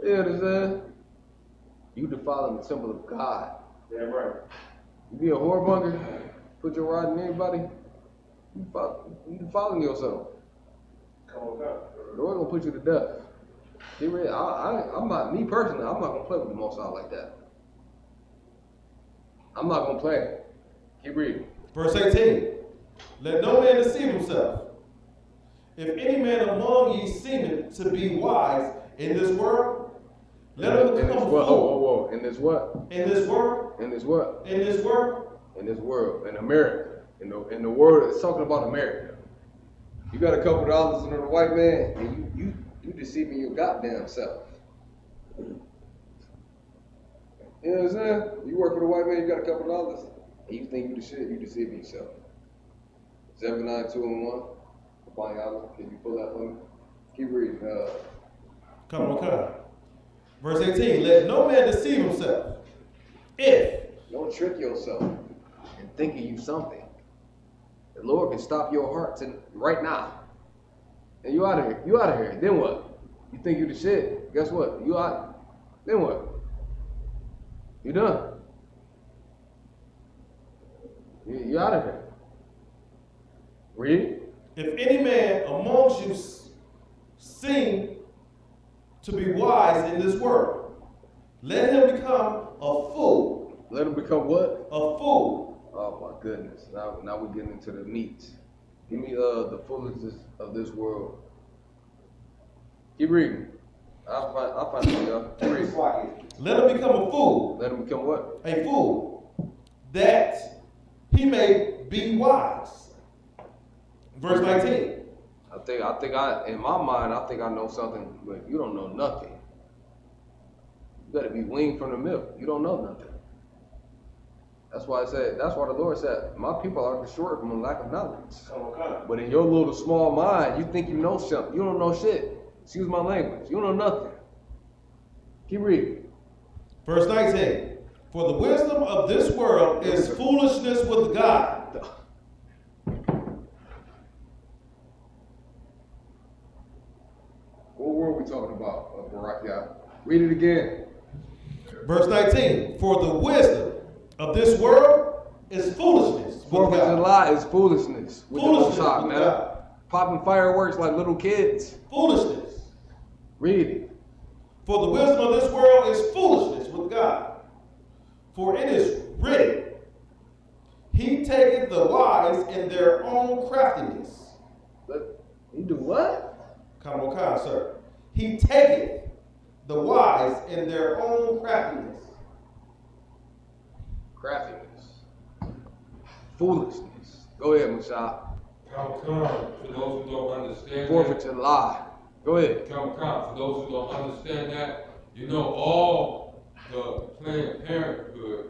You understand? You defiling the temple of God. Yeah, right. You be a whoremonger, put your rod in anybody, you defiling yourself. Come on, God. The Lord gonna put you to death. I'm not, me personally, I'm not gonna play with the Most High like that. I'm not gonna play. Keep reading. Verse 18. Let no man deceive himself. If any man among ye seemeth to be wise in this world, let him become a fool. In this what? In this world. In this what? In this world. In this world. In America. In the world, it's talking about America. You got a couple dollars and you're a white man, and you deceiving your goddamn self. You know what I'm saying? You work for the white man, you got a couple dollars, and you think you the shit, you deceiving yourself. 79211. Can you pull that for me? Keep reading. Come on. Verse 18. Let no man deceive himself. Don't trick yourself in thinking you something. The Lord can stop your heart right now. And you out of here. You out of here. Then what? You think you the shit. Guess what? You out. Then what? You done. You out of here. Read. If any man amongst you seem to be wise in this world, let him become a fool. Let him become what? A fool. Oh my goodness. Now we're getting into the meat. Give me the foolishness of this world. Keep reading. I'll find it, y'all. Keep reading. Let him become a fool. Let him become what? A fool. That he may be wise. Verse 19. In my mind, I think I know something, but you don't know nothing. You gotta be weaned from the milk. You don't know nothing. That's why the Lord said, my people are destroyed from a lack of knowledge. But in your little small mind, you think you know something. You don't know shit. Excuse my language. You don't know nothing. Keep reading. Verse 19. For the wisdom of this world is foolishness with God. What were we talking about, Barakia? Read it again. Verse 19. For the wisdom of this world is foolishness. Fourth of July is foolishness. Foolishness with God. Popping fireworks like little kids. Foolishness. Read it. For the wisdom of this world is foolishness with God. For it is written, He taketh the wise in their own craftiness. He do what? Come on, sir. He taketh the wise in their own craftiness. Craftiness. Foolishness. Go ahead, Mashah. Come, for those who don't understand 4th of July. Go ahead. Come, for those who don't understand that, you know all the Planned Parenthood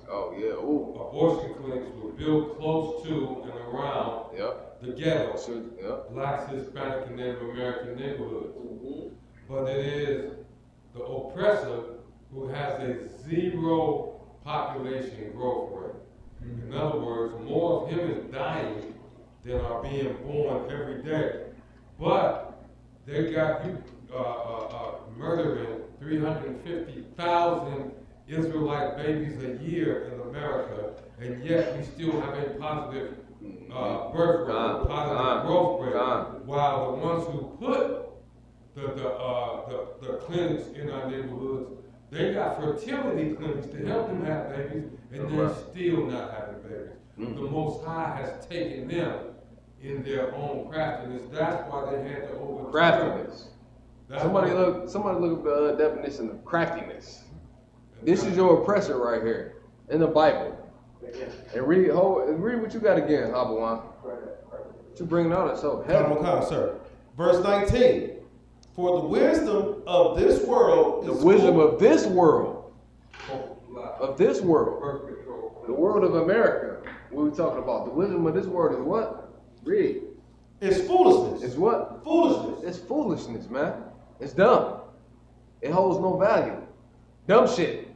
abortion clinics were built close to and around the ghetto, Blacks, Hispanic, and Native American neighborhoods. But it is the oppressor who has a zero population growth rate. In other words, more of him is dying than are being born every day. But they got you murdering 350,000 Israelite babies a year in America, and yet we still have a positive birth rate, positive growth rate, while the ones who put the clinics in our neighborhoods, they got fertility clinics to help them have babies, and they're still not having babies. The Most High has taken them in their own craftiness. That's why they had to overturn. Craftiness. Somebody look at the definition of craftiness. This is your oppressor right here in the Bible. And read what you got again, Habawan. What you bringing out is so heavy. Come, sir. Verse 19. For the wisdom of this world is the wisdom of this world. Of this world. The world of America. What are we talking about? The wisdom of this world is what? Read. It's foolishness. It's what? Foolishness. It's foolishness, man. It's dumb. It holds no value. Dumb shit.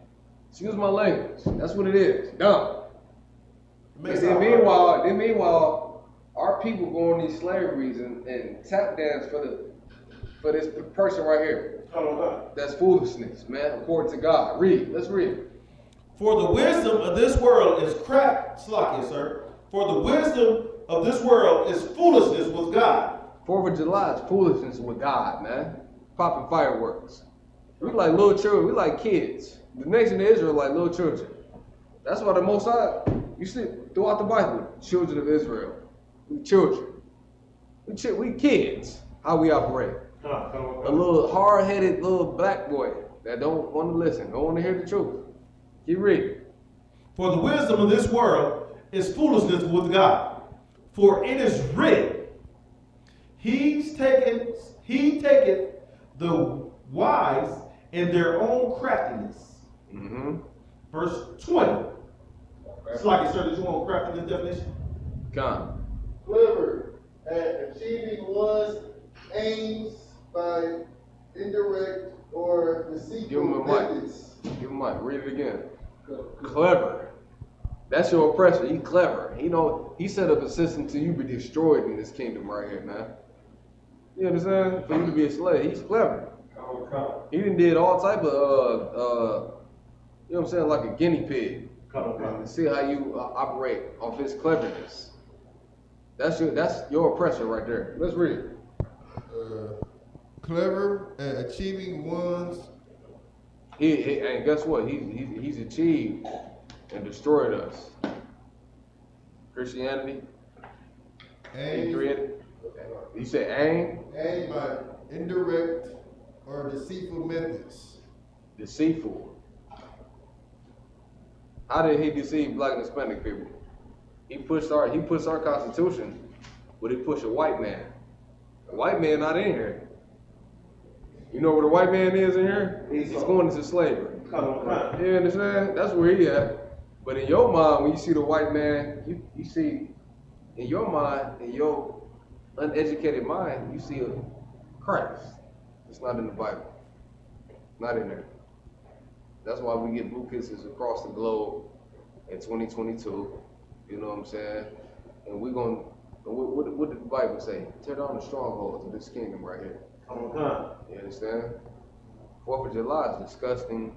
Excuse my language. That's what it is. Dumb. Then meanwhile, our people go on these slaveries and tap dance for this person right here. That's foolishness, man, according to God. Read. Let's read. For the wisdom of this world is For the wisdom of this world is foolishness with God. 4th of July is foolishness with God, man. Popping fireworks. We like little children. We like kids. The nation of Israel like little children. That's why the Most High, you see throughout the Bible, children of Israel. We children. We kids. How we operate. A little hard-headed little black boy that don't want to listen, don't want to hear the truth. Keep reading. For the wisdom of this world is foolishness with God. For it is written, He taketh the wise in their own craftiness. Mm-hmm. Verse 20. It's like it started your own craftiness definition. Come. Clever at achieving one's aims by indirect or deceitful methods. Give him a mic. Read it again. Clever. That's your oppressor. He clever. He set up a system to you be destroyed in this kingdom right here, man. You understand? For you to be a slave, he's clever. He done did all type of you know what I'm saying, like a guinea pig. And see how you operate off his cleverness. That's your oppressor right there. Let's read it. Clever at achieving one's. And guess what? He's achieved and destroyed us. Christianity. You said aim? Aim by indirect or deceitful methods. Deceitful. How did he deceive black and Hispanic people? He pushed our Constitution, but he pushed a white man. A white man not in here. You know where the white man is in here? He's going into slavery. You understand? That's where he at. But in your mind, when you see the white man, you see, in your mind, in your uneducated mind, you see a Christ. It's not in the Bible. Not in there. That's why we get blue kisses across the globe in 2022. You know what I'm saying? And we're going to, what did the Bible say? Tear down the strongholds of this kingdom right here. You understand? 4th of July is disgusting.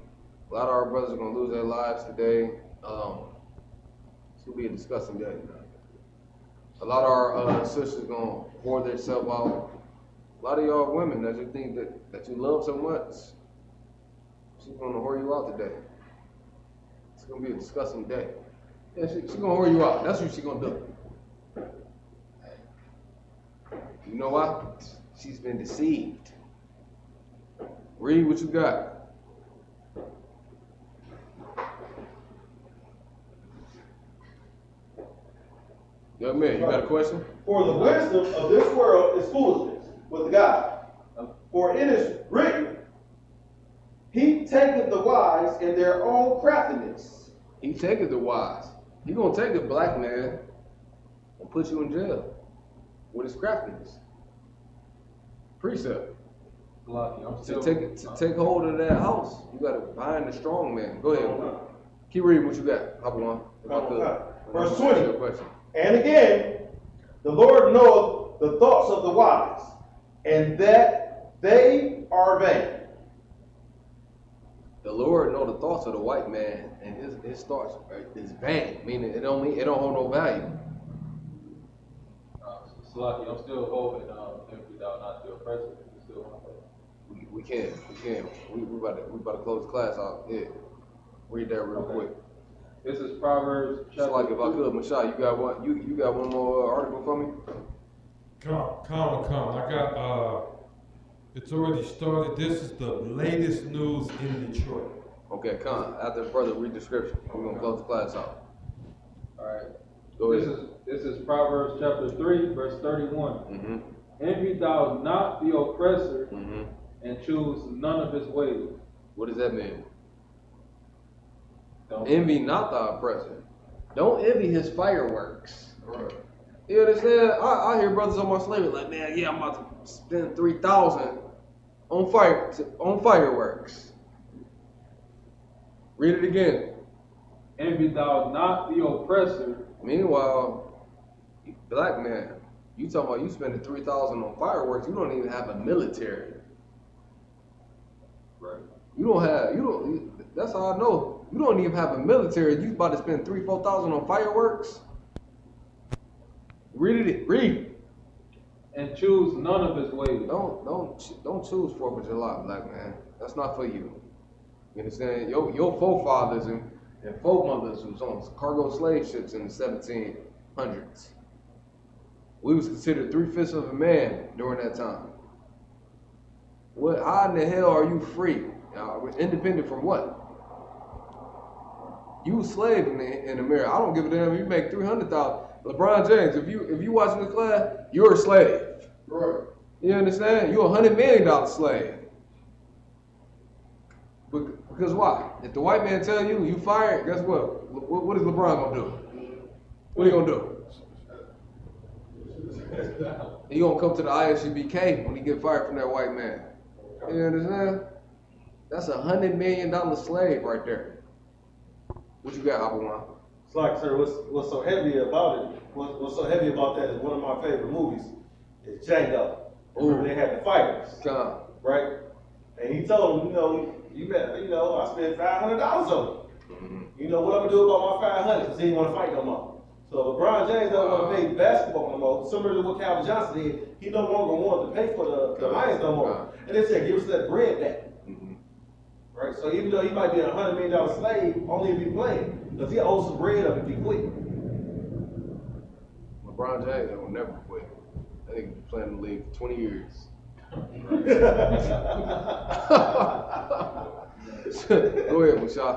A lot of our brothers are going to lose their lives today. It's going to be a disgusting day. A lot of our sisters are going to pour themselves out. A lot of y'all women that you think that you love so much, she's going to whore you out today. It's going to be a disgusting day. Yeah, she's going to whore you out. That's what she's going to do. You know why? She's been deceived. Read what you got. Young man, you got a question? For the wisdom of this world is foolishness with God. For it is written, He taketh the wise in their own craftiness. He taketh the wise. He gonna take a black man and put you in jail with his craftiness. Precept. To take hold of that house, you gotta bind the strong man. Go ahead. Keep reading what you got. Hop on. Verse 20. And again, the Lord knoweth the thoughts of the wise, and that they are vain. The Lord know the thoughts of the white man, and his thoughts is vain, meaning it don't hold no value. Slocky, I'm still holding if thou not the oppressor. We can't. We about to close the class out. Yeah. Read that real quick. This is Proverbs chapter. Just like if I could, Mashai, you got one. You got one more article for me? Come. I got. It's already started. This is the latest news in Detroit. Okay, come. After further read the scripture, we're gonna close the class out. All right. Go ahead. This is Proverbs chapter 3, verse 31. Mm-hmm. Envy thou not the oppressor, and choose none of his ways. What does that mean? Envy not the oppressor. Don't envy his fireworks. Right. You understand? I hear brothers on my slavery like, man, yeah, I'm about to spend $3,000 on fireworks. Read it again. Envy thou not the oppressor. Meanwhile, black man, you talking about you spending $3,000 on fireworks? You don't even have a military. Right. That's how I know. You don't even have a military. You about to spend $3,000-4,000 on fireworks? Read. and choose none of his ways. Don't choose 4th of July, black man. That's not for you. You understand? Your forefathers and foremothers was on cargo slave ships in the 1700s. We was considered 3/5 of a man during that time. What? How in the hell are you free? Independent from what? You a slave in America. I don't give a damn if you make 300,000. LeBron James, if you watching the class, you're a slave. Right. You understand? You're $100 million slave. Because why? If the white man tell you fired, guess what? What is LeBron gonna do? What are you gonna do? He gonna come to the ISUBK when he get fired from that white man. You understand? That's $100 million slave right there. What you got, Abawan? It's like, sir, what's so heavy about it? What's so heavy about that is one of my favorite movies is Django. Remember they had the fighters, right? And he told them, I spent $500 on it. You know what I'm gonna do about my $500? Because he didn't want to fight no more. So LeBron James doesn't want to play basketball no more. Similar to what Calvin Johnson did, he no longer wanted to pay for the Lions no more. And they said, give us that bread back. Right? So even though he might be a $100 million slave, only if he playing, because he owes some bread up if he quit. LeBron James will never quit. I think he's playing in the league for 20 years. Go ahead, Mushak.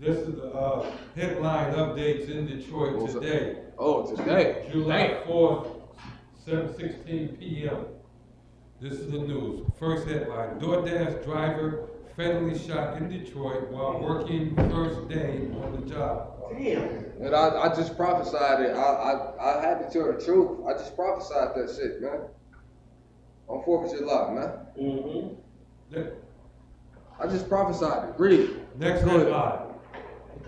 This is the headline updates in Detroit today. Oh, today? July 4th, 7:16 p.m. This is the news. First headline, DoorDash driver fatally shot in Detroit while working first day on the job. Damn. And I just prophesied it. I had to tell the truth. I just prophesied that shit, man. On 4th of July, man. I just prophesied it. Read it. Next headline.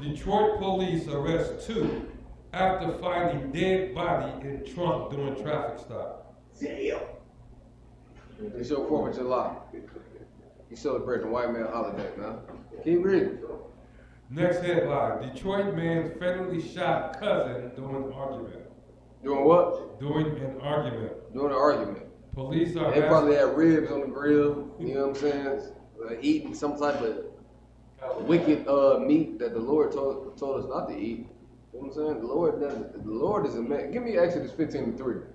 Detroit police arrest 2 after finding dead body in trunk during traffic stop. Damn. It's your 4th of July. You celebrating the white man holiday, man. Keep reading. Next headline. Detroit man fatally shot cousin during argument. Doing what? During an argument. During an argument. Police are They probably had ribs on the grill, you know what I'm saying? Eating some type of wicked meat that the Lord told us not to eat. You know what I'm saying? The Lord is a man. Give me Exodus 15:3.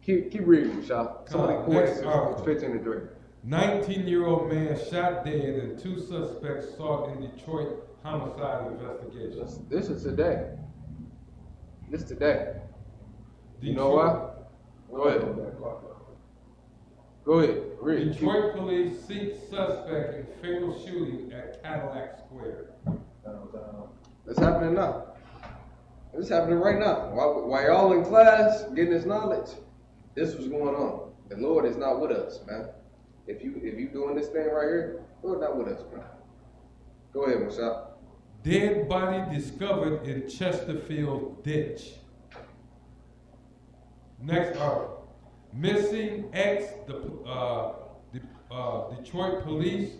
Keep reading, Michelle. Somebody points to 15:3. 19-year-old man shot dead and 2 suspects sought in Detroit homicide investigation. This is today. This today. You know why? Go ahead. Go ahead. Read. Detroit police seek suspect in fatal shooting at Cadillac Square. It's happening now. It's happening right now. While y'all in class getting this knowledge, this was going on. The Lord is not with us, man. If you doing this thing right here, the Lord not with us, man. Go ahead, Michelle. Dead body discovered in Chesterfield ditch. Next article. Missing Detroit Police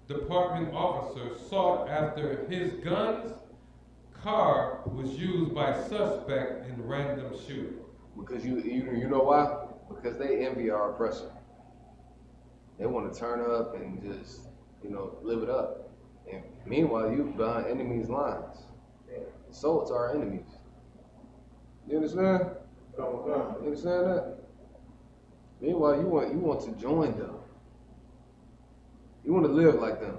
Department officer sought after his gun's car was used by suspect in random shooting. Because you know why? Because they envy our oppression. They want to turn up and just, live it up. And meanwhile, you behind enemies' lines. So it's our enemies. You understand? You understand that? Meanwhile, you want to join them. You want to live like them.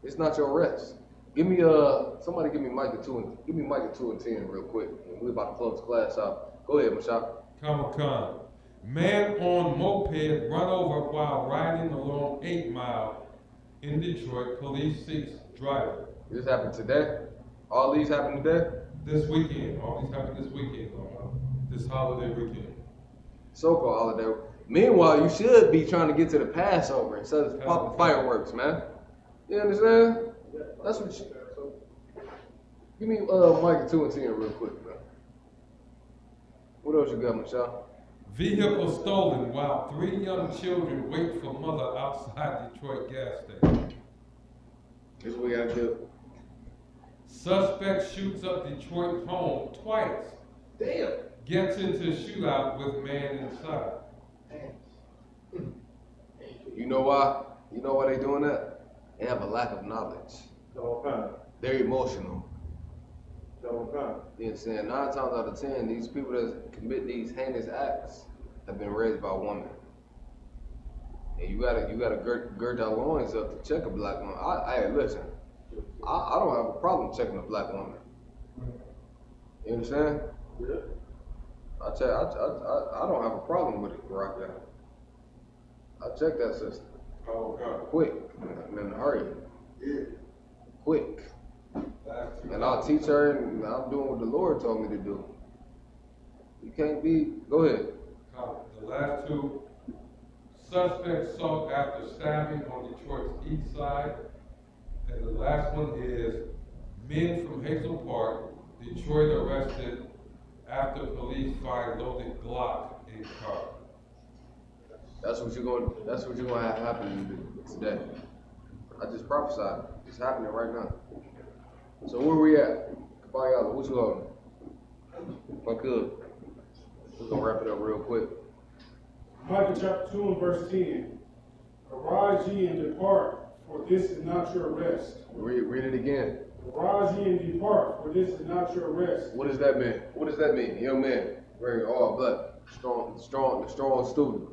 It's not your rest. Somebody give me Micah 2 and 10 real quick. We're about to close the class out. Go ahead, Mashak. Comic-Con. Man on moped run over while riding along 8 Mile in Detroit. Police seeks driver. This happened today? All these happened today? This weekend. All these happened this weekend. This holiday weekend. So-called holiday. Meanwhile, you should be trying to get to the Passover instead of popping fireworks, man. You understand? That's what you... Give me Micah 2 and 10 real quick, man. What else you got, Michelle? Vehicle stolen while 3 young children wait for mother outside Detroit gas station. This is what we gotta do. Suspect shoots up Detroit home twice. Damn. gets into a shootout with man inside. You know why? You know why they doing that? They have a lack of knowledge. They're emotional. You know what I'm saying? 9 times out of 10, these people that commit these heinous acts have been raised by women. And you gotta gird your loins up to check a black woman. Hey, listen, I don't have a problem checking a black woman. You understand? Yeah. I don't have a problem with it, Rock. I check that sister. Oh, God. Quick, in a hurry. Yeah. Quick. And I'll teach her, and I'm doing what the Lord told me to do. You can't be, go ahead. The last 2 suspects sought after stabbing on Detroit's east side. And the last one is men from Hazel Park, Detroit arrested after police find loaded Glock in car. That's what you're gonna have happen today. I just prophesied. It's happening right now. So where we at? Kabayala, what you holding? If I could, we're gonna wrap it up real quick. Micah chapter 2 and verse 10. Arise ye and depart, for this is not your rest. Read it again. Arise ye and depart, for this is not your rest. What does that mean? What does that mean? Young man, wearing all black, strong student.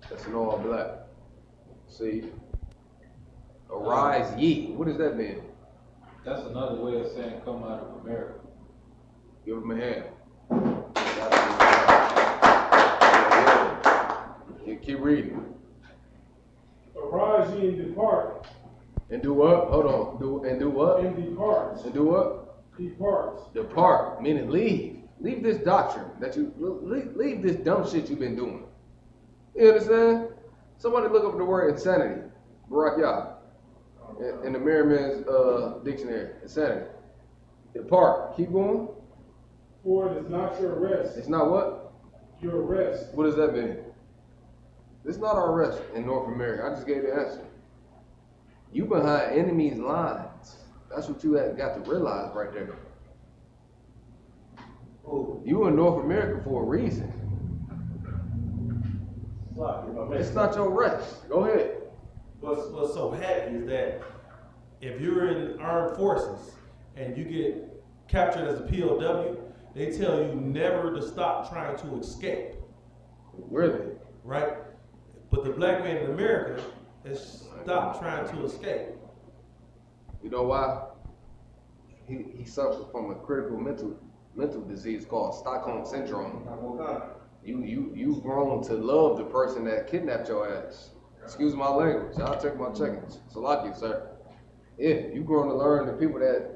That's an all black. See? Arise ye. What does that mean? That's another way of saying come out of America. Give him a hand. Keep reading. Arise ye and depart. And do what? Hold on. Do what? And depart. And do what? Depart. Depart, meaning leave. Leave this doctrine that you leave this dumb shit you've been doing. You understand? Somebody look up the word insanity. Barak Yah. In the Merriman's dictionary. Insanity. Depart. Keep going. For it is not your rest. It's not what? Your rest. What does that mean? It's not our rest in North America. I just gave the answer. You behind enemy's lines. That's what you got to realize right there. You in North America for a reason. It's not your rest. Go ahead. What's so happy is that if you're in armed forces and you get captured as a POW, they tell you never to stop trying to escape. Really? Right? But the black man in America has stopped trying to escape. You know why? He suffered from a critical mental disease called Stockholm Syndrome. You've grown to love the person that kidnapped your ass. Excuse my language. I'll take my checkings. Salaki, sir. Yeah, you've grown to learn the people that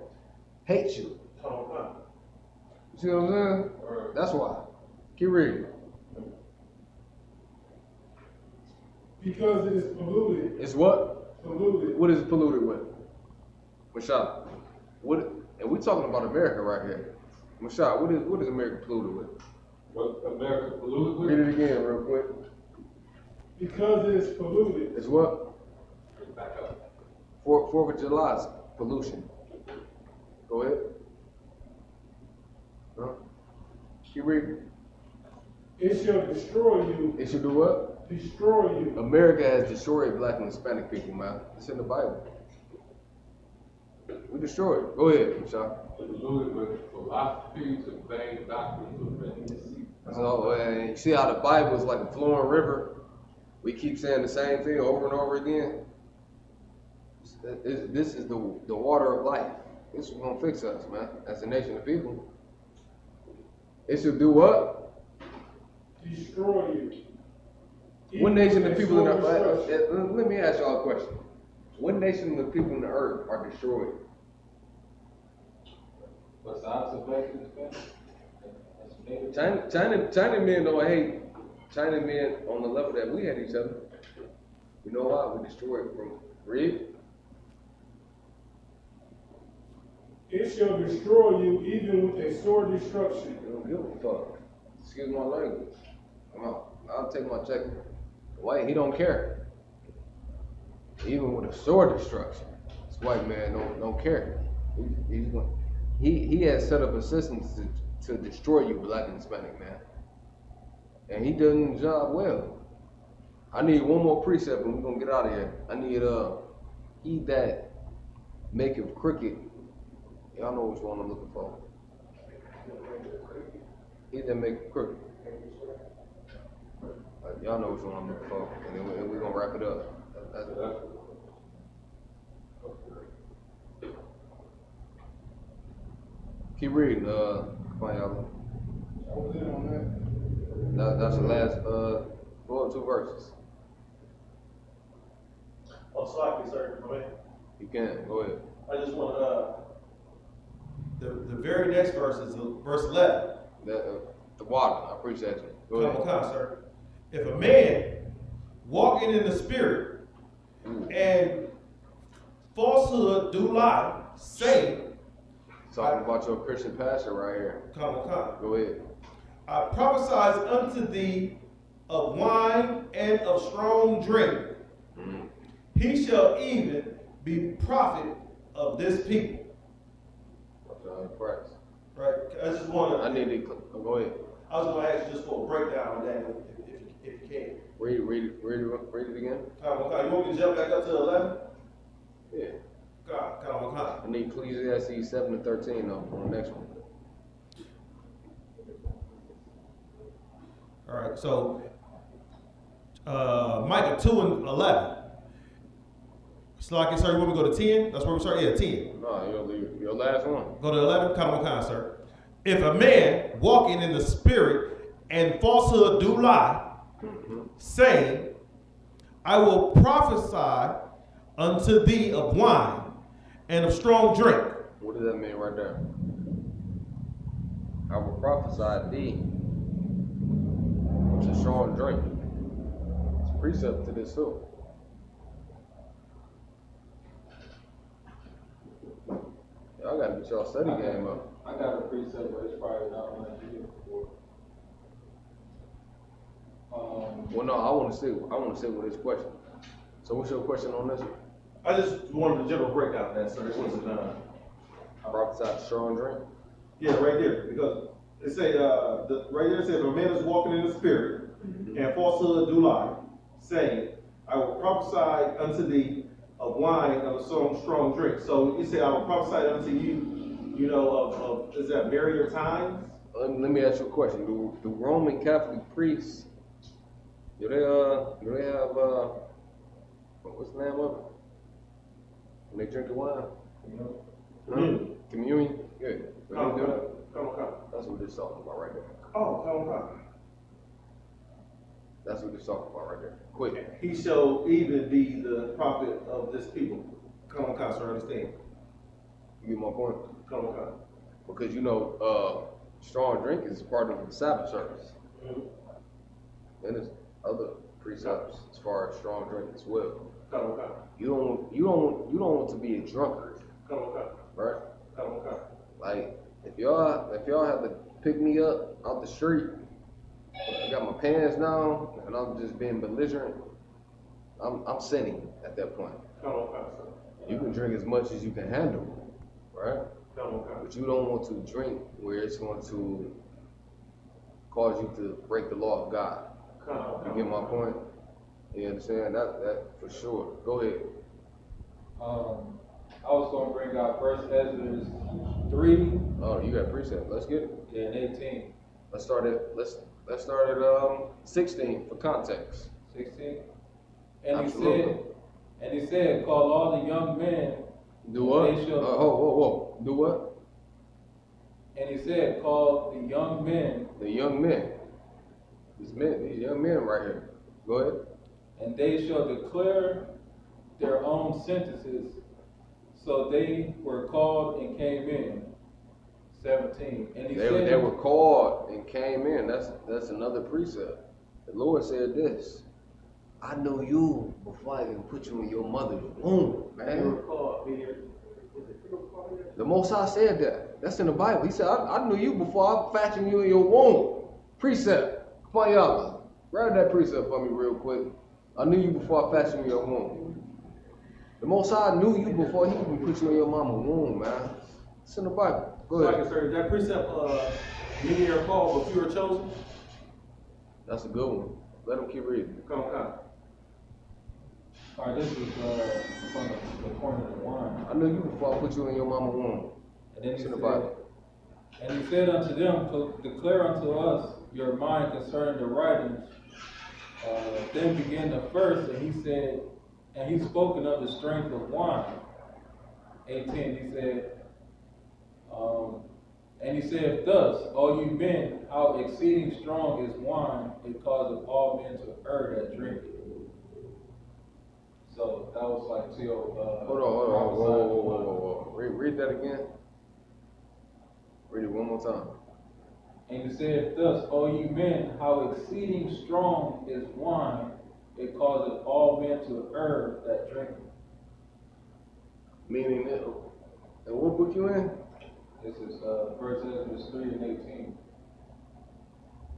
hate you. You see what I'm saying? That's why. Keep reading. Because it is polluted. It's what? Polluted. What is it polluted with? Mashah. And we're talking about America right here. Mashah, what is America polluted with? What America polluted with? Read it again real quick. Because it is polluted. It's what? Back up. 4th of July's pollution. Go ahead. Huh? Keep reading. It shall destroy you. It shall do what? Destroy you. America has destroyed black and Hispanic people, man. It's in the Bible. We destroyed. Go ahead, Mashah. Polluted with philosophies and vain doctrines of men. So, you see how the Bible is like a flowing river? We keep saying the same thing over and over again. This is the water of life. This is going to fix us, man, as a nation of people. It should do what? Destroy you. What nation of people in the earth? Let me ask y'all a question. What nation of people in the earth are destroyed? Besides the black China men don't hate China men on the level that we had each other. You know why? We destroyed from read. It shall destroy you even with a sore destruction. You don't give a fuck. Excuse my language. Come on. I'll take my check. White, he don't care. Even with a sore destruction. This white man don't care. He has set up a system to destroy you, black and Hispanic man. And he done the job well. I need one more precept and we're gonna get out of here. I need he that maketh crooked. Y'all know which one I'm looking for. He that maketh crooked. Y'all know which one I'm looking for. And then we're gonna wrap it up. Keep reading, come on, y'all. I was in on that. That's the last 2 verses. Oh, sorry, sir. Go ahead. You can, go ahead. I just want the very next verse is verse 11. The water, I appreciate you. Go ahead. Come on, sir. If a man walking in the spirit and falsehood do lie, say, talking about your Christian pastor right here. Come. Go ahead. I prophesy unto thee of wine and of strong drink. He shall even be prophet of this people. Christ. Right? I just want to. I need to go ahead. I was going to ask you just for a breakdown of that, if you can. Read it again. Come. You want me to jump back up to 11? Yeah. Come. I need Ecclesiastes 7 and 13 though on the next one. All right, so Micah 2 and 11. So like, sir, you want me to go to 10? That's where we start? Yeah, 10. No, your last one. Go to 11, come, sir. If a man walking in the spirit and falsehood do lie, saying, I will prophesy unto thee of wine and of strong drink. What does that mean right there? I will prophesy thee to strong drink. It's a precept to this too. Y'all gotta get y'all study game up. I got a precept, but it's probably not one that you did before. Well, no, I want to see with this question. So, what's your question on this? I just wanted a general breakdown of that, sir. It wasn't prophesy strong drink. Yeah, right there, because it say right there it says, if a man is walking in the spirit and falsehood do lie, saying, I will prophesy unto thee of wine of a strong drink. So you say, I will prophesy unto you, of is that merrier times? Let me ask you a question. Do Roman Catholic priests, do they have what's the name of it? When they drink the wine? Communion? Yeah. Come. That's what it's talking about right there. Oh, come. That's what it's talking about right there. Quick. He shall even be the prophet of this people. Come, sir, understand. You get my point? Come. Because strong drink is part of the Sabbath service. And there's other precepts as far as strong drink as well. Come. You don't want to be a drunkard. Come. Right? Come. Like if y'all have to pick me up out the street, I got my pants down and I'm just being belligerent, I'm sinning at that point. You can drink as much as you can handle, right? But you don't want to drink where it's going to cause you to break the law of God. You get my point? You understand? That for sure. Go ahead. I was going to bring out 1 Ezra 3. Oh, you got precept. Let's get it. Yeah, and 18. Let's start at 16 for context. 16. Absolutely. He said, call all the young men. Do what? Whoa. Do what? And he said, call the young men. The young men. These young men right here. Go ahead. And they shall declare their own sentences. So they were called and came in. 17. And they were called and came in. That's another precept. The Lord said this. I know you before I even put you in your mother's womb, man. You were called, the Most High said that. That's in the Bible. He said, I knew you before I fashioned you in your womb. Precept. Come on, y'all. Grab that precept for me real quick. I knew you before I fashioned you in your womb. The Most High knew you before he even put you in your mama's womb, man. It's in the Bible. Go ahead. Sir, that precept Many are called, but few are chosen. That's a good one. Let them keep reading. Come on. All right, this is from the point of the wine. I know you before I put you in your mama womb. And then he To the said, Bible. and he said unto them, declare unto us your mind concerning the writings. Then began the first, and he said, and he spoken of the strength of wine. 18, he said, and he said, thus, all you men, how exceeding strong is wine, it causeth all men to err that drink it. So that was like till. Hold on. Whoa. Read that again. Read it one more time. And he said, thus, all you men, how exceeding strong is wine, it causeth all men to err that drink it. Meaning that, and what book you in? This is 1 Ezra 3 and 18.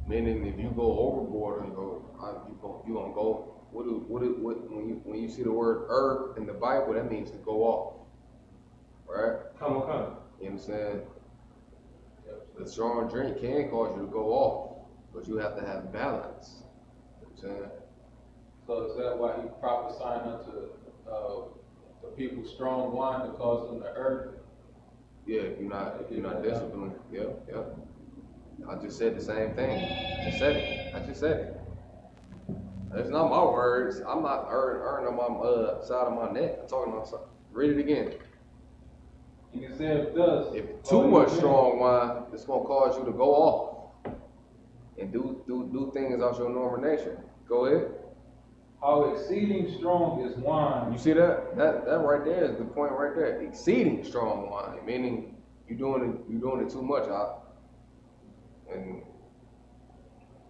Meaning if you go overboard and you gonna go. When you see the word err in the Bible, that means to go off. Right? Come on. You understand? The strong drink can cause you to go off, but you have to have balance. You know what I'm saying? So is that why he prophesying unto the people strong wine to cause them to err? Yeah, if you're not disciplined. Yep. I just said the same thing. I just said it. It's not my words. I'm not erring on my side of my neck. I'm talking about something. Read it again. You can say it does. If too much strong wine, it's gonna cause you to go off and do things out your normal nature. Go ahead. How exceeding strong is wine. You see that? That right there is the point right there. Exceeding strong wine, meaning you're doing it too much. And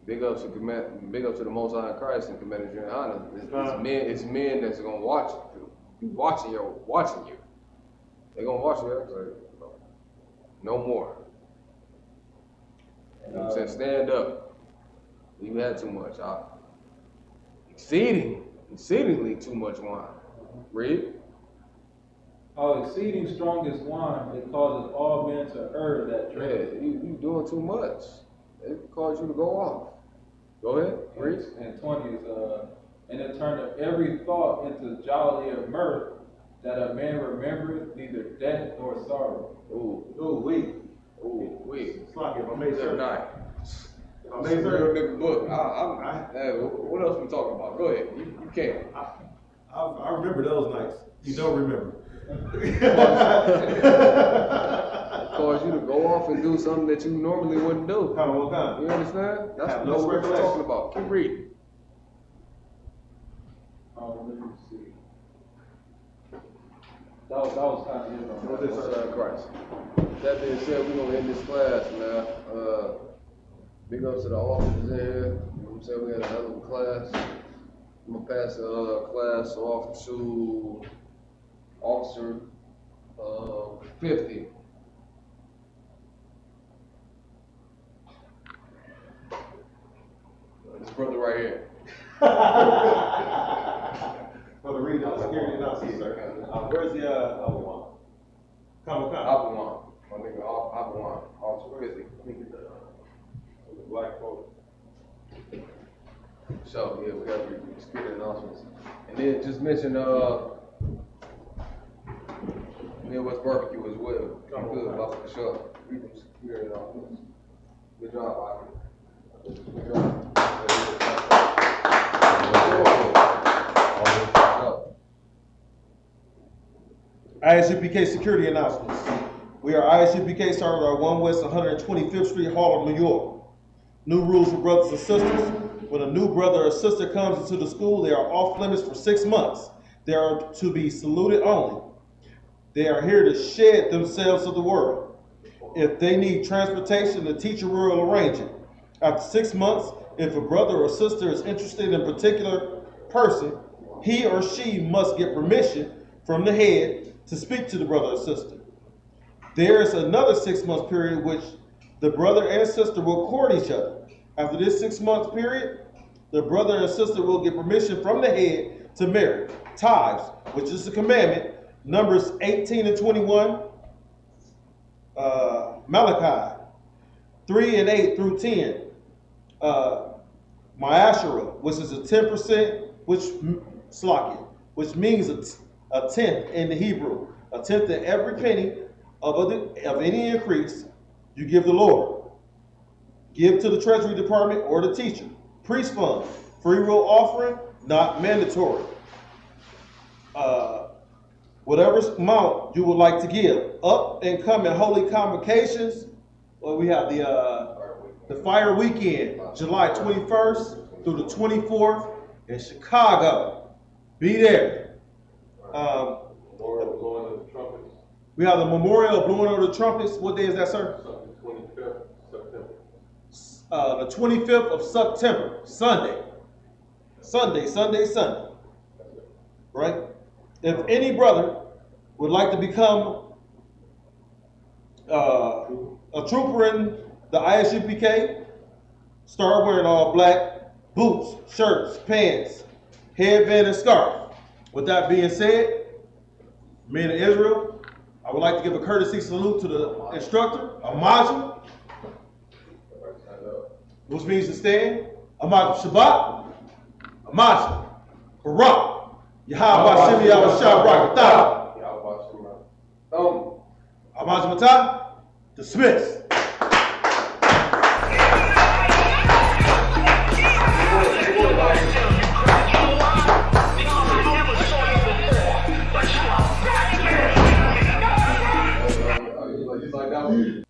big up to the Most High in Christ and commended you in honor. It's men that's gonna watch you. Watching you. They're gonna watch you. Like, no more. You know what I'm saying? Stand up. You had too much. Exceedingly too much wine. Read. How exceeding strong is wine, it causes all men to err that drink. Yeah, you doing too much. It cause you to go off. Go ahead, read. And 20 is, and it turneth every thought into jollity of mirth, that a man remembereth neither death nor sorrow. Wait. Sloppy, if I may say. If I may say. Real nigga book. What else we talking about? Go ahead. You can. I remember those nights. You don't remember. Cause you to go off and do something that you normally wouldn't do. Come on. You understand? That's no what we're talking about. Keep reading. Let me see. That was kind of it. Most High Christ. That being said, we're gonna end this class, man. Big up to the officers in here. You know what I'm saying? We had a hell of a class. I'm gonna pass the class off to Officer 50. This brother right here. For the reason of security announcement, sir. Where's the Abuwan? Come on. Abuwan. My nigga Abuwan. Officer 50. Let me get the black folks. So yeah, we got to read the security announcements. And then just mention Midwest Barbecue as well. Come good, for sure. Read them security announcements. Good job, Bobby. Good job. ISUPK security announcements. We are ISUPK started at 1 West 125th Street, Harlem, New York. New rules for brothers and sisters. When a new brother or sister comes into the school, they are off limits for 6 months. They are to be saluted only. They are here to shed themselves to the world. If they need transportation, the teacher will arrange it. After 6 months, if a brother or sister is interested in a particular person, he or she must get permission from the head to speak to the brother or sister. There is another 6 month period which the brother and sister will court each other. After this 6 month period, the brother and sister will get permission from the head to marry. Tithes, which is the commandment, Numbers 18 and 21, Malachi. 3 and 8 through 10. Ma'ashara, which is a 10%, which means a tenth in the Hebrew. A tenth of every penny of any increase you give the Lord. Give to the Treasury Department or the teacher. Priest fund, free will offering, not mandatory. Whatever amount you would like to give. Up and coming holy convocations. Well, we have the Fire Weekend, July 21st through the 24th in Chicago. Be there. We have the Memorial Blowing of the Trumpets. What day is that, sir? 25th September. The 25th of September, Sunday. Sunday. Right? If any brother would like to become a trooper in the ISUPK, start wearing all black, boots, shirts, pants, headband, and scarf. With that being said, men of Israel, I would like to give a courtesy salute to the instructor, Amaju, which means to stand. Amaju Shabbat, Amaju, Barak, Yahweh Shemi Yahweh Barakatah, Amaju Matah, dismiss. He's like that.